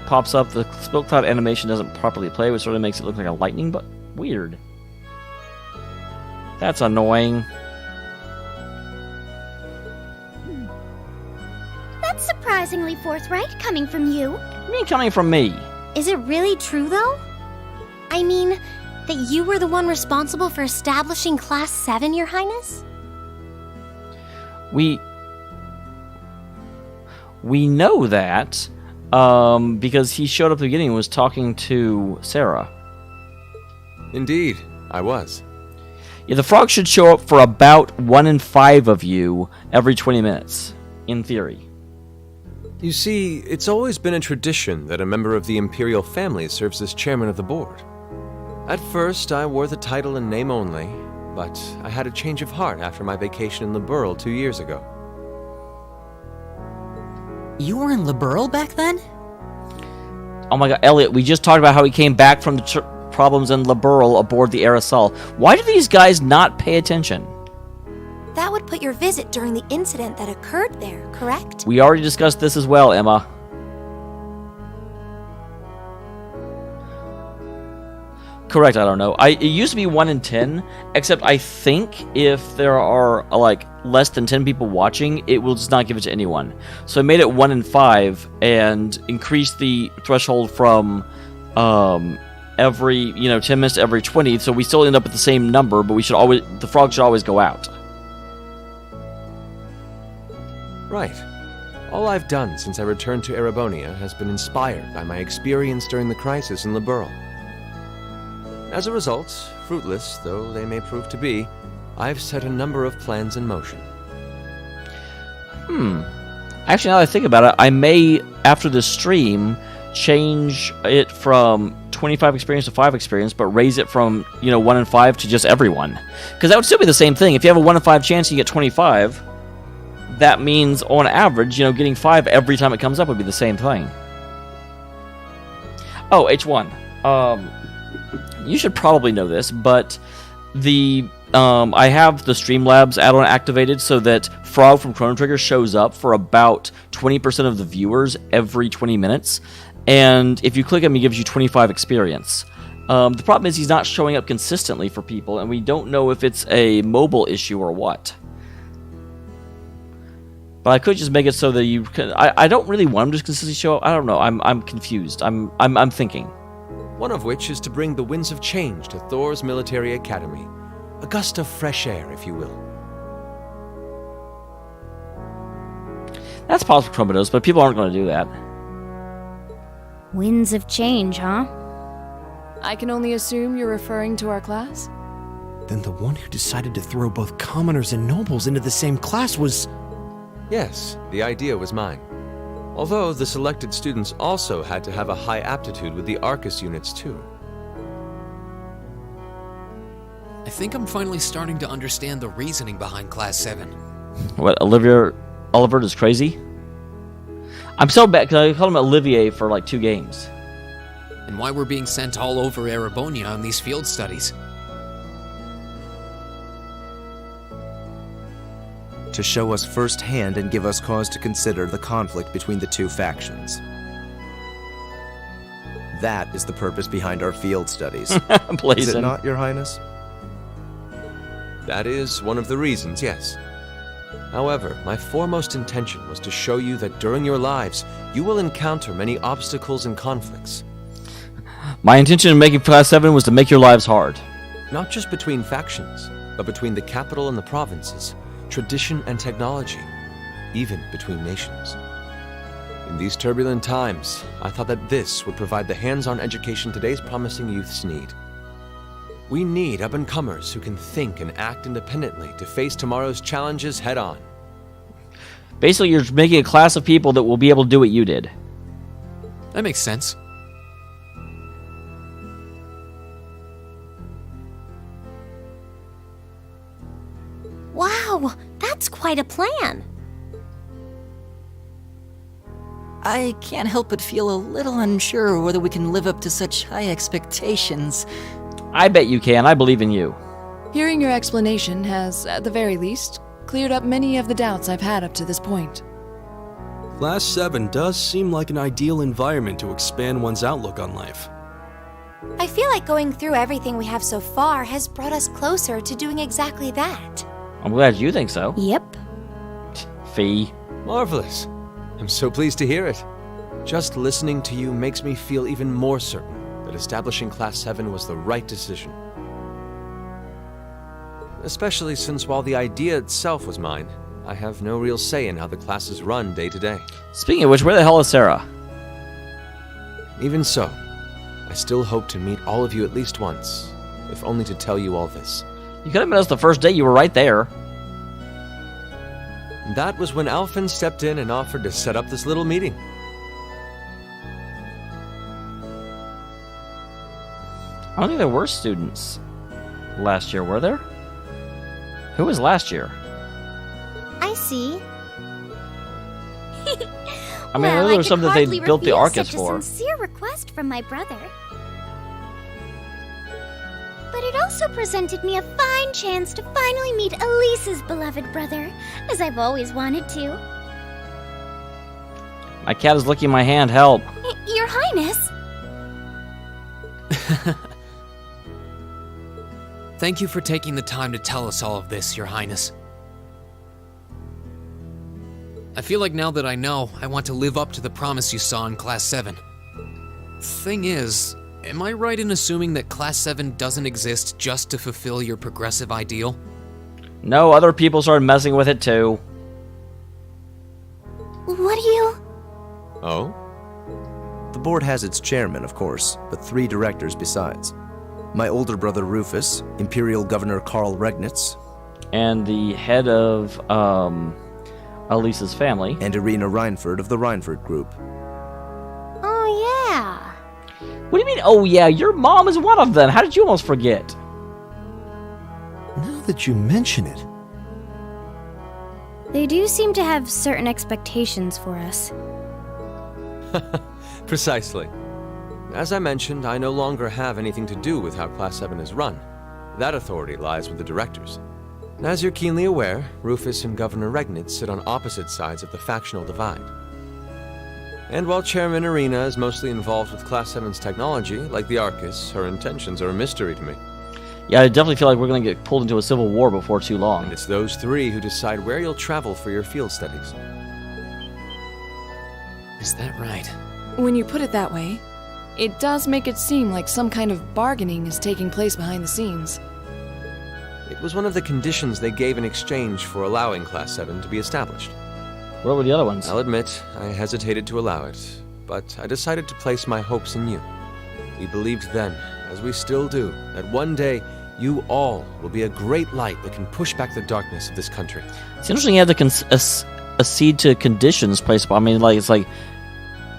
the Spilt Cloud animation doesn't properly play, which sort of makes it look like a lightning, but weird. That's annoying. That's surprisingly forthright coming from you. What do you mean coming from me? Is it really true, though? I mean, that you were the one responsible for establishing Class 7, Your Highness? We know that because he showed up at the beginning and was talking to Sarah. Indeed, I was. Yeah, the frog should show up for about 1 in 5 of you every 20 minutes, in theory. You see, it's always been a tradition that a member of the imperial family serves as chairman of the board. At first, I wore the title in name only, but I had a change of heart after my vacation in Liberl 2 years ago. You were in Liberl back then? Oh my god, Elliot, we just talked about how he came back from the problems in Liberl aboard the Aerosol. Why do these guys not pay attention? That would put your visit during the incident that occurred there, correct? We already discussed this as well, Emma. Correct, I don't know. It used to be 1 in 10, except I think if there are like less than 10 people watching, it will just not give it to anyone. So I made it 1 in 5 and increased the threshold from every 10 minutes to every 20, so we still end up at the same number, but the frog should always go out. Right. All I've done since I returned to Erebonia has been inspired by my experience during the crisis in Liberl. As a result, fruitless though they may prove to be, I've set a number of plans in motion. Actually, now that I think about it, I may, after this stream, change it from 25 experience to 5 experience, but raise it from, 1 in 5 to just everyone. Because that would still be the same thing. If you have a 1 in 5 chance, you get 25. That means, on average, getting 5 every time it comes up would be the same thing. Oh, H1. You should probably know this, but I have the Streamlabs add-on activated so that Frog from Chrono Trigger shows up for about 20% of the viewers every 20 minutes. And if you click him, he gives you 25 experience. The problem is he's not showing up consistently for people, and we don't know if it's a mobile issue or what. But I could just make it so that you can... I don't really want him to consistently show up. I don't know. I'm confused. I'm thinking. One of which is to bring the winds of change to Thor's military academy. A gust of fresh air, if you will. That's possible, Chromados, but people aren't going to do that. Winds of change, huh? I can only assume you're referring to our class? Then the one who decided to throw both commoners and nobles into the same class was... Yes, the idea was mine. Although the selected students also had to have a high aptitude with the Arcus units too. I think I'm finally starting to understand the reasoning behind Class 7. What, Oliver is crazy? I'm so bad because I called him Olivier for like 2 games. And why we're being sent all over Erebonia on these field studies. To show us firsthand and give us cause to consider the conflict between the 2 factions. That is the purpose behind our field studies. Is it not, Your Highness? That is one of the reasons, yes. However, my foremost intention was to show you that during your lives, you will encounter many obstacles and conflicts. My intention in making Class 7 was to make your lives hard. Not just between factions, but between the capital and the provinces, tradition and technology, even between nations. In these turbulent times, I thought that this would provide the hands-on education today's promising youths need. We need up-and-comers who can think and act independently to face tomorrow's challenges head-on. Basically, you're making a class of people that will be able to do what you did. That makes sense. Wow, that's quite a plan. I can't help but feel a little unsure whether we can live up to such high expectations. I bet you can. I believe in you. Hearing your explanation has, at the very least, cleared up many of the doubts I've had up to this point. Class 7 does seem like an ideal environment to expand one's outlook on life. I feel like going through everything we have so far has brought us closer to doing exactly that. I'm glad you think so. Yep. Fee. Marvelous. I'm so pleased to hear it. Just listening to you makes me feel even more certain that establishing Class 7 was the right decision. Especially since while the idea itself was mine, I have no real say in how the classes run day to day. Speaking of which, where the hell is Sarah? Even so, I still hope to meet all of you at least once, if only to tell you all this. You could have met us the first day. You were right there. That was when Alphen stepped in and offered to set up this little meeting. I don't think there were students last year, were there? Who was last year? I see. I mean, I know there was something that they built the Arcus for. Such a sincere request from my brother. But it also presented me a fine chance to finally meet Elise's beloved brother, as I've always wanted to. My cat is licking my hand. Help. Your Highness. Thank you for taking the time to tell us all of this, Your Highness. I feel like now that I know, I want to live up to the promise you saw in Class 7. Thing is, am I right in assuming that Class 7 doesn't exist just to fulfill your progressive ideal? No, other people started messing with it too. What? What do you... Oh? The board has its chairman, of course, but 3 directors besides. My older brother Rufus, Imperial Governor Karl Regnitz, And the head of Elisa's family. and Irina Reinford of the Reinford Group. Oh, yeah. What do you mean, oh yeah, your mom is one of them? How did you almost forget? Now that you mention it, They do seem to have certain expectations for us. Precisely. As I mentioned, I no longer have anything to do with how Class 7 is run. That authority lies with the directors. And as you're keenly aware, Rufus and Governor Regnitz sit on opposite sides of the factional divide. And while Chairman Irina is mostly involved with Class 7's technology, like the Arcus, her intentions are a mystery to me. Yeah, I definitely feel like we're going to get pulled into a civil war before too long. And it's those 3 who decide where you'll travel for your field studies. Is that right? When you put it that way, it does make it seem like some kind of bargaining is taking place behind the scenes. It was one of the conditions they gave in exchange for allowing Class 7 to be established. What were the other ones? I'll admit, I hesitated to allow it, but I decided to place my hopes in you. We believed then, as we still do, that one day you all will be a great light that can push back the darkness of this country. It's interesting you have the accede to conditions placed upon. I mean, like, it's like,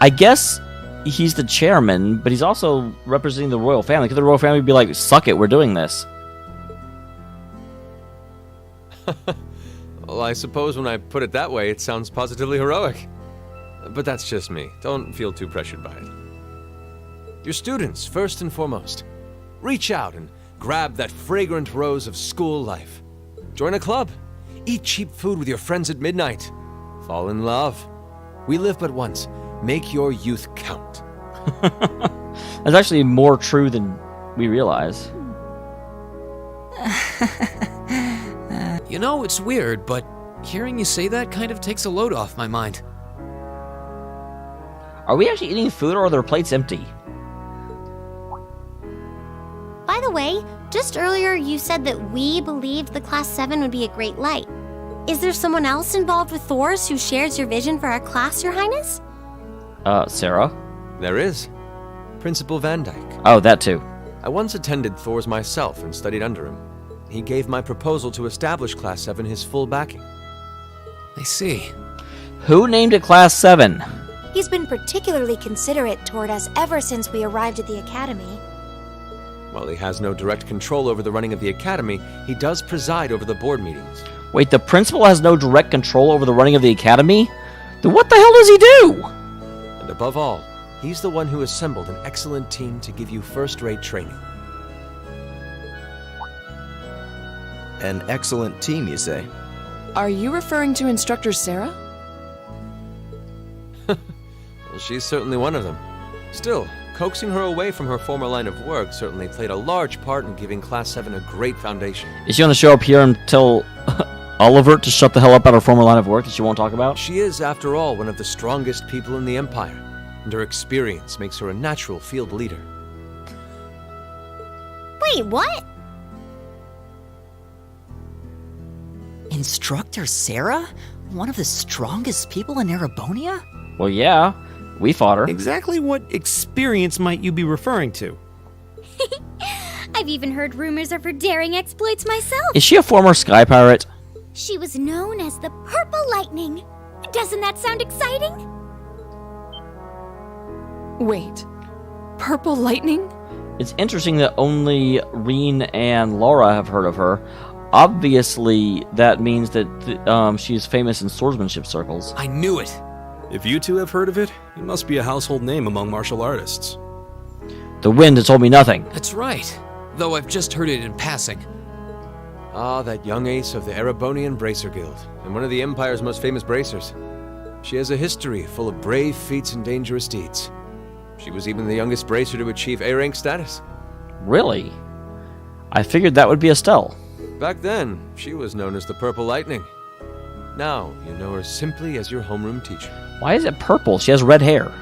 I guess he's the chairman, but he's also representing the royal family. Could the royal family be like, suck it, we're doing this? Well, I suppose when I put it that way, it sounds positively heroic. But that's just me. Don't feel too pressured by it. Your students, first and foremost. Reach out and grab that fragrant rose of school life. Join a club. Eat cheap food with your friends at midnight. Fall in love. We live but once. Make your youth count. That's actually more true than we realize. You know, it's weird, but hearing you say that kind of takes a load off my mind. Are we actually eating food or are their plates empty? By the way, just earlier you said that we believed the Class 7 would be a great light. Is there someone else involved with Thor's who shares your vision for our class, Your Highness? Sarah? There is. Principal Van Dyke. Oh, that too. I once attended Thor's myself and studied under him. He gave my proposal to establish Class 7 his full backing. I see. Who named it Class 7? He's been particularly considerate toward us ever since we arrived at the Academy. While he has no direct control over the running of the Academy, he does preside over the board meetings. Wait, the principal has no direct control over the running of the academy? Then what the hell does he do? And above all, he's the one who assembled an excellent team to give you first-rate training. An excellent team, you say? Are you referring to Instructor Sarah? Well, she's certainly one of them. Still, coaxing her away from her former line of work certainly played a large part in giving Class 7 a great foundation. Is she going to show up here and tell Oliver to shut the hell up at her former line of work that she won't talk about? She is, after all, one of the strongest people in the Empire, and her experience makes her a natural field leader. Wait, what? Instructor Sarah? One of the strongest people in Erebonia? Well, yeah. We fought her. Exactly what experience might you be referring to? I've even heard rumors of her daring exploits myself. Is she a former sky pirate? She was known as the Purple Lightning. Doesn't that sound exciting? Wait. Purple Lightning? It's interesting that only Reen and Laura have heard of her. Obviously, that means that she's famous in swordsmanship circles. I knew it! If you two have heard of it, it must be a household name among martial artists. The wind has told me nothing. That's right, though I've just heard it in passing. Ah, that young ace of the Erebonian Bracer Guild, and one of the Empire's most famous bracers. She has a history full of brave feats and dangerous deeds. She was even the youngest bracer to achieve A-rank status. Really? I figured that would be Estelle. Back then, she was known as the Purple Lightning. Now, you know her simply as your homeroom teacher. Why is it purple? She has red hair.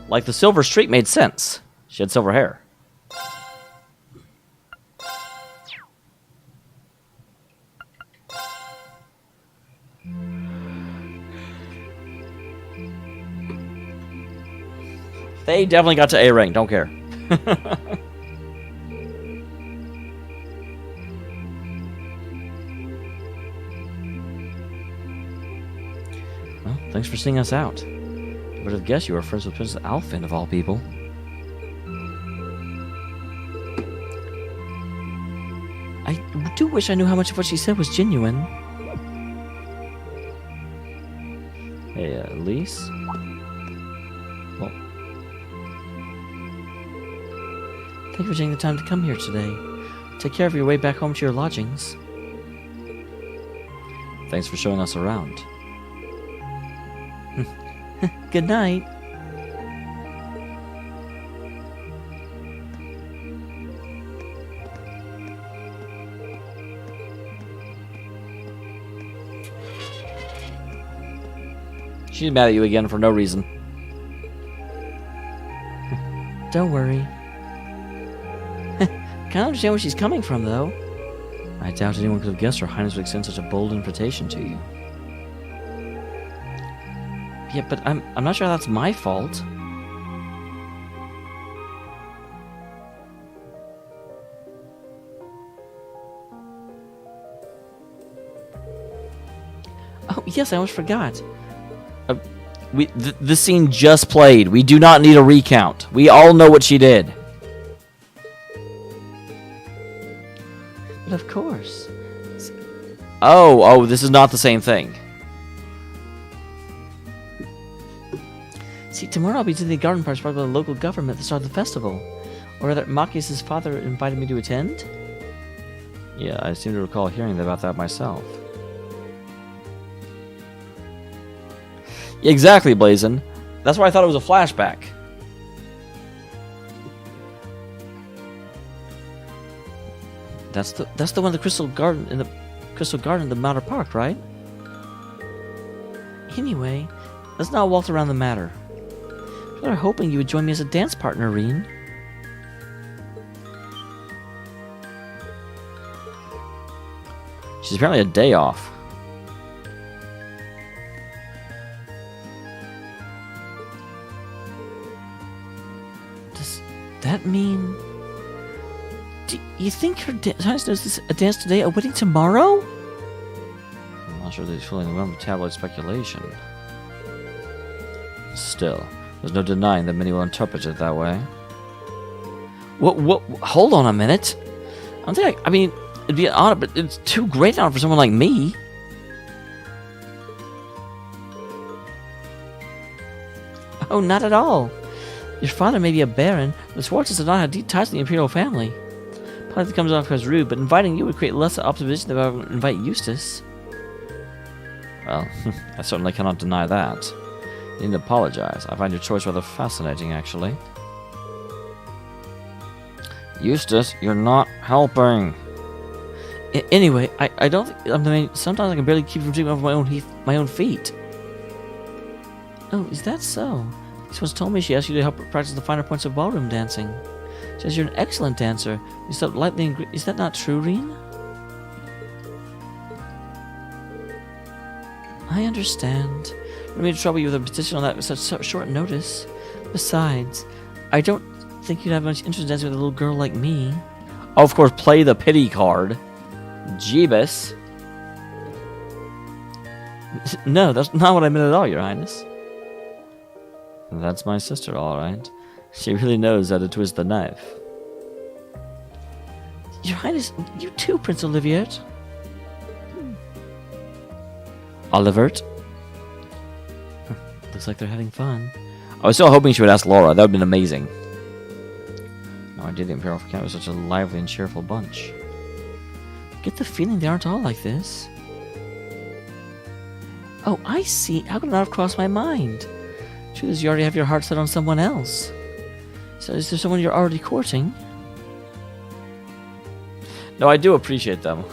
Like the silver streak made sense. She had silver hair. They definitely got to A rank. Don't care. Well, thanks for seeing us out. I would have guessed you were friends with Princess Alfin, of all people. I do wish I knew how much of what she said was genuine. Hey, Elise? Well, thank you for taking the time to come here today. Take care of your way back home to your lodgings. Thanks for showing us around. Good night. She's mad at you again for no reason. Don't worry. Can't understand where she's coming from, though. I doubt anyone could have guessed Her Highness would extend such a bold invitation to you. Yeah, but I'm not sure that's my fault. Oh, yes, I almost forgot. The scene just played. We do not need a recount. We all know what she did. But of course. Oh, this is not the same thing. See, tomorrow I'll be to the garden party by the local government to start the festival. Or rather, Machias' father invited me to attend? Yeah, I seem to recall hearing about that myself. Exactly, Blazin. That's why I thought it was a flashback. That's the one in the Crystal Garden in the Matter Park, right? Anyway, let's not waltz around the matter. I was hoping you would join me as a dance partner, Reen. She's apparently a day off. Does that mean... Do you think her Highness knows a dance today, a wedding tomorrow? I'm not sure that he's fooling around with tabloid speculation. Still, there's no denying that many will interpret it that way. What? Hold on a minute. I mean, it'd be an honor, but it's too great an honor for someone like me. Oh, not at all. Your father may be a baron, but the Schwarzes do not have deep ties to the imperial family. Probably that comes off as rude, but inviting you would create less opposition than if I would invite Eustace. Well, I certainly cannot deny that. You need to apologize. I find your choice rather fascinating, actually. Eustace, you're not helping. Anyway, I don't think... I mean, sometimes I can barely keep from tripping over my own feet. Oh, is that so? She once told me she asked you to help her practice the finer points of ballroom dancing. She says you're an excellent dancer. You step lightly and... Is that not true, Reen? I understand. I don't mean to trouble you with a petition on that with such short notice. Besides, I don't think you'd have much interest in dancing with a little girl like me. Oh, of course, play the pity card. Jeebus. No, that's not what I meant at all, Your Highness. That's my sister, all right. She really knows how to twist the knife. Your Highness, you too, Prince Olivier. Olivert? Looks like they're having fun. I was still hoping she would ask Laura. That would have been amazing. No idea the Imperial Camp was such a lively and cheerful bunch. Get the feeling they aren't all like this. Oh, I see. How could it not have crossed my mind? Truth is, you already have your heart set on someone else. So is there someone you're already courting? No, I do appreciate them.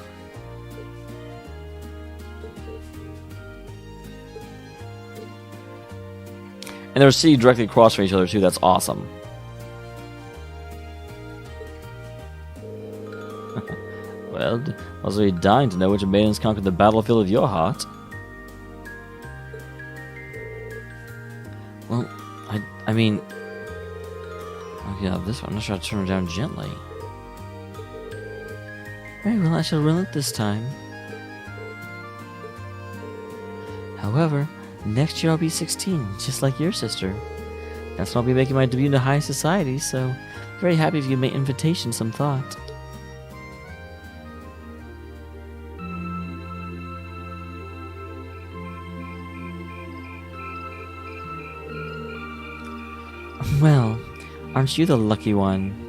And they're sitting directly across from each other too. That's awesome. Well, I was really dying to know which maidens conquered the battlefield of your heart. Well, I mean, Oh, yeah, this one. I'm not sure how to turn her down gently. Very well, I shall relent this time. However, next year I'll be 16, just like your sister. That's when I'll be making my debut into high society, so very happy if you give my invitation some thought. Well, aren't you the lucky one?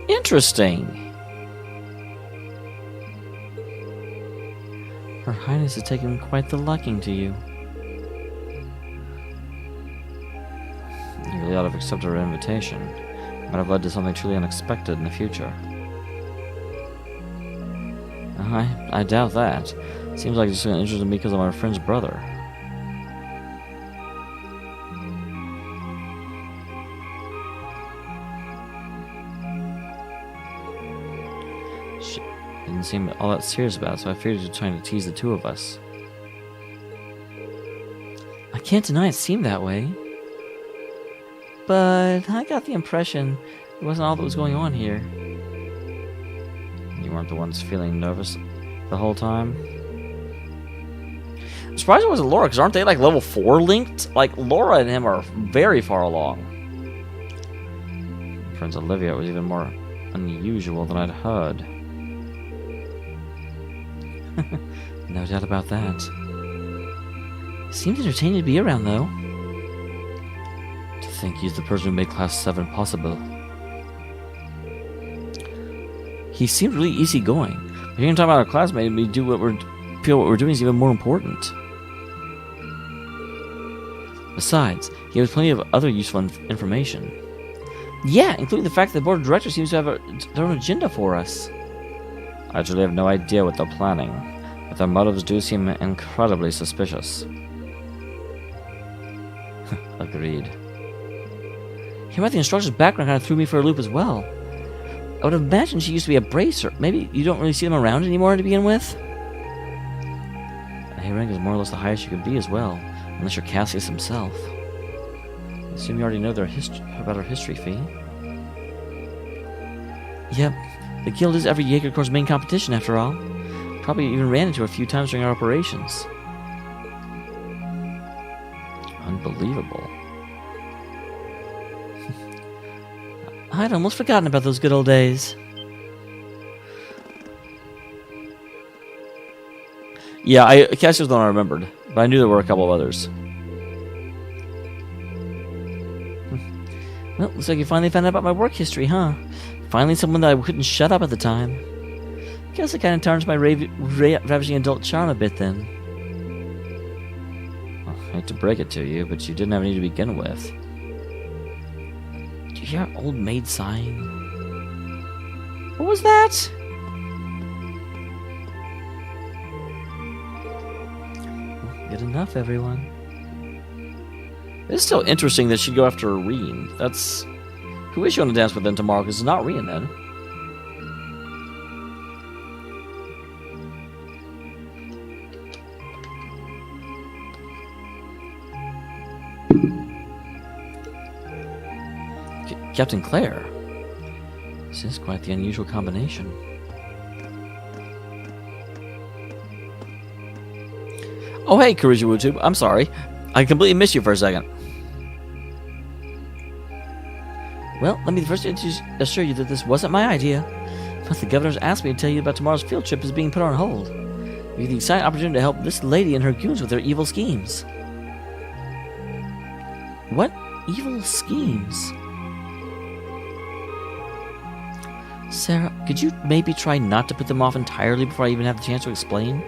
Interesting. Her Highness has taken quite the liking to you. You really ought to have accepted her invitation. Might have led to something truly unexpected in the future. I doubt that. Seems like it's interested in me because of my friend's brother. She didn't seem all that serious about it, so I figured she was trying to tease the two of us. I can't deny it seemed that way. But I got the impression it wasn't all that was going on here. You weren't the ones feeling nervous the whole time? I'm surprised it wasn't Laura, because aren't they like level 4 linked? Like, Laura and him are very far along. Friends Olivia was even more unusual than I'd heard. No doubt about that. Seems entertaining to be around, though. To think he's the person who made Class 7 possible. He seemed really easygoing. Hearing him talk about our class made me feel what we're doing is even more important. Besides, he gave us plenty of other useful information. Yeah, including the fact that the board of directors seems to have their own agenda for us. I actually have no idea what they're planning, but their motives do seem incredibly suspicious. Agreed. Hearing about the instructor's background kind of threw me for a loop as well. I would imagine she used to be a bracer. Maybe you don't really see them around anymore to begin with? A rank is more or less the highest you could be as well, unless you're Cassius himself. I assume you already know about our history, Fee. Yep, the guild is every Jaeger Corps' main competition after all. Probably even ran into it a few times during our operations. Unbelievable. I'd almost forgotten about those good old days. Yeah, Cassius was the one I remembered, but I knew there were a couple of others. Well, looks like you finally found out about my work history, huh? Finally someone that I couldn't shut up at the time. Guess it kind of tarnished my ravishing adult charm a bit then. Well, I hate to break it to you, but you didn't have any to begin with. Did you hear our old maid sighing? What was that? Good enough, everyone. It's still interesting that she'd go after Reen. That's... Who is she going to dance with then tomorrow? Because it's not Reen then. Captain Claire. This is quite the unusual combination. Oh hey, Karuja Wutube. I'm sorry. I completely missed you for a second. Well, let me first assure you that this wasn't my idea. But the governor's asked me to tell you about tomorrow's field trip is being put on hold. We have the exciting opportunity to help this lady and her goons with their evil schemes. What evil schemes? Sarah, could you maybe try not to put them off entirely before I even have the chance to explain?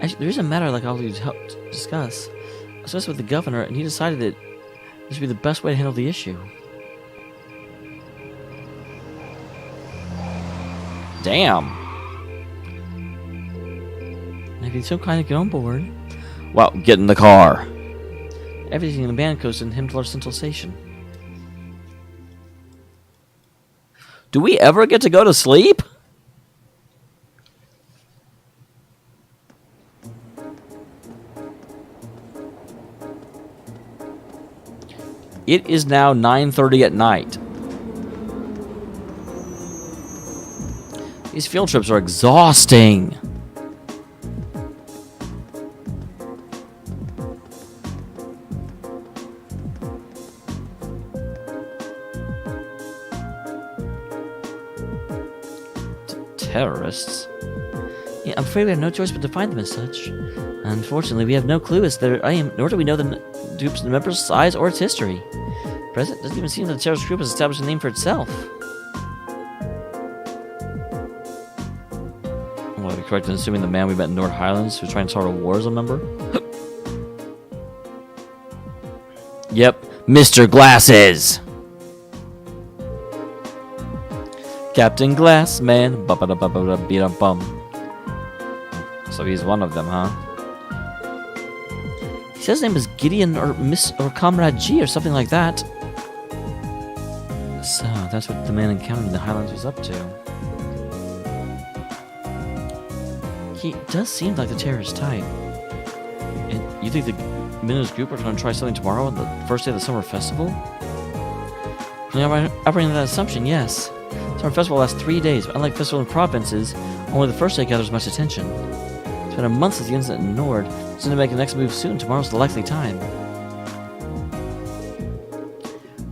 Actually, there is a matter like all you'd help to discuss. I discussed with the governor, and he decided that this would be the best way to handle the issue. Damn. And if you're so kind to get on board... Well, get in the car. Everything in the band goes in him to our central station. Do we ever get to go to sleep? It is now 9:30 at night. These field trips are exhausting. Terrorists? Yeah, I'm afraid we have no choice but to find them as such. Unfortunately, we have no clue as to their aim, nor do we know the group's members' size or its history. Present doesn't even seem that the terrorist group has established a name for itself. Well, I'd be correct in assuming the man we met in North Highlands who's trying to start a war is a member? Yep, Mr. Glasses! Captain Glassman. Ba-ba-da-ba-ba-da-beat-a-bum. So he's one of them, huh? He says his name is Gideon or Comrade G or something like that. So that's what the man encountered in the Highlands was up to. He does seem like the terrorist type. And you think the men in his group are going to try something tomorrow on the first day of the summer festival? Operating on that assumption, yes. Summer festival lasts 3 days, but unlike festival in provinces, only the first day gathers much attention. It's been a month since the incident in Nord, so to make the next move soon. Tomorrow's the likely time.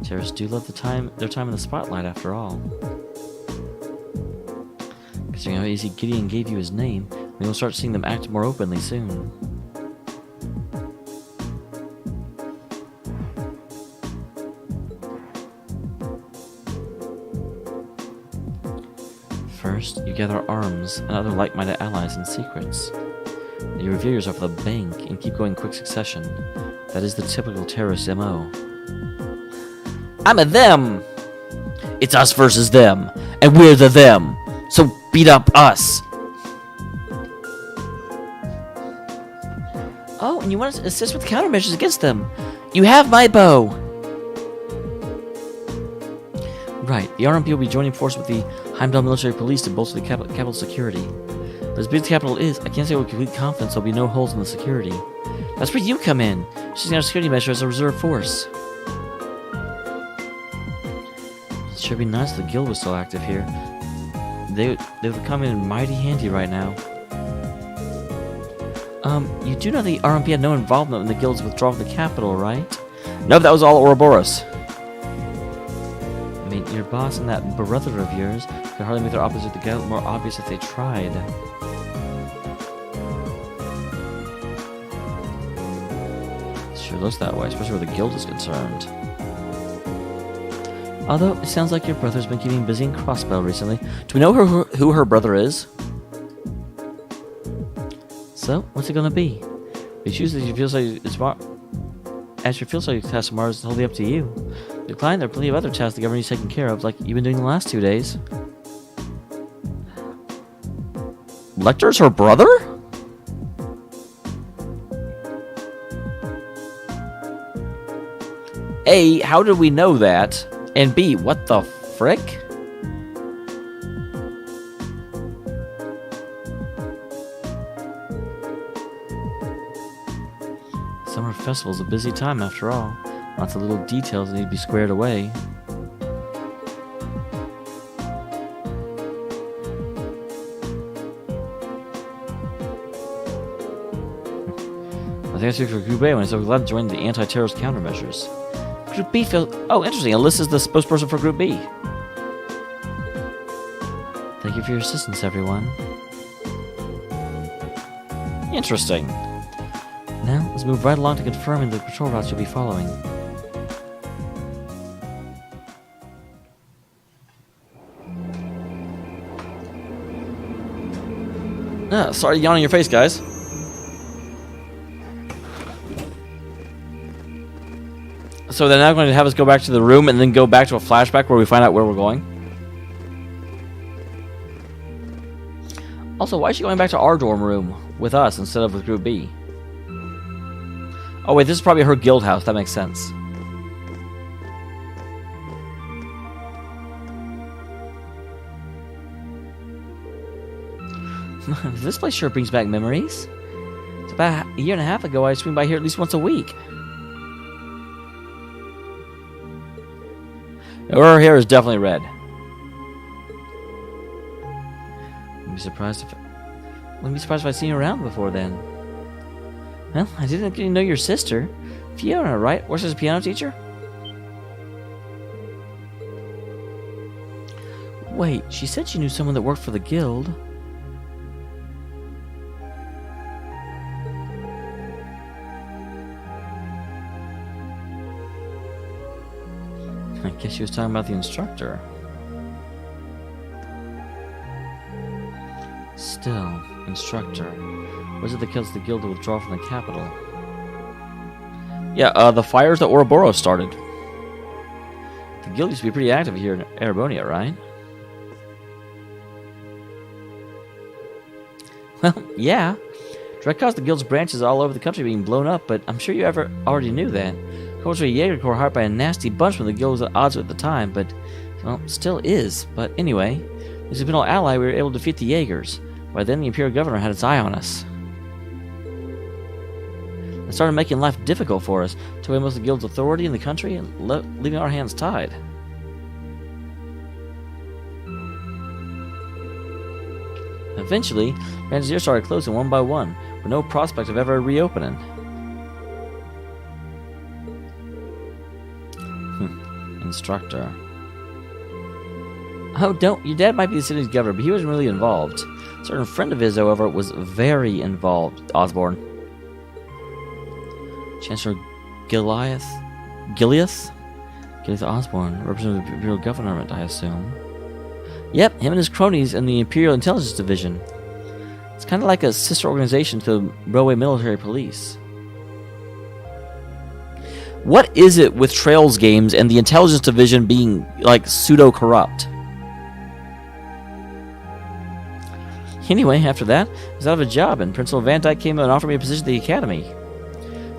Terrorists do love their time in the spotlight, after all. Considering how easy Gideon gave you his name, we will start seeing them act more openly soon. First, you gather arms and other like-minded allies in secrets. Then you reveal yourself at the bank and keep going in quick succession. That is the typical terrorist MO. I'm a them! It's us versus them, and we're the them! So beat up us! Oh, and you want to assist with countermeasures against them? You have my bow! Right, the RMP will be joining force with the Heimdall military police to bolster the capital security. But as big as the capital is, I can't say with complete confidence there'll be no holes in the security. That's where you come in, using our security measure as a reserve force. It sure be nice if the guild was still active here. They would come in mighty handy right now. You do know the RMP had no involvement in the guild's withdrawal from the capital, right? No, that was all Ouroboros. I mean, your boss and that brother of yours could hardly make their opposition to the guild more obvious if they tried. It sure looks that way, especially where the guild is concerned. Although, it sounds like your brother's been keeping busy in Crossbell recently. Do we know who her brother is? So, what's it gonna be? If you choose that you feel so as your field study task tomorrow is totally up to you. Decline, there are plenty of other tasks the government is taking care of, like you've been doing the last 2 days. Lecter's her brother? A, how did we know that? And B, what the frick? Summer festival's a busy time after all. Lots of little details that need to be squared away. I think I speak for Group A when I said we're glad to join the anti-terrorist countermeasures. Group B feels... Oh, interesting. Alyssa's the spokesperson for Group B. Thank you for your assistance, everyone. Interesting. Now, let's move right along to confirming the patrol routes you'll be following. Sorry to yawn in your face, guys. So they're now going to have us go back to the room and then go back to a flashback where we find out where we're going. Also, why is she going back to our dorm room with us instead of with Group B? Oh wait, this is probably her guild house. That makes sense. This place sure brings back memories. It's about a year and a half ago I swing by here at least once a week. Her hair is definitely red. Wouldn't be surprised if I'd seen her around before then. Well, I didn't get to know your sister. Fiona, right? Works as a piano teacher? Wait, she said she knew someone that worked for the guild. I guess she was talking about the instructor. Still, instructor. Was it the kills the guild to withdraw from the capital? Yeah, the fires that Ouroboros started. The guild used to be pretty active here in Erebonia, right? Well, yeah. Direct caused the guild's branches all over the country being blown up, but I'm sure you already knew that. Corps were a Jaeger Corps hired by a nasty bunch when the guild was at odds with at the time, but, well, still is. But anyway, as a Imperial ally, we were able to defeat the Jaegers. By then, the Imperial Governor had its eye on us. It started making life difficult for us, took away most of the guild's authority in the country, and leaving our hands tied. Eventually, branches here started closing one by one, with no prospect of ever reopening. Instructor. Oh, don't. Your dad might be the city's governor, but he wasn't really involved. A certain friend of his, however, was very involved. Osborne. Chancellor Gileath Osborne, representative of the Imperial Government, I assume. Yep, him and his cronies in the Imperial Intelligence Division. It's kind of like a sister organization to the Railway Military Police. What is it with Trails games and the Intelligence Division being, like, pseudo-corrupt? Anyway, after that, I was out of a job, and Principal Van Dyke came and offered me a position at the Academy.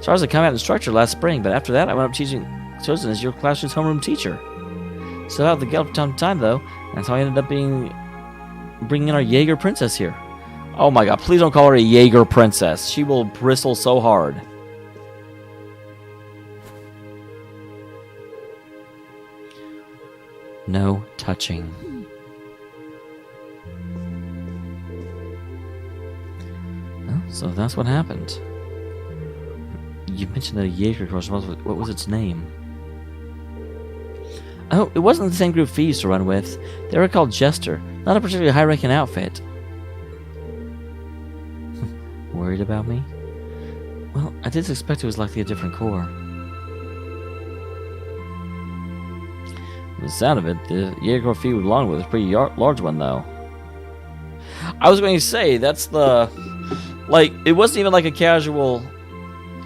So I was a combat instructor last spring, but after that, I went up teaching chosen as your classroom's homeroom teacher. Still out of the guild from time to time, though, and that's how I ended up bringing in our Jaeger princess here. Oh my god, please don't call her a Jaeger princess. She will bristle so hard. No touching. Well, so that's what happened. You mentioned that a Jaeger course. What was its name? Oh, it wasn't the same group Fee used to run with. They were called Jester. Not a particularly high-ranking outfit. Worried about me? Well, I did suspect it was likely a different corps. From the sound of it, the Jaeger Fee we belonged with was a pretty large one, though. I was going to say, that's the... Like, it wasn't even like a casual...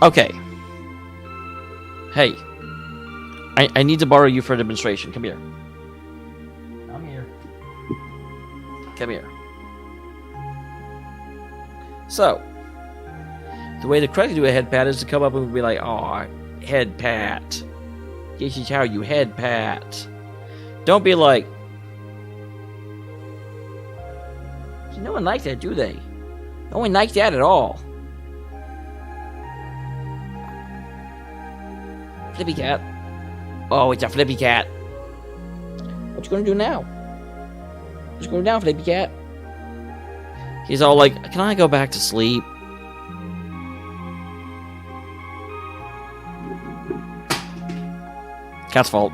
Okay. Hey. I need to borrow you for a demonstration. Come here. Come here. Come here. So, the way to correctly do a head pat is to come up and be like, "Oh, head pat. This is how you head pat." Don't be like, no one likes that, do they? No one likes that at all. Flippy cat. Oh, it's a flippy cat. What you gonna do now? What you gonna do now, flippy cat? He's all like, "Can I go back to sleep?" Cat's fault.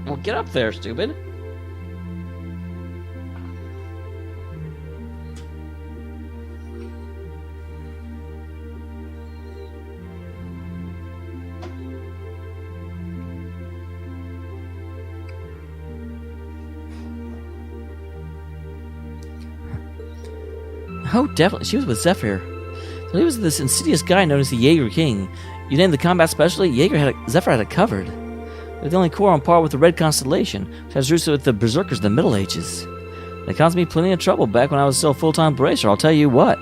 Well, get up there, stupid. Oh, definitely. She was with Zephyr. So he was this insidious guy known as the Jaeger King. You named the combat specialty, Zephyr had it covered. They're the only corps on par with the Red Constellation, which has roots with the Berserkers in the Middle Ages. They caused me plenty of trouble back when I was still a full-time bracer, I'll tell you what.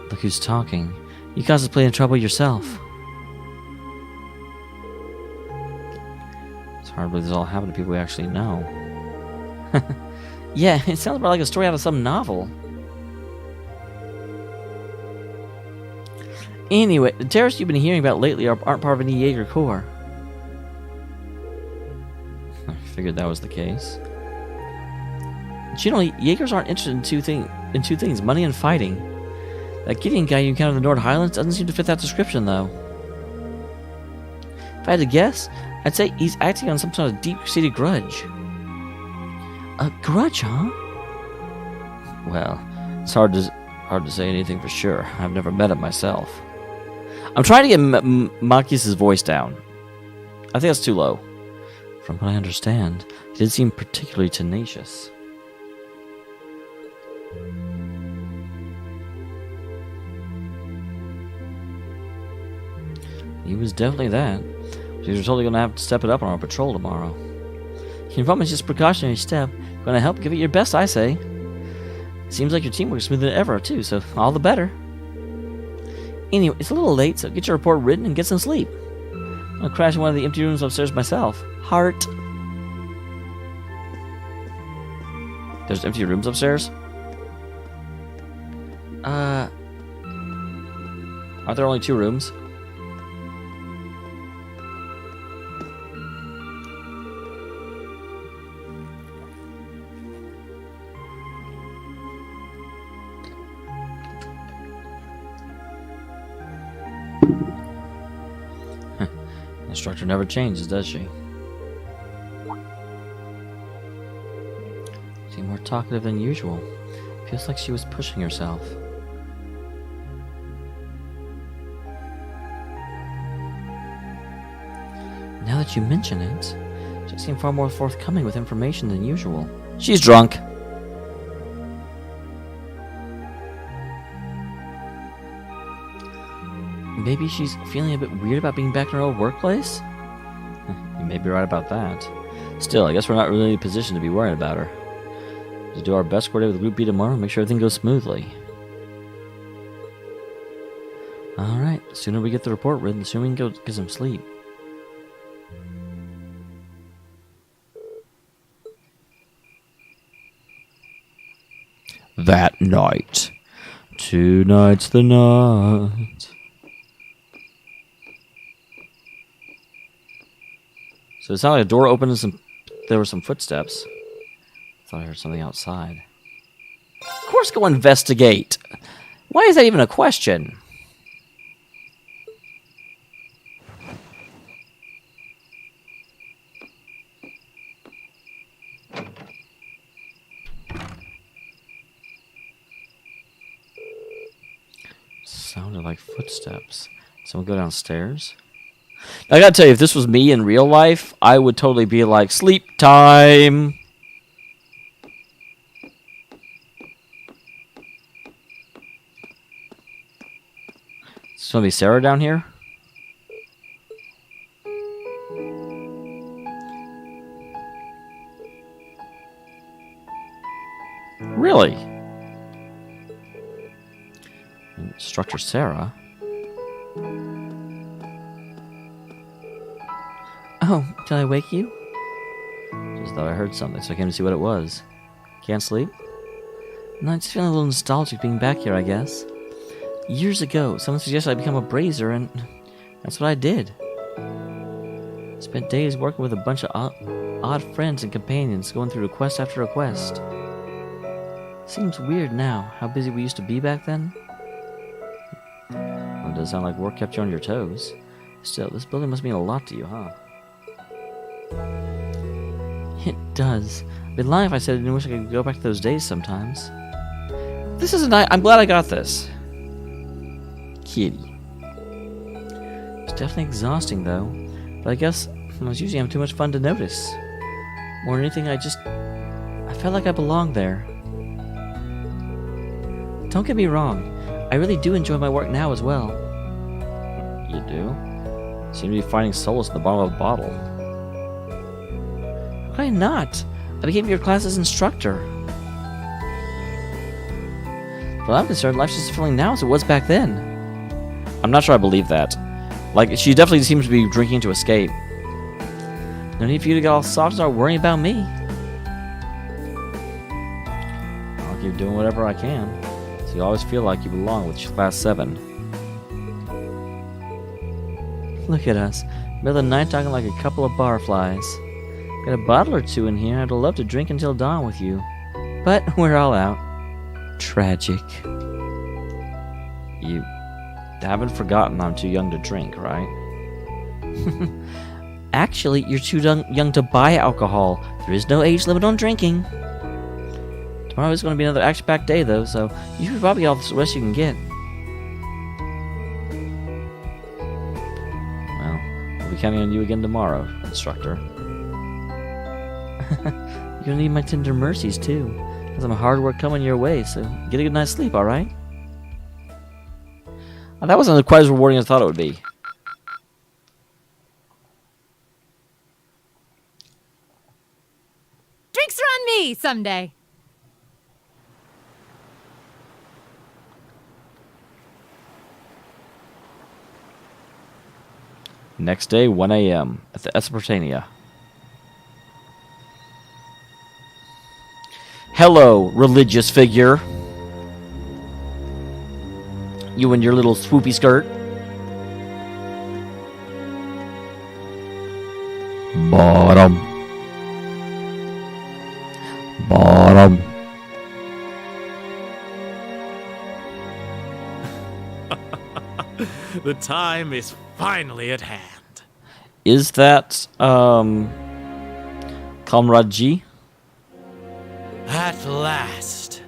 Look who's talking. You caused us plenty of trouble yourself. So hard to believe this all happened to people we actually know. Yeah, it sounds about like a story out of some novel. Anyway, the terrorists you've been hearing about lately aren't part of any Jaeger Corps. I figured that was the case. But you know, Jaegers aren't interested in two things, money and fighting. That Gideon guy you encountered in the North Highlands doesn't seem to fit that description, though. If I had to guess, I'd say he's acting on some sort of deep-seated grudge. A grudge, huh? Well, it's hard to say anything for sure. I've never met him myself. I'm trying to get Makis' voice down. I think that's too low. From what I understand, he did seem particularly tenacious. He was definitely that. But he was totally going to have to step it up on our patrol tomorrow. You inform it's just a precautionary step. Going to help, give it your best, I say. Seems like your teamwork's smoother than ever, too, so all the better. Anyway, it's a little late, so get your report written and get some sleep. I'm going to crash in one of the empty rooms upstairs myself. Heart. There's empty rooms upstairs? Are there only 2 rooms? The instructor never changes, does she? Seemed more talkative than usual. Feels like she was pushing herself. Now that you mention it, she seemed far more forthcoming with information than usual. She's drunk. Maybe she's feeling a bit weird about being back in her old workplace? You may be right about that. Still, I guess we're not really in a position to be worried about her. Just do our best coordinate with Group B tomorrow and make sure everything goes smoothly. Alright, the sooner we get the report written, the sooner we can go get some sleep. That night. Tonight's the night. So it sounded like a door opened and there were some footsteps. Thought I heard something outside. Of course, go investigate. Why is that even a question? Sounded like footsteps. Someone go downstairs? Now, I gotta tell you, if this was me in real life, I would totally be like, sleep time! Is gonna be Sarah down here? Really? Instructor Sarah? Oh, did I wake you? Just thought I heard something, so I came to see what it was. Can't sleep? No, I'm just feeling a little nostalgic being back here, I guess. Years ago, someone suggested I become a brazier, and that's what I did. Spent days working with a bunch of odd friends and companions, going through request after request. Seems weird now, how busy we used to be back then. Well, it does sound like work kept you on your toes. Still, this building must mean a lot to you, huh? It does. I'd be lying if I said I didn't wish I could go back to those days sometimes. This is a night. I'm glad I got this. Kitty. It's definitely exhausting, though. But I guess I was usually having too much fun to notice. More than anything, I felt like I belonged there. Don't get me wrong. I really do enjoy my work now as well. You do? Seem to be finding solace in the bottom of a bottle. Why not? I became your class's instructor. But I'm concerned, life's just feeling now as it was back then. I'm not sure I believe that. Like, she definitely seems to be drinking to escape. No need for you to get all soft and start worrying about me. I'll keep doing whatever I can, so you always feel like you belong with Class 7. Look at us, middle of the night talking like a couple of barflies. Got a bottle or two in here. I'd love to drink until dawn with you, but we're all out. Tragic. You haven't forgotten I'm too young to drink, right? Actually, you're too young to buy alcohol. There is no age limit on drinking. Tomorrow is going to be another action-packed day, though, so you should probably get all the rest you can get. Well, we'll be counting on you again tomorrow, instructor. You're going to need my tender mercies, too, because I'm hard work coming your way, so get a good night's sleep, alright? Well, that wasn't quite as rewarding as I thought it would be. Drinks are on me someday. Next day, 1 a.m. at the Espertania. Hello, religious figure. You and your little swoopy skirt. Bottom. Bottom. The time is finally at hand. Is that, Comrade G? At last,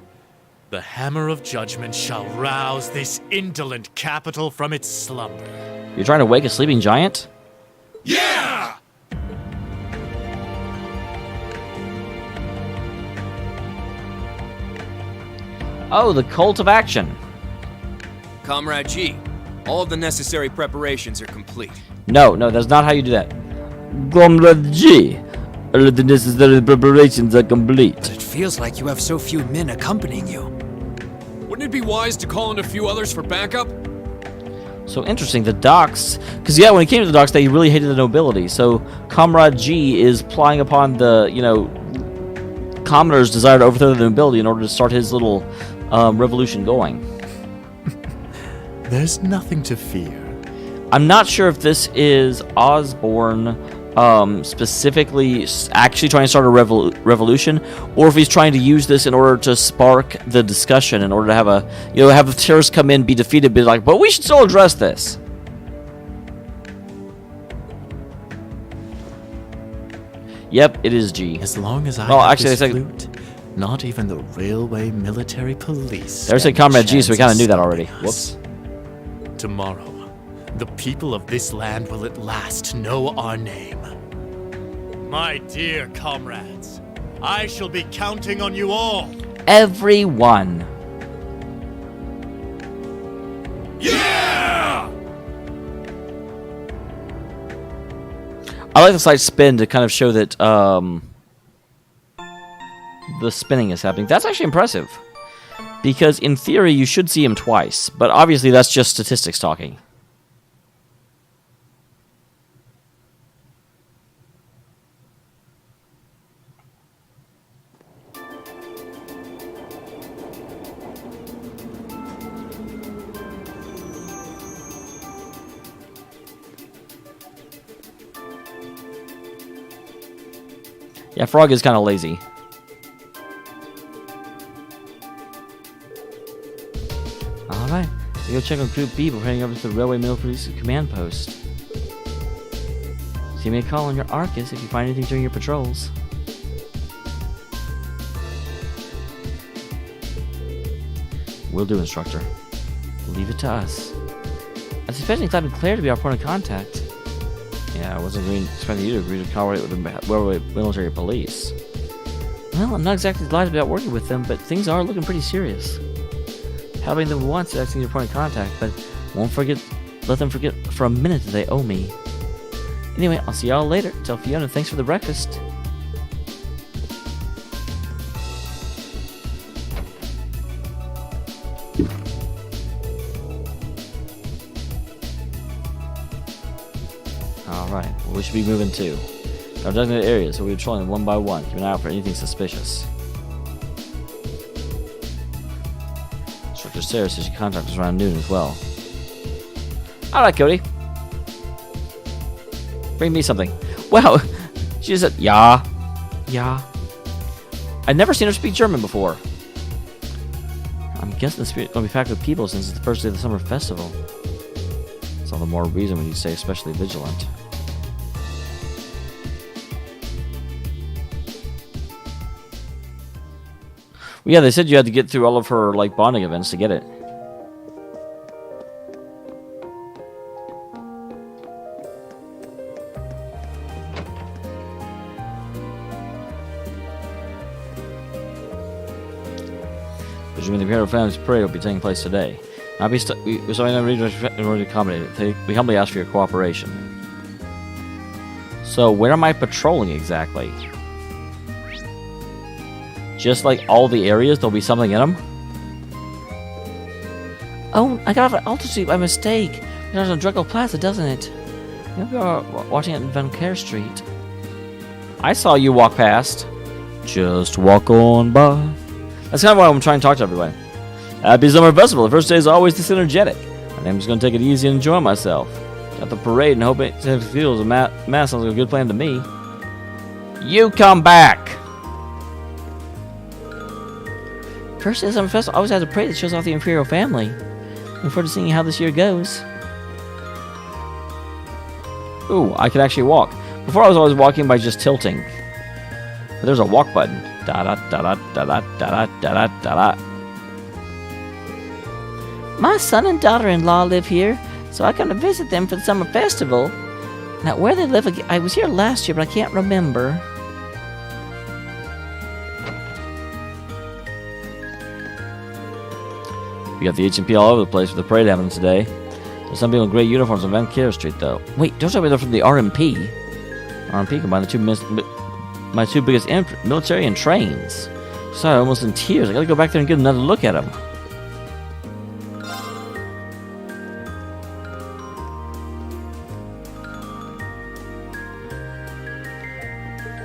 the hammer of judgment shall rouse this indolent capital from its slumber. You're trying to wake a sleeping giant? Yeah! Oh, the cult of action. Comrade G, all of the necessary preparations are complete. No, that's not how you do that. Comrade G, all of the necessary preparations are complete. It feels like you have so few men accompanying you. Wouldn't it be wise to call in a few others for backup? So interesting, the docks, because yeah, when it came to the docks, they really hated the nobility. So Comrade G is plying upon the, Commodore's desire to overthrow the nobility in order to start his little revolution going. There's nothing to fear. I'm not sure if this is Osborne specifically actually trying to start a revolution, or if he's trying to use this in order to spark the discussion, in order to have have the terrorists come in, be defeated, be like, but we should still address this. Yep, it is G. As long as I well, have actually, this they flute, not even the railway military police. There's a Comrade G, so we kind of knew that already. Whoops. Tomorrow, the people of this land will at last know our name. My dear comrades, I shall be counting on you all. Everyone. Yeah! I like the slight spin to kind of show that the spinning is happening. That's actually impressive. Because in theory, you should see him twice. But obviously, that's just statistics talking. Yeah, Frog is kind of lazy. Alright, we go check on Group B before heading over to the Railway Military Command Post. So give me a call on your Arcus if you find anything during your patrols. Will do, Instructor. Leave it to us. I was expecting Clive and Claire to be our point of contact. Yeah, I wasn't expecting you to agree to cooperate with the Railway Military Police. Well, I'm not exactly delighted about working with them, but things are looking pretty serious. Helping them once is actually your point of contact, but let them forget for a minute that they owe me. Anyway, I'll see y'all later. Tell Fiona thanks for the breakfast. Alright, well, we should be moving too. Our designated areas, so we'll be patrolling them one by one. Keep an eye out for anything suspicious. Instructor Sarah says she contacts us around noon as well. Alright, Cody. Bring me something. Wow, she just said, yeah. Yeah. I'd never seen her speak German before. I'm guessing the spirit will be packed with people since it's the first day of the summer festival. It's all the more reason when you say especially vigilant. Well, yeah, they said you had to get through all of her like bonding events to get it. Presumably the Imperial Family's parade will be taking place today. We're ready to accommodate it. We humbly ask for your cooperation. So, where am I patrolling exactly? Just like all the areas, there'll be something in them? Oh, I got off at altitude by mistake. It goes on Draco Plaza, doesn't it? Maybe you're watching it in Van Care Street. I saw you walk past. Just walk on by. That's kind of why I'm trying to talk to everyone. Happy Summer Festival. The first day is always this energetic. I'm just going to take it easy and enjoy myself. At the parade and hope it feels a mass sounds like a good plan to me. You come back! First day of Summer Festival always has a parade that shows off the Imperial family. Looking forward to seeing how this year goes. Ooh, I can actually walk. Before I was always walking by just tilting. But there's a walk button. Da da da da da da da da da da. My son and daughter-in-law live here, so I come to visit them for the summer festival. Now, where they live, I was here last year, but I can't remember. We got the HMP all over the place with the parade happening today. There's some people in gray uniforms on Van Care Street, though. Wait, don't tell me they're from the RMP. RMP combined my two biggest military and trains. Sorry, I'm almost in tears. I gotta go back there and get another look at them.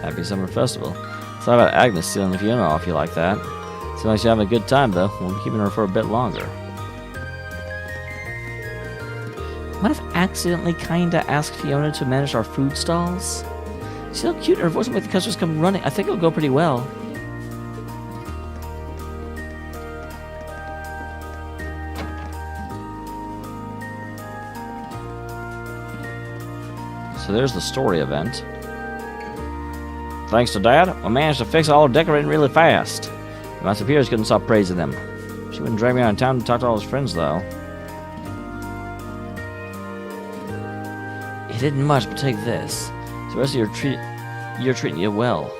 Happy Summer Festival. Sorry about Agnes stealing the Fiona off you like that. Seems like she's having a good time, though. We'll be keeping her for a bit longer. What if I accidentally kinda asked Fiona to manage our food stalls? She's so cute, and her voice will make the customers come running. I think it'll go pretty well. So there's the story event. Thanks to Dad, I managed to fix all the decorating really fast. My superiors couldn't stop praising them. She wouldn't drag me out of town to talk to all his friends, though. It didn't much, but take this. The rest of you're treating you well.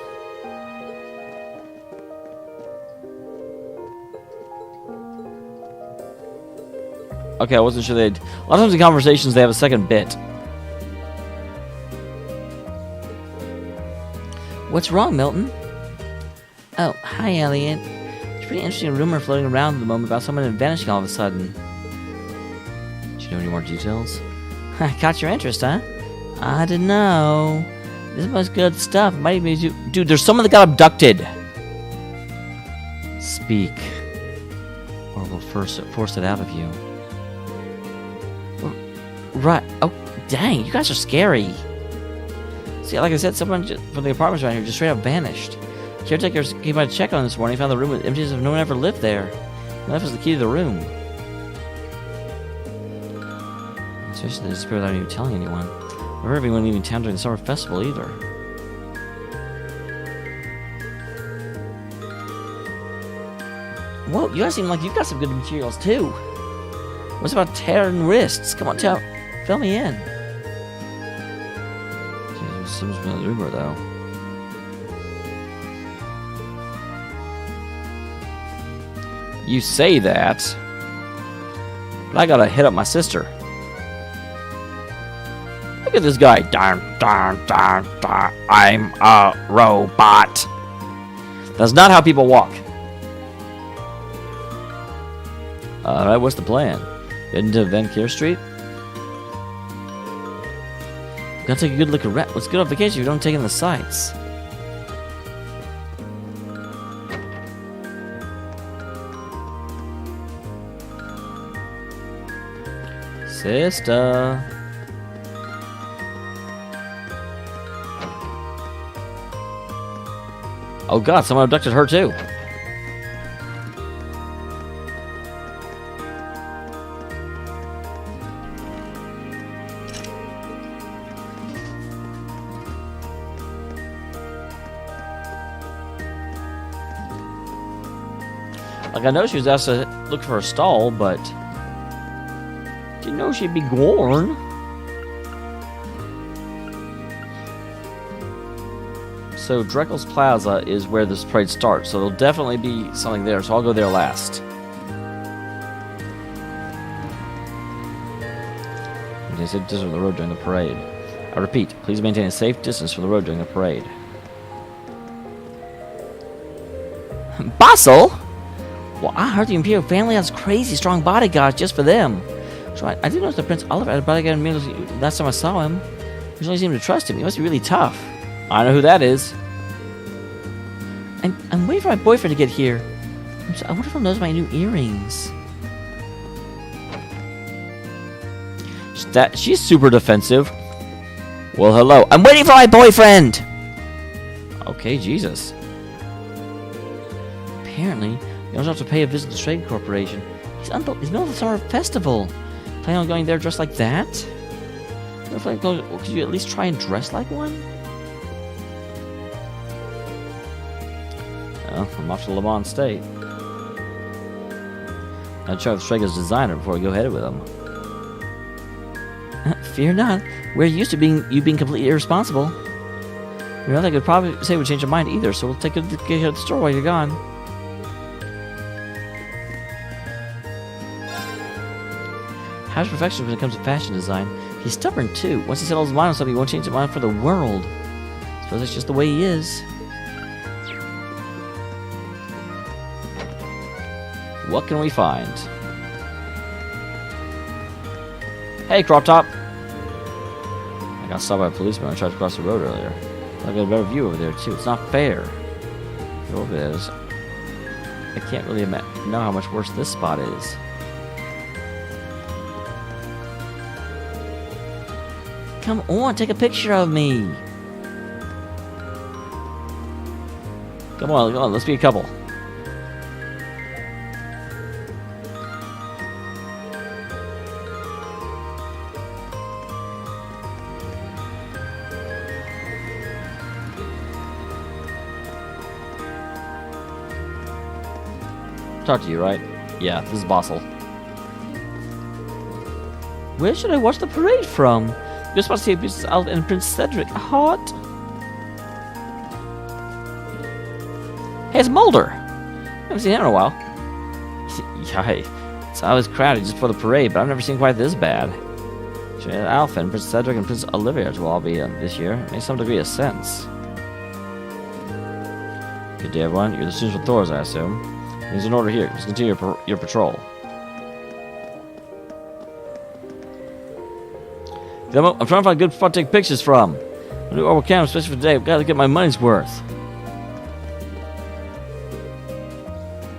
Okay, I wasn't sure they'd... A lot of times in conversations, they have a second bit. What's wrong, Milton? Oh, hi, Elliot. There's a pretty interesting rumor floating around at the moment about someone vanishing all of a sudden. Do you know any more details? I caught your interest, huh? I didn't know. This was good stuff. It might even be... Dude, there's someone that got abducted. Speak. Or we'll force it out of you. Right. Oh, dang. You guys are scary. See, like I said, someone from the apartments around here just straight up vanished. Caretakers came by to check on this morning, found the room empty as if no one ever lived there. And left us the key to the room. Especially they disappeared without even telling anyone. I heard anyone leaving town during the summer festival either. Whoa, you guys seem like you've got some good materials too. What's about tearing wrists? Come on, fill me in. Seems to be an Uber though. You say that, but I gotta hit up my sister. Look at this guy. Darn, darn, darn, darn. I'm a robot. That's not how people walk. Alright, what's the plan? Head into Van Care Street? Gotta take a good look around. Let's get on vacation if you don't take in the sights. Sister. Oh god, someone abducted her too. Like, I know she was asked to look for a stall, but didn't know she'd be Gorn. So Dreckel's Plaza is where this parade starts, so there'll definitely be something there, so I'll go there last. Maintain a safe distance from the road during the parade. I repeat, please maintain a safe distance from the road during the parade. Basel? Well, I heard the Imperial family has crazy strong bodyguards just for them. So I didn't notice the Prince Oliver had a bodyguard immediately last time I saw him. I really seemed to trust him. He must be really tough. I know who that is. I'm waiting for my boyfriend to get here. I wonder if he'll notice my new earrings. She's super defensive. Well, hello. I'm waiting for my boyfriend! Okay, Jesus. Apparently, you also have to pay a visit to the Trade Corporation. He's middle of the summer festival. Planning on going there dressed like that? Could you at least try and dress like one? Well, I'm off to Le Mans State. I'll check with Strega's designer before I go head with him. Fear not. We're used to you being completely irresponsible. You know, they could probably say we change your mind either, so we'll take a get to the store while you're gone. How's perfection when it comes to fashion design? He's stubborn too. Once he settles his mind on something, he won't change his mind for the world. I suppose that's just the way he is. What can we find? Hey, Crop Top! I got stopped by a policeman when I tried to cross the road earlier. I got a better view over there too. It's not fair. Go over there. I can't really know how much worse this spot is. Come on, take a picture of me. Come on, let's be a couple. Talk to you, right? Yeah, this is Basel. Where should I watch the parade from? Just want to see Princess Alf and Prince Cedric. Hot. Hey, it's Mulder. I haven't seen him in a while. Yeah, it's always crowded just for the parade, but I've never seen quite this bad. Alf and Prince Cedric and Prince Olivia will all be this year. It makes some degree of sense. Good day, everyone. You're the students with Thor's, I assume. There's an order here. Just continue your patrol. I'm trying to find a good spot to take pictures from. I do all we can, especially for today. I've got to get my money's worth.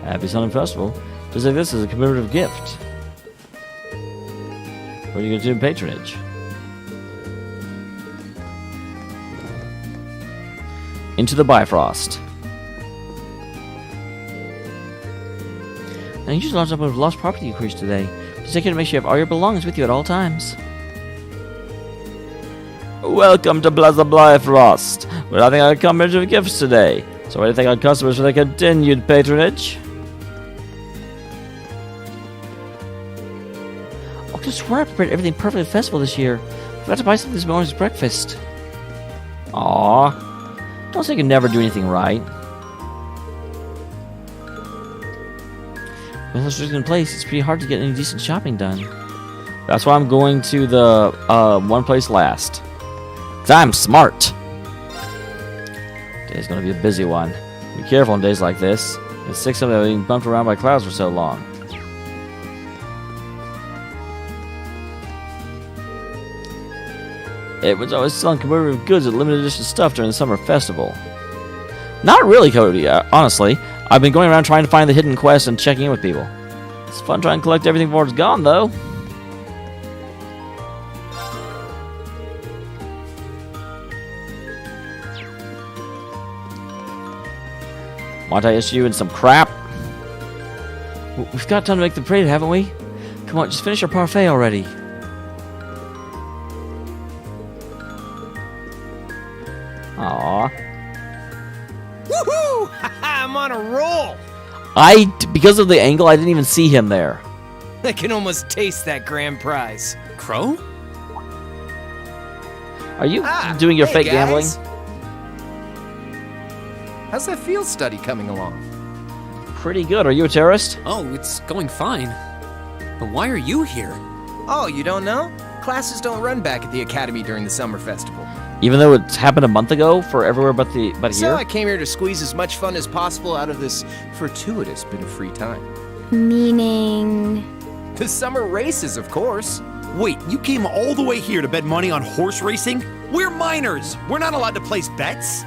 Happy Sunday Festival. Just like this is a commemorative gift. What are you going to do in patronage? Into the Bifrost. Now you just launched up with lost property increase today. Just take care to make sure you have all your belongings with you at all times. Welcome to Plaza Bifrost, where I think I come here with gifts today. So what do you think on customers for their continued patronage? Oh, I just swear I prepared everything perfectly for the festival this year. I forgot to buy something this morning's breakfast. Aww. Don't say you can never do anything right. With those restrictions in place, it's pretty hard to get any decent shopping done. That's why I'm going to the one place last. 'Cause I'm smart. Today's gonna be a busy one. Be careful on days like this. It's 6 of them being bumped around by clouds for so long. It was always selling commemorative goods and limited edition stuff during the summer festival. Not really, Cody, honestly. I've been going around trying to find the hidden quests and checking in with people. It's fun trying to collect everything before it's gone, though. Want I issue you in some crap? We've got time to make the parade, haven't we? Come on, just finish our parfait already. Aww. Woohoo! I'm on a roll! Because of the angle, I didn't even see him there. I can almost taste that grand prize. Crow? Are you doing your hey fake guys. gambling? How's that field study coming along? Pretty good. Are you a terrorist? Oh, it's going fine. But why are you here? Oh, you don't know? Classes don't run back at the academy during the summer festival. Even though it's happened a month ago for everywhere but So here? I came here to squeeze as much fun as possible out of this fortuitous bit of free time. Meaning... The summer races, of course. Wait, you came all the way here to bet money on horse racing? We're minors. We're not allowed to place bets.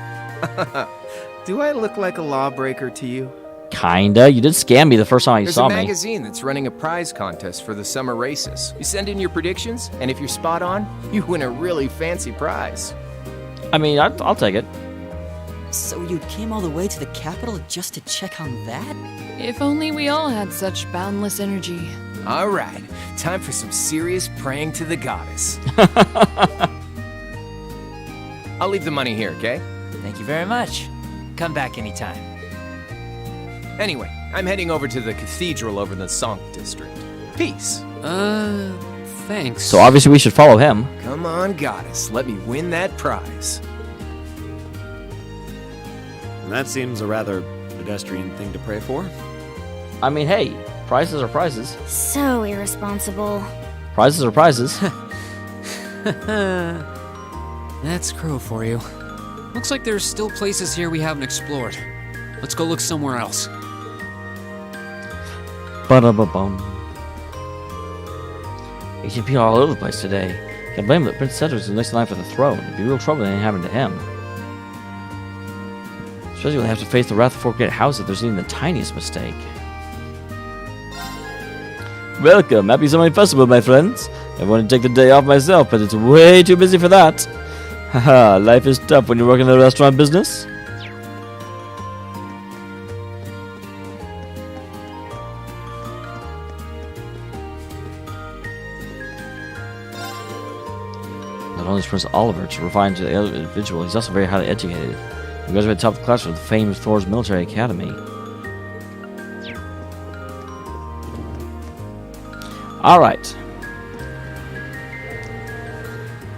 Do I look like a lawbreaker to you? Kinda. You did scam me the first time you There's saw a me. magazine that's running a prize contest for the summer races. You send in your predictions, and if you're spot on, you win a really fancy prize. I mean, I'll take it. So you came all the way to the capital just to check on that? If only we all had such boundless energy. All right, time for some serious praying to the goddess. I'll leave the money here, okay? Thank you very much. Come back anytime. Anyway, I'm heading over to the cathedral over in the Sank district. Peace. Thanks. So obviously we should follow him. Come on, goddess, let me win that prize. That seems a rather pedestrian thing to pray for. I mean, hey, prizes are prizes. So irresponsible. Prizes are prizes. That's Crow for you. Looks like there's still places here we haven't explored. Let's go look somewhere else. Ba-da-ba-bum. Ancient people all over the place today. Can't blame him that Prince Cedric is the next in line for the throne. It'd be real trouble if anything happened to him. Especially when they have to face the wrath of 4 great houses if there's even the tiniest mistake. Welcome, happy Summer Festival, my friends. I want to take the day off myself, but it's way too busy for that. Haha, life is tough when you're working in the restaurant business. Not only is Prince Oliver to refine to the other individual, he's also very highly educated. He graduated top of the class from the famed Thor's Military Academy. Alright.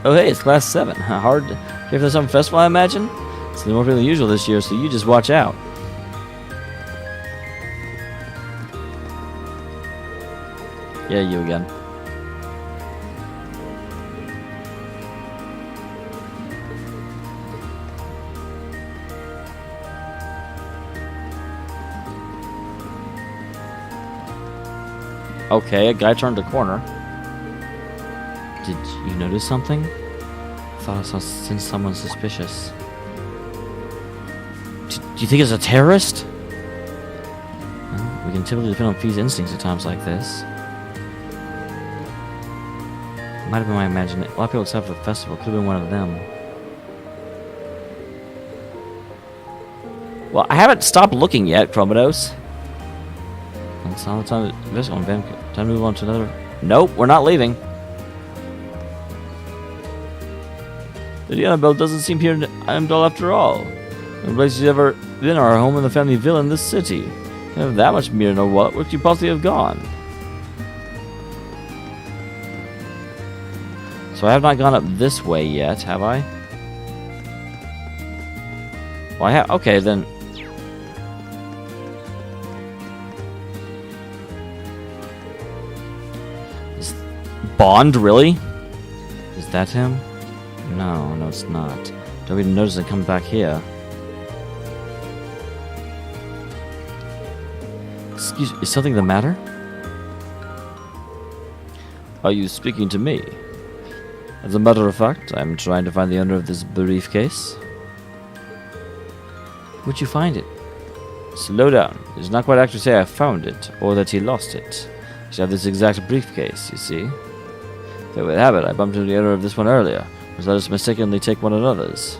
Oh hey, it's class 7. Hard here for the summer festival, I imagine? It's a little more people than usual this year, so you just watch out. Yeah, you again. Okay, a guy turned a corner. Did you notice something? I thought I saw someone suspicious. Do you think it's a terrorist? Well, we can typically depend on Fee's instincts at times like this. Might have been my imagination. A lot of people excited for the festival. Could have been one of them. Well, I haven't stopped looking yet, Chromados. It's not the time to this one, Ben. Time to move on to another. Nope, we're not leaving. The Annabelle doesn't seem here in Annabelle after all. The place she's ever been our home in the family villa in this city. You have that much meter or what? Where could you possibly have gone? So I have not gone up this way yet, have I? Well, I have. Okay, then. Is Bond really? Is that him? No, no, it's not. Don't even notice it come back here. Excuse me, is something the matter? Are you speaking to me? As a matter of fact, I'm trying to find the owner of this briefcase. Would you find it? Slow down. It's not quite accurate to say I found it, or that he lost it. I have this exact briefcase, you see. There we have it. I bumped into the owner of this one earlier. Was let us mistakenly take one another's.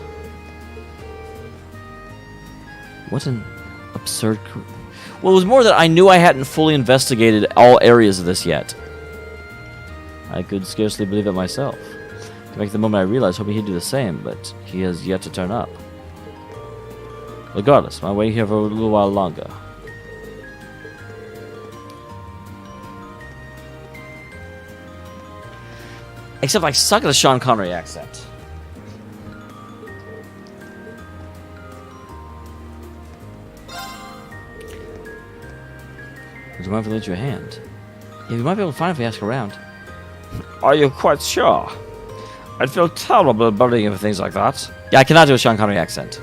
What an absurd... Well, it was more that I knew I hadn't fully investigated all areas of this yet. I could scarcely believe it myself. To make the moment I realized, hoping he'd do the same, but he has yet to turn up. Regardless, I'm waiting here for a little while longer. Except I suck at the Sean Connery accent. Would you mind if I lend you a hand? Yeah, you might be able to find it if we ask around. Are you quite sure? I'd feel terrible about it for things like that. Yeah, I cannot do a Sean Connery accent.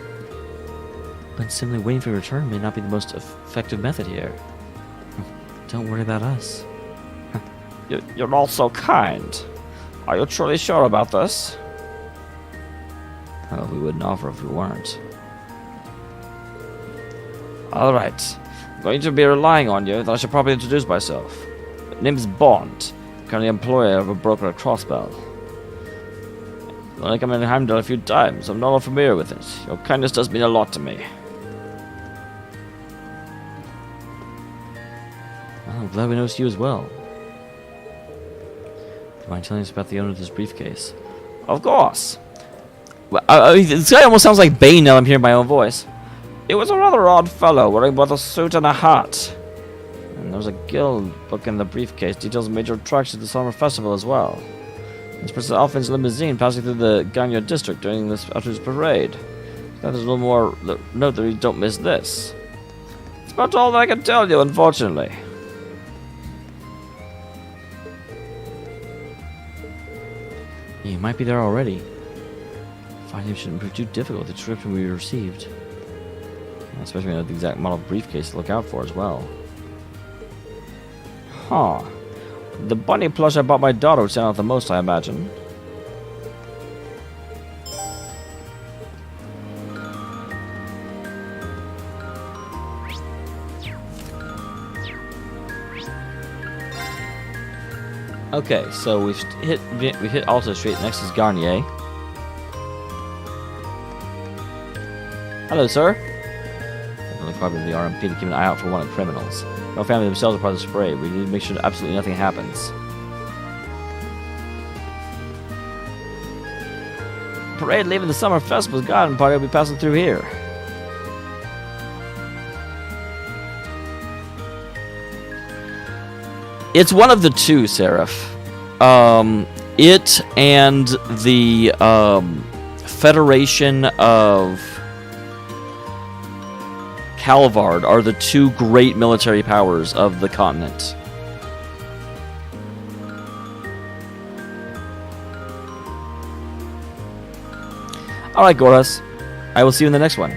But simply waiting for your return may not be the most effective method here. Don't worry about us. You're all so kind. Are you truly sure about this? Oh, we wouldn't offer if we weren't. Alright. I'm going to be relying on you, then I should probably introduce myself. My name is Bond. I'm currently employer of a broker at Crossbell. I've only come in Heimdall a few times. I'm not all familiar with it. Your kindness does mean a lot to me. Well, I'm glad we noticed you as well. Do you mind telling us about the owner of this briefcase? Of course. Well, this guy almost sounds like Bane now I'm hearing my own voice. He was a rather odd fellow, wearing both a suit and a hat. And there was a guild book in the briefcase, details major attractions of the summer festival as well. It's Princess Alphine's limousine passing through the Ganya district during this afternoon's parade. Now there's a little more note that you don't miss this. It's about all that I can tell you, unfortunately. He might be there already. Finding him shouldn't prove too difficult with the description we received. Especially when we know the exact model briefcase to look out for as well. Huh. The bunny plush I bought my daughter would stand out the most, I imagine. Okay, so we hit Alta Street. Next is Garnier. Hello, sir. Probably the RMP to keep an eye out for wanted criminals. No family themselves are part of the spray. We need to make sure that absolutely nothing happens. Parade leaving the summer festival's garden party will be passing through here. It's one of the two, Seraph. It and the Federation of Calvard are the two great military powers of the continent. Alright, Goras. I will see you in the next one.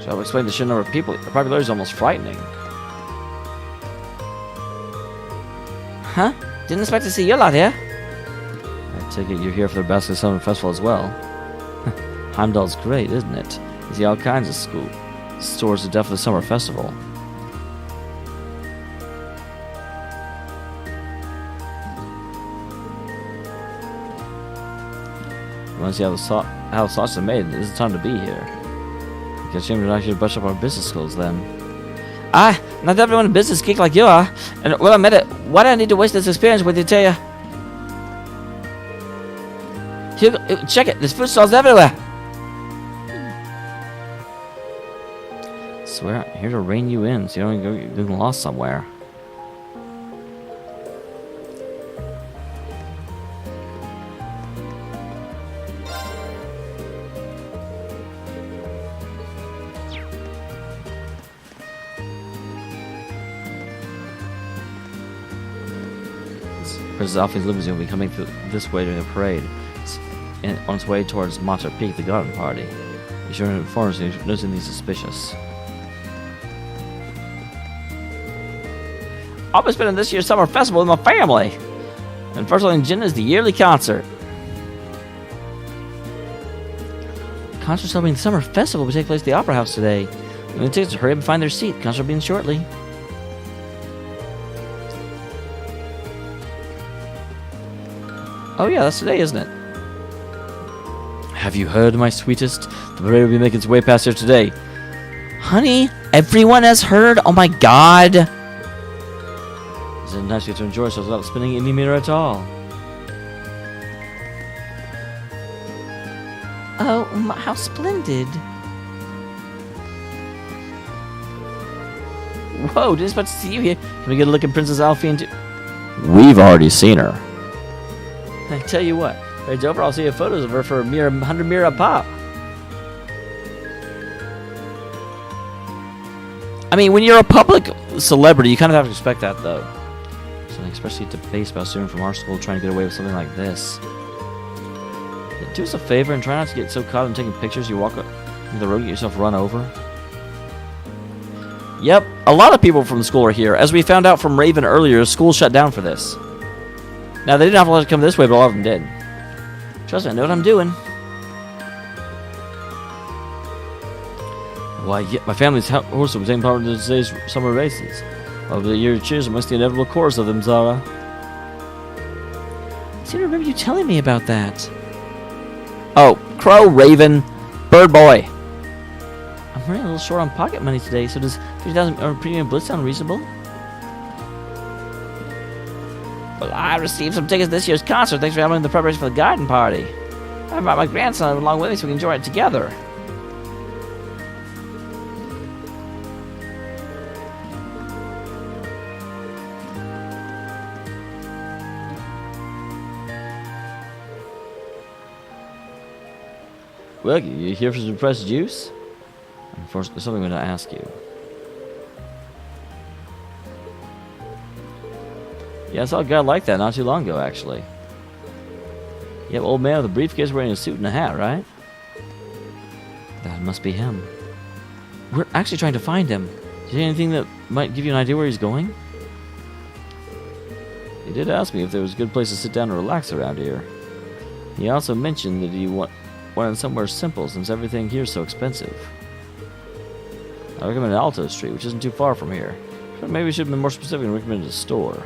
Shall I explain the sheer number of people? The popularity is almost frightening. Huh? Didn't expect to see you lot here. I take it you're here for the Basket Summer Festival as well. Heimdall's great, isn't it? You see all kinds of stores to death for the summer festival. You want to see how the sauce are made? This is the time to be here. I guess James and I should brush up our business skills then. Not everyone in business geek like you are. And well, I admit it. Why do I need to waste this experience with you, tell you? Here, check it. There's food stalls everywhere. I swear, I'm here to rein you in so you don't go getting lost somewhere. Princess Alphine's limousine will be coming through this way during the parade. It's on its way towards Mater Peak, the garden party. Be sure to inform us if you notice anything suspicious. I'll be spending this year's summer festival with my family. And first in June is the yearly concert. Concert celebrating the summer festival will take place at the Opera House today. And the tickets, hurry up and find their seat. Concert will begin shortly. Oh yeah, that's today, isn't it? Have you heard, my sweetest? The parade will be making its way past here today. Honey, everyone has heard? Oh my god! Isn't it nice to get to enjoy ourselves without spending any meter at all? Oh, how splendid. Whoa, didn't expect to see you here. Can we get a look at Princess Alphine too? We've already seen her. I tell you what, right over, I'll see you photos of her for a mere 100 mira pop. I mean, when you're a public celebrity, you kind of have to expect that, though. Something especially debased about a student from our school trying to get away with something like this. Do us a favor and try not to get so caught in taking pictures you walk up the road and get yourself run over. Yep, a lot of people from the school are here. As we found out from Raven earlier, school shut down for this. Now, they didn't have to let it come this way, but a lot of them did. Trust me, I know what I'm doing. Why, yeah, my family's horse was taking part in today's summer races. Over the year cheers amongst the inevitable chorus of them, Zara. I seem to remember you telling me about that. Oh, Crow, Raven, Bird Boy. I'm running a little short on pocket money today, so does 50,000 premium blitz sound reasonable? Well, I received some tickets to this year's concert. Thanks for having the preparation for the garden party. I brought my grandson along with me so we can enjoy it together. Well, you here for some pressed juice? Unfortunately, there's something I'm going to ask you. Yeah, I saw a guy like that not too long ago, actually. Yep, old man with a briefcase wearing a suit and a hat, right? That must be him. We're actually trying to find him. Is there anything that might give you an idea where he's going? He did ask me if there was a good place to sit down and relax around here. He also mentioned that he wanted somewhere simple since everything here is so expensive. I recommend Alto Street, which isn't too far from here. But maybe we should have been more specific and recommended a store.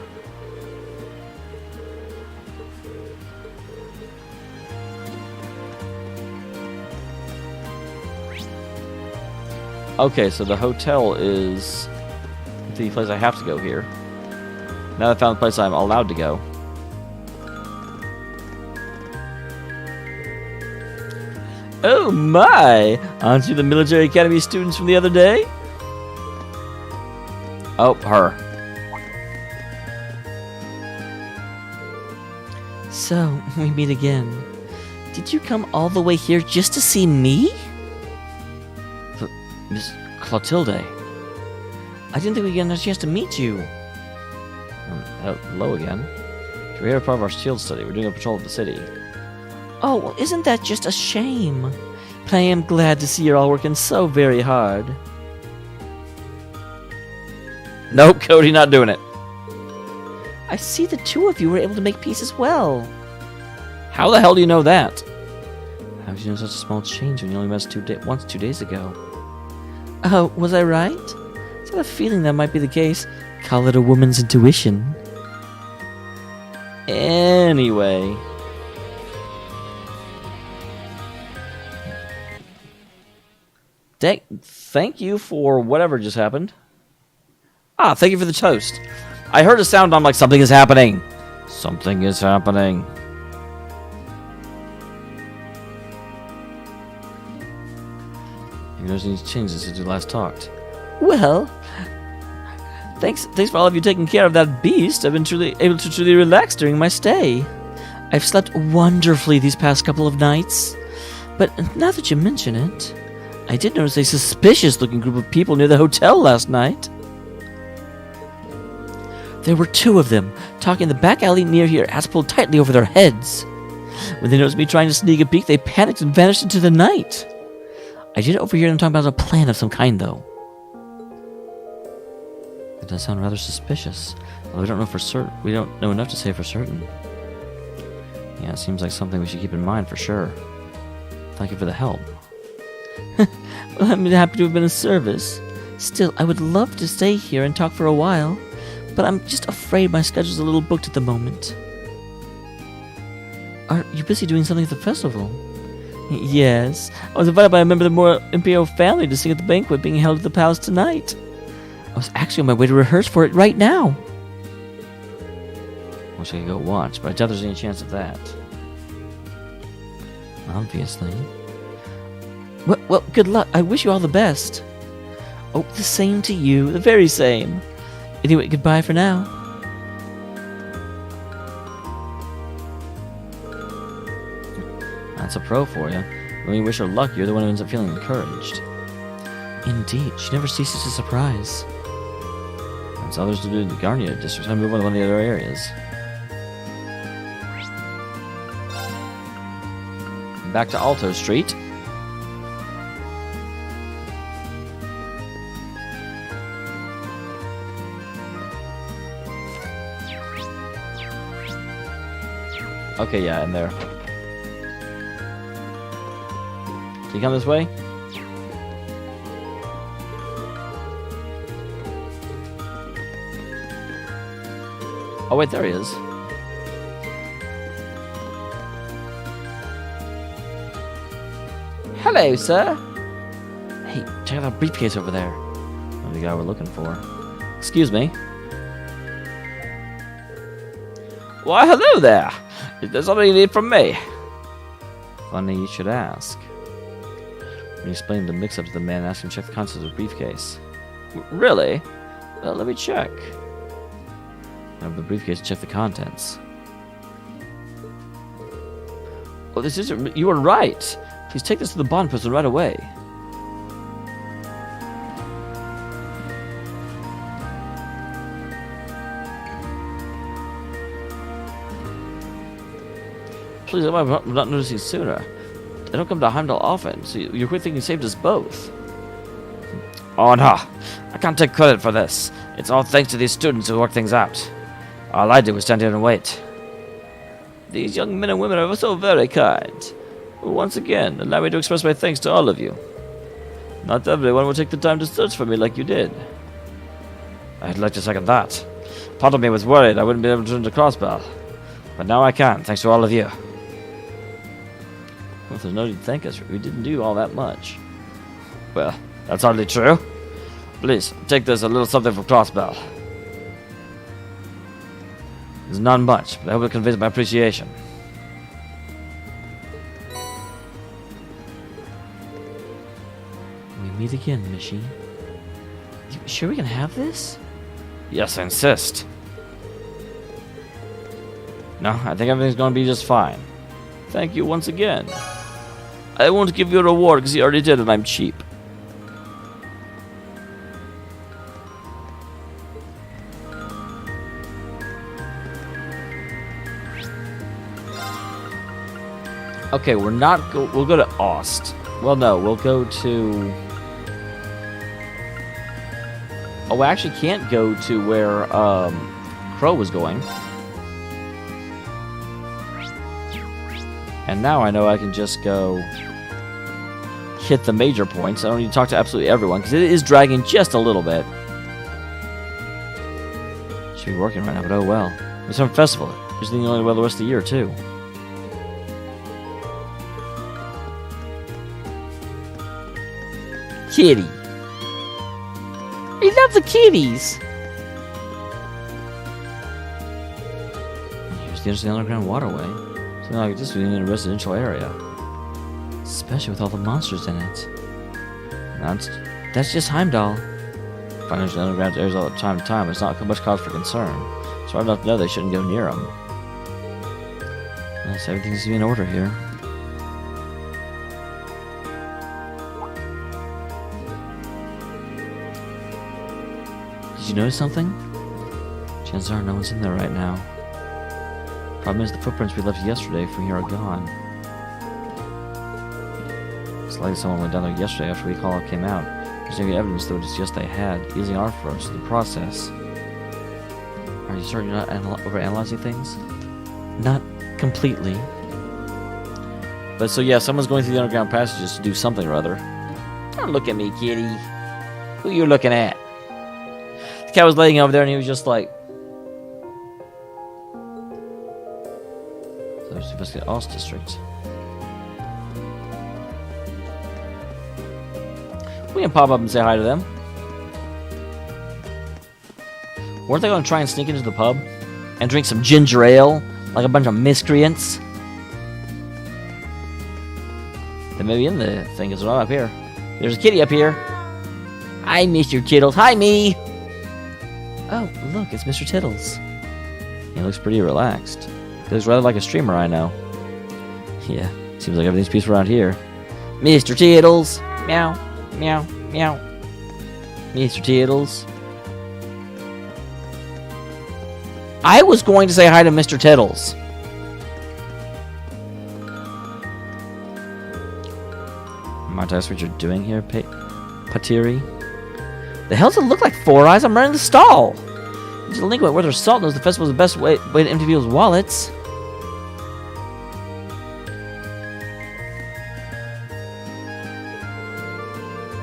Okay, so the hotel is the place I have to go here. Now that I found the place I'm allowed to go. Oh my! Aren't you the military academy students from the other day? Oh, her. So, we meet again. Did you come all the way here just to see me? Miss Clotilde. I didn't think we'd get a chance to meet you. Hello again. We're here part of our shield study. We're doing a patrol of the city. Oh, well, isn't that just a shame? But I am glad to see you're all working so very hard. Nope, Cody, not doing it. I see the two of you were able to make peace as well. How the hell do you know that? How did you know such a small change when you only met us once 2 days ago? Oh, was I right? I had a feeling that might be the case. Call it a woman's intuition. Anyway. Thank you for whatever just happened. Ah, thank you for the toast. I heard a sound, I'm like, something is happening. Something is happening. You noticed any changes since we last talked? Well, thanks for all of you taking care of that beast. I've been able to truly relax during my stay. I've slept wonderfully these past couple of nights. But now that you mention it, I did notice a suspicious-looking group of people near the hotel last night. There were 2 of them, talking in the back alley near here, hats pulled tightly over their heads. When they noticed me trying to sneak a peek, they panicked and vanished into the night. I did overhear them talking about a plan of some kind, though. It does sound rather suspicious. Well, we don't know for certain. We don't know enough to say for certain. Yeah, it seems like something we should keep in mind for sure. Thank you for the help. Well, I'm happy to have been of service. Still, I would love to stay here and talk for a while, but I'm just afraid my schedule's a little booked at the moment. Are you busy doing something at the festival? Yes. I was invited by a member of the More Imperial family to sing at the banquet being held at the palace tonight. I was actually on my way to rehearse for it right now. Wish I could go watch, but I doubt there's any chance of that. Obviously. Well, good luck. I wish you all the best. Oh, the same to you. The very same. Anyway, goodbye for now. That's a pro for you. When you wish her luck, you're the one who ends up feeling encouraged. Indeed, she never ceases to surprise. That's others to do in the Garnia district. I'm moving to one of the other areas. Back to Alto Street. Okay, yeah, in there. Can you come this way? Oh wait, there he is. Hello, sir. Hey, check out that briefcase over there. Oh, the guy we're looking for. Excuse me. Why, hello there. Is there something you need from me? Funny you should ask. When he explained the mix-up to the man, asked him to check the contents of the briefcase. Really? Well, let me check. I have the briefcase to check the contents. Oh, this is... You were right. Please take this to the bond person right away. Please, I'm not noticing sooner. I don't come to Heimdall often, so you're quick thinking you saved us both. Oh no, I can't take credit for this. It's all thanks to these students who work things out. All I did was stand here and wait. These young men and women are so very kind. Once again, allow me to express my thanks to all of you. Not everyone will take the time to search for me like you did. I'd like to second that. Part of me was worried I wouldn't be able to turn to Crossbell. But now I can, thanks to all of you. Well, there's no need to thank us. We didn't do all that much. Well, that's hardly true. Please, take this a little something from Crossbell. It's not much, but I hope it conveys my appreciation. We meet again, Mishi. You sure we can have this? Yes, I insist. No, I think everything's going to be just fine. Thank you once again. I won't give you a reward because you already did and I'm cheap. Okay, we'll go to Ost. Well, no, we'll go to... Oh, we actually can't go to where Crow was going. And now I know I can just go hit the major points. I don't need to talk to absolutely everyone, because it is dragging just a little bit. Should be working right now, but oh well. It's some festival. It's the only well the rest of the year, too. Kitty. We love the kitties. Here's the interesting underground waterway. Something like this would be in a residential area. Especially with all the monsters in it. That's just Heimdall. Finding the underground areas all the time to time, it's not much cause for concern. So hard enough to know they shouldn't go near them. Yes, everything seems to be in order here. Did you notice something? Chances are no one's in there right now. Problem is the footprints we left yesterday from here are gone. It's likely someone went down there yesterday after we call came out. There's no evidence that it's just they had, using our approach to the process. Are you certain you're not overanalyzing things? Not completely. But so yeah, someone's going through the underground passages to do something or other. Don't look at me, kitty. Who you looking at? The cat was laying over there and he was just like... So let's investigate Oz District. We can pop up and say hi to them. Weren't they going to try and sneak into the pub? And drink some ginger ale? Like a bunch of miscreants? They may be in the thing because they're not up here. There's a kitty up here. Hi, Mr. Tittles. Hi, me! Oh, look, it's Mr. Tittles. He looks pretty relaxed. He looks rather like a streamer I know. Yeah, seems like everything's peaceful around here. Mr. Tittles! Meow, meow, meow. Mr. Tittles. I was going to say hi to Mr. Tittles. Might I ask what you're doing here, Patiri? The hell does it look like, Four Eyes? I'm running the stall! He's a delinquent where there's salt knows the festival's the best way to empty people's wallets.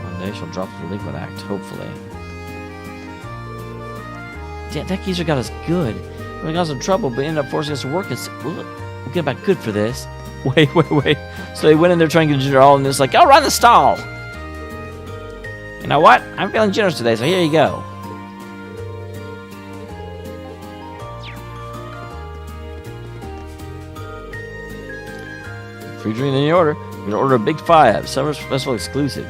One day she'll drop the delinquent act, hopefully. Damn, that geezer got us good. We got some trouble, but ended up forcing us to work. We'll get back good for this. Wait. So they went in there trying to get ginger ale, and it's like, I'll run the stall! You know what? I'm feeling generous today, so here you go. Free drink in the order. We're going to order a Big Five, Summer Festival exclusive.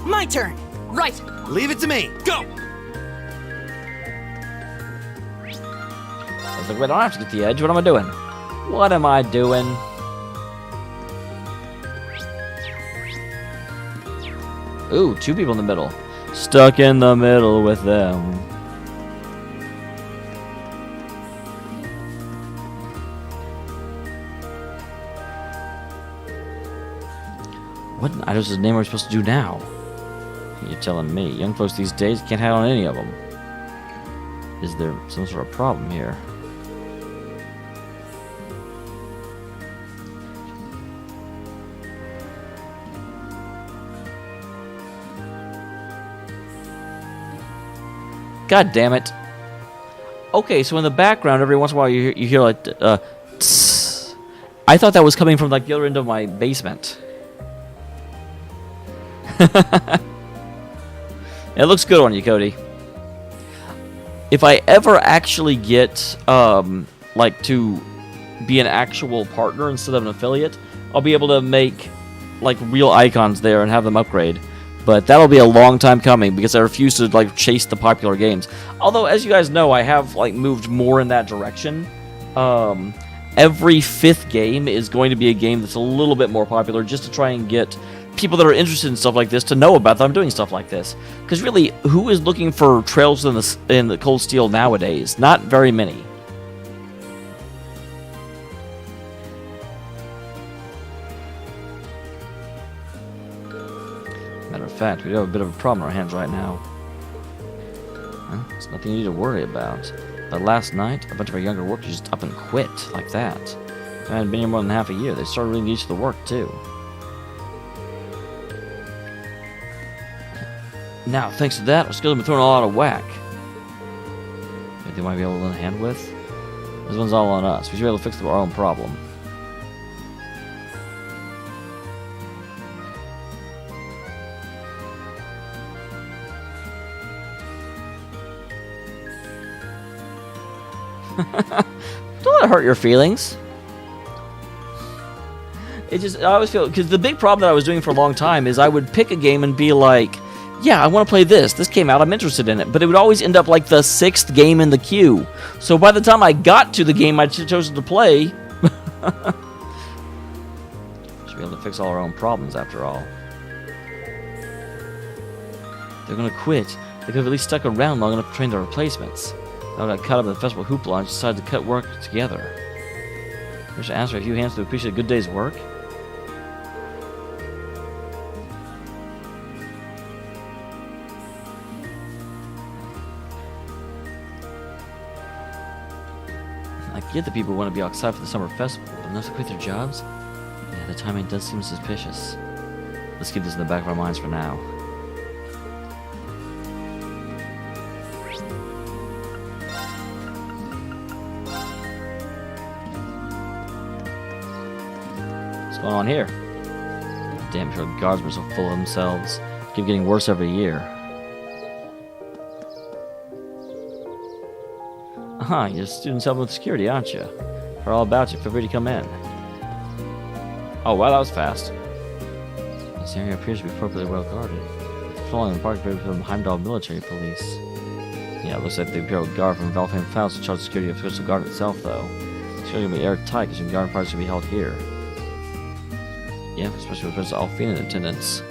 My turn. Right. Leave it to me. Go. I was like, wait, I don't have to get the edge. What am I doing? What am I doing? Ooh, two people in the middle. Stuck in the middle with them. What in Idos's name are we supposed to do now? You're telling me. Young folks these days can't handle any of them. Is there some sort of problem here? God damn it. Okay, so in the background, every once in a while you hear like, tss. I thought that was coming from like the other end of my basement. It looks good on you, Cody. If I ever actually get, like, to be an actual partner instead of an affiliate, I'll be able to make, like, real icons there and have them upgrade. But that'll be a long time coming because I refuse to, like, chase the popular games. Although, as you guys know, I have, like, moved more in that direction. Every 5th game is going to be a game that's a little bit more popular just to try and get people that are interested in stuff like this to know about that I'm doing stuff like this. Because really, who is looking for Trails in the Cold Steel nowadays? Not very many. Matter of fact, we do have a bit of a problem on our hands right now. Well, it's nothing you need to worry about. But last night, a bunch of our younger workers just up and quit like that. I hadn't been here more than half a year. They started really used to the work too. Now, thanks to that, our skills have been thrown all out of whack. Anything they might be able to lend a hand with? This one's all on us. We should be able to fix our own problem. Don't let it hurt your feelings. It just, I always feel, because the big problem that I was doing for a long time is I would pick a game and be like, yeah, I want to play this. This came out, I'm interested in it. But it would always end up like the 6th game in the queue. So by the time I got to the game I'd chosen to play, should be able to fix all our own problems after all. They're going to quit. They could have at least stuck around long enough to train their replacements. Now got caught up in the festival hoopla and decided to cut work together. I should answer a few hands to appreciate a good day's work. I get that people want to be outside for the summer festival, but not to quit their jobs? Yeah, the timing does seem suspicious. Let's keep this in the back of our minds for now. What's going on here? Damn sure guardsmen are so full of themselves. Keep getting worse every year. You're students helping with security, aren't you? We're all about you. Feel free to come in. Oh, wow, that was fast. This area appears to be appropriately well guarded. Patrolling the park from Heimdall military police. Yeah, it looks like the Imperial Guard from Valheim Files in charge of security of the Crystal Guard itself, though. It's going to be airtight because guard parties will be held here. Yeah, especially with Princess Alfina in attendance.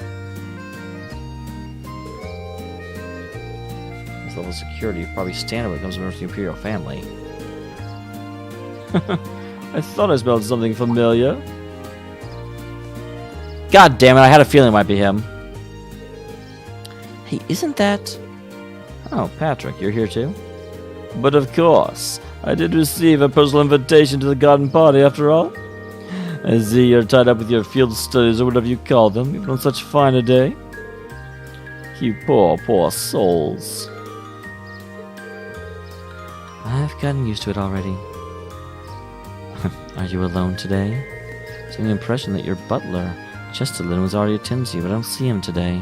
This level of security is probably standard when it comes to members of the Imperial family. I thought I smelled something familiar. God damn it, I had a feeling it might be him. Hey, isn't that... Oh, Patrick, you're here too? But of course, I did receive a personal invitation to the garden party after all. I see you're tied up with your field studies or whatever you call them, even on such fine a day. You poor, poor souls. I've gotten used to it already. Are you alone today? It's the impression that your butler, Chesterlin, was already attending to you, but I don't see him today.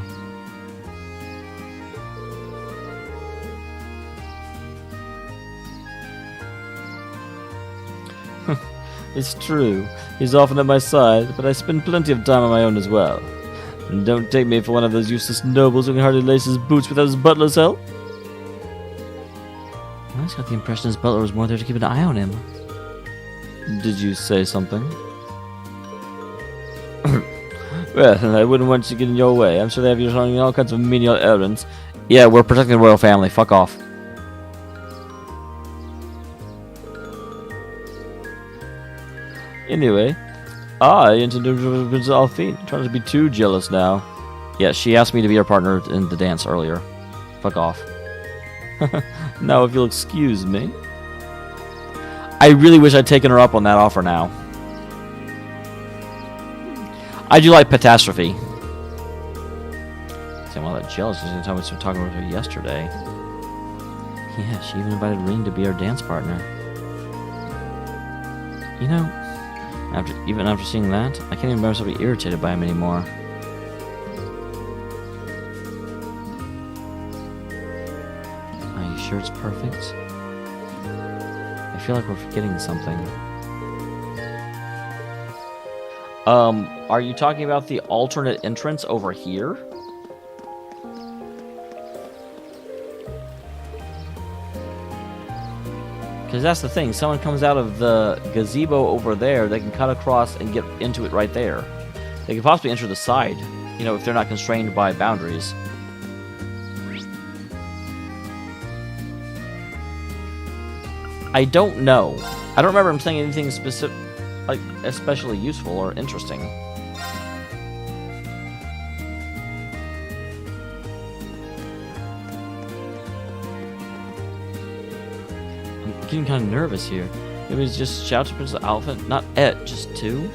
It's true, he's often at my side, but I spend plenty of time on my own as well. And don't take me for one of those useless nobles who can hardly lace his boots without his butler's help. I just got the impression his butler was more there to keep an eye on him. Did you say something? Well, I wouldn't want you to get in your way. I'm sure they have you running all kinds of menial errands. Yeah, we're protecting the royal family. Fuck off. Anyway, I introduced Princess Alfine. Trying to be too jealous now. Yeah, she asked me to be her partner in the dance earlier. Fuck off. Now, if you'll excuse me. I really wish I'd taken her up on that offer now. I do like Catastrophe. See, I'm all that jealous because I was talking about her yesterday. Yeah, she even invited Ring to be her dance partner. You know, even after seeing that, I can't even remember myself be irritated by him anymore. Are you sure it's perfect? I feel like we're forgetting something. Are you talking about the alternate entrance over here? Because that's the thing. Someone comes out of the gazebo over there, they can cut across and get into it right there. They could possibly enter the side, you know, if they're not constrained by boundaries. I don't know. I don't remember him saying anything specific, like especially useful or interesting. I'm getting kind of nervous here. Maybe it's just shout to Princess Alpha, not just two.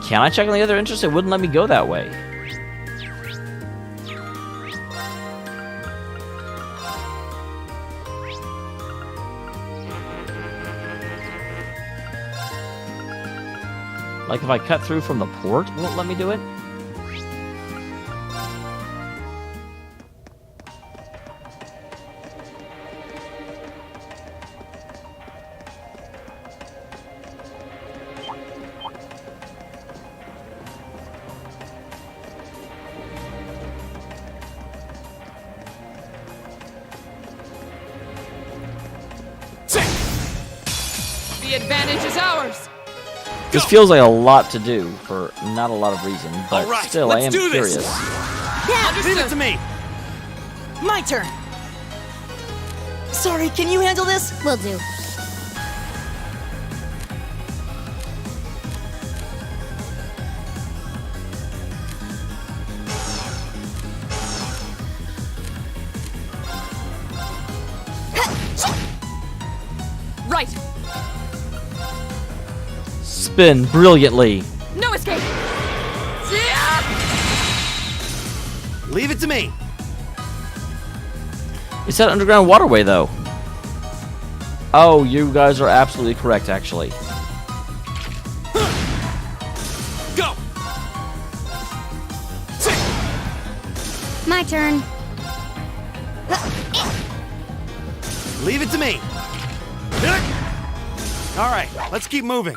Can I check on the other entrance? It wouldn't let me go that way. Like if I cut through from the port, will it let me do it? The advantage is ours. This feels like a lot to do for not a lot of reason, but still, I am curious. Yeah, leave it to me. My turn. Sorry, can you handle this? Will do. Spin brilliantly. No escape! Leave it to me. It's that underground waterway, though. Oh, you guys are absolutely correct, actually. Go! My turn. Leave it to me. All right, let's keep moving.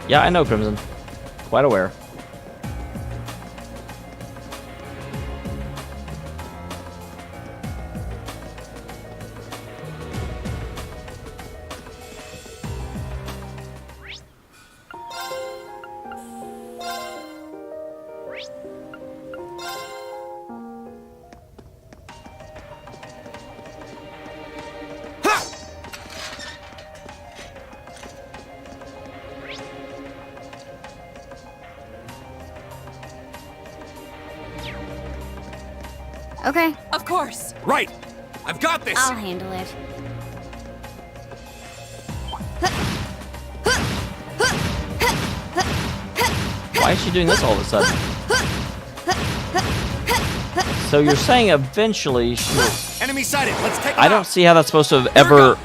Yeah, I know, Crimson. Quite aware. Okay. Of course. Right! I've got this! I'll handle it. Why is she doing this all of a sudden? So you're saying eventually she'll... Enemy sighted. Let's take. I don't see how that's supposed to have ever...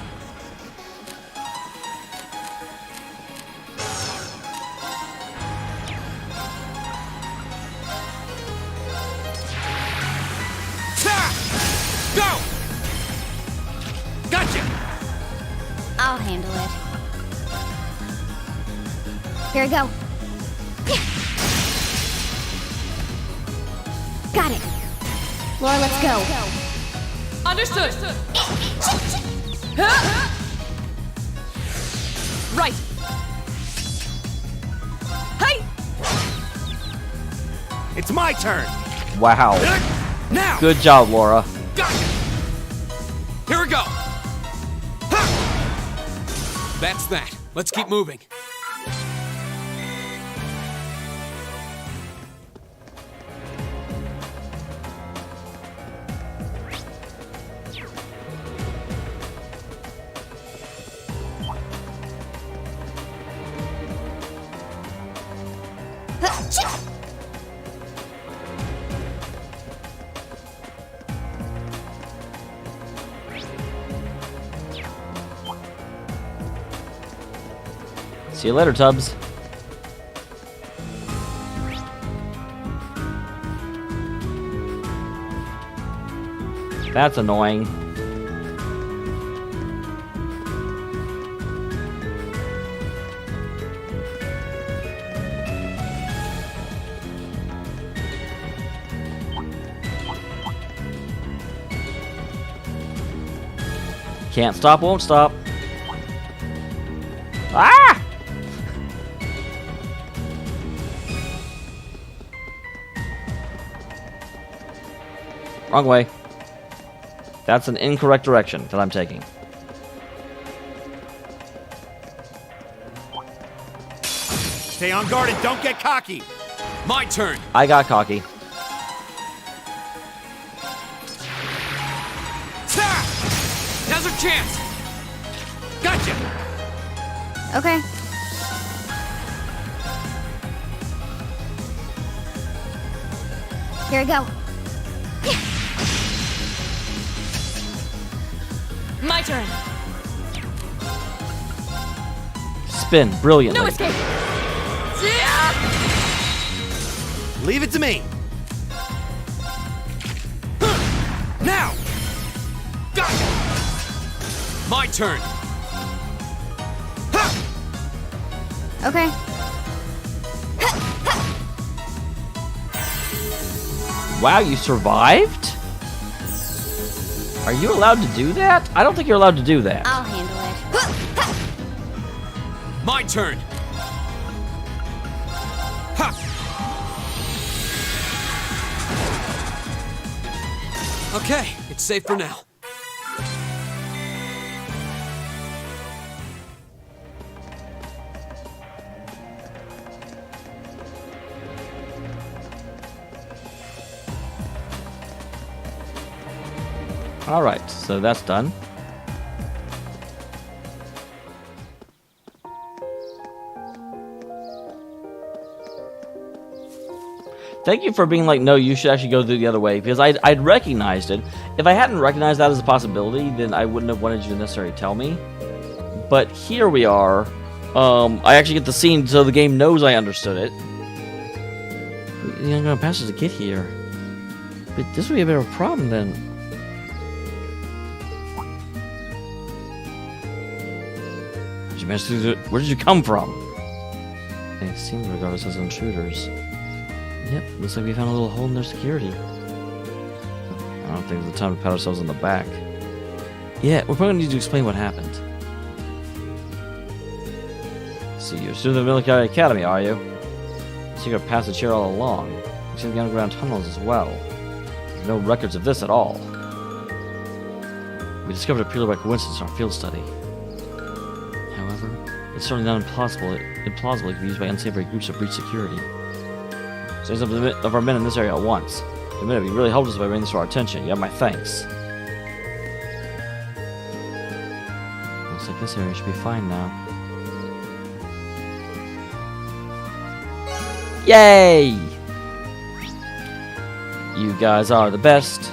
Go! Gotcha! I'll handle it. Here we go. Got it. Laura, let's go. Understood. Right. Hey. It's my turn. Wow. Now! Good job, Laura. Gotcha! Here we go! Ha! That's that. Let's keep moving. See you later, Tubbs. That's annoying. Can't stop, won't stop. Ah! Wrong way. That's an incorrect direction that I'm taking. Stay on guard and don't get cocky. My turn. I got cocky. Now's our chance. Gotcha. Okay. Here we go. My turn. Spin brilliantly. No escape. Leave it to me. Now. Gotcha. My turn. Okay. Wow, you survived? Are you allowed to do that? I don't think you're allowed to do that. I'll handle it. My turn. Ha. Okay, it's safe for now. Alright, so that's done. Thank you for being like, no, you should actually go the other way, because I'd recognized it. If I hadn't recognized that as a possibility, then I wouldn't have wanted you to necessarily tell me. But here we are. I actually get the scene, so the game knows I understood it. You're gonna pass us to get here. But this would be a bit of a problem then. Where did you come from? They seem to regard us as intruders. Yep, looks like we found a little hole in their security. I don't think it's the time to pat ourselves on the back. Yeah, we're probably going to need to explain what happened. See, you're a student of the Military Academy, are you? So you're going to pass the chair all along. You've seen the underground tunnels as well. There's no records of this at all. We discovered it purely by coincidence in our field study. However, it's certainly not implausible it could be used by unsavory groups to breach security. Send some of our men in this area at once. In a minute, you really helped us by bringing this to our attention. You have my thanks. Looks like this area should be fine now. Yay! You guys are the best.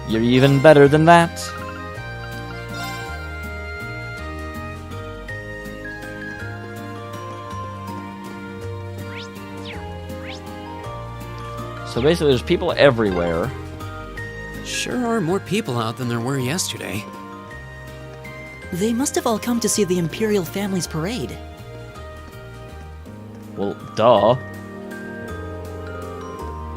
You're even better than that. So basically, there's people everywhere. Sure are more people out than there were yesterday. They must have all come to see the Imperial family's parade. Well, duh.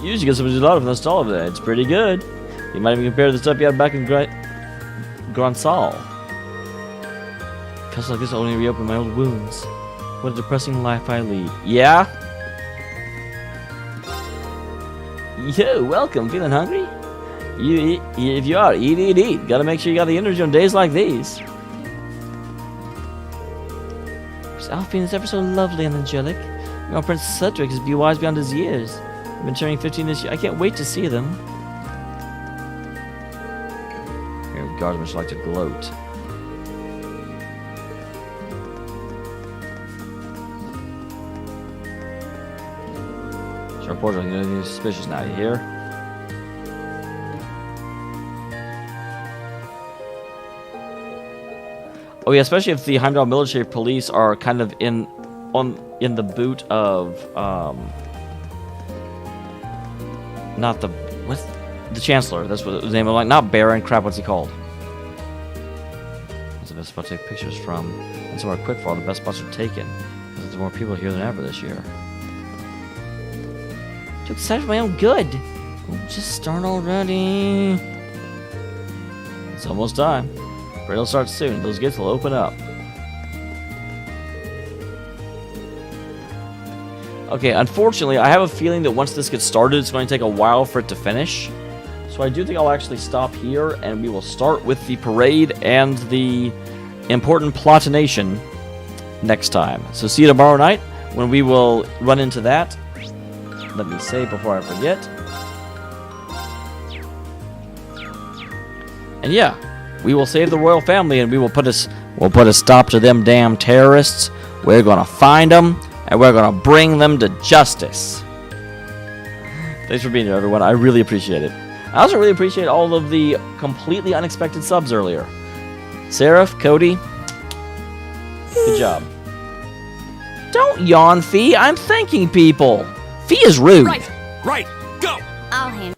You usually get somebody a lot of nostalgia over there. It's pretty good. You might even compare to the stuff you had back in Grand Saal. Feels like this only reopened my old wounds. What a depressing life I lead. Yeah? Yo, welcome. Feeling hungry? You eat, if you are, eat. Gotta make sure you got the energy on days like these. Alfine is ever so lovely and angelic. Our Prince Cedric is wise beyond his years. I've been turning 15 this year. I can't wait to see them. Your guardsmen should like to gloat. Report on anything suspicious now, you hear? Oh yeah, especially if the Heimdall military police are kind of in the boot of not the what's the Chancellor, that's what his name is, like not Baron, crap, what's he called? That's the best spot to take pictures from. And somewhere quick for all the best spots are taken. There's more people here than ever this year. Too excited for my own good. Oh, just start already. It's almost time. Parade will start soon. Those gates will open up. Okay, unfortunately, I have a feeling that once this gets started, it's going to take a while for it to finish. So I do think I'll actually stop here, and we will start with the parade and the important plotination next time. So see you tomorrow night when we will run into that. Let me say before I forget. And yeah, we will save the royal family, and we'll put a stop to them damn terrorists. We're gonna find them, and we're gonna bring them to justice. Thanks for being here, everyone. I really appreciate it. I also really appreciate all of the completely unexpected subs earlier. Seraph, Cody, good job. Don't yawn, Fee. I'm thanking people. Fee is rude. Right, go! I'll handle.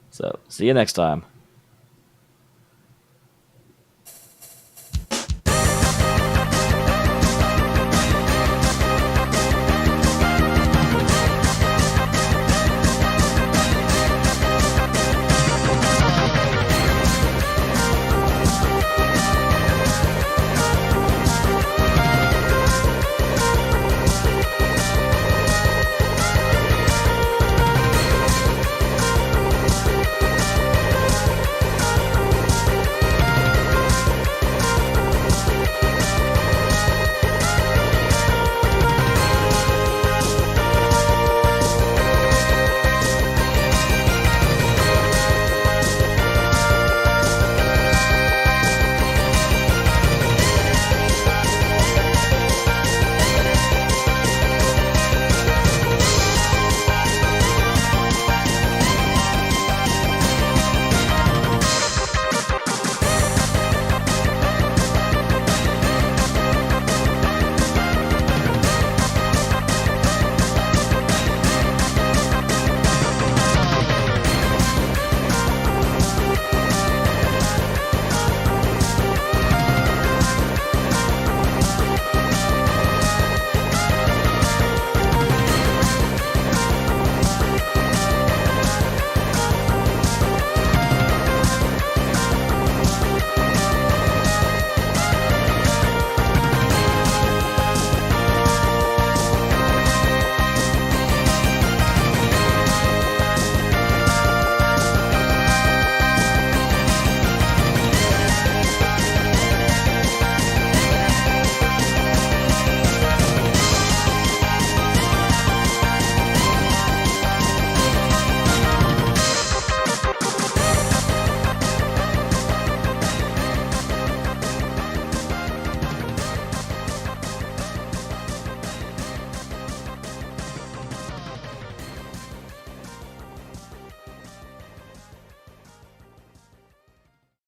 So, see you next time.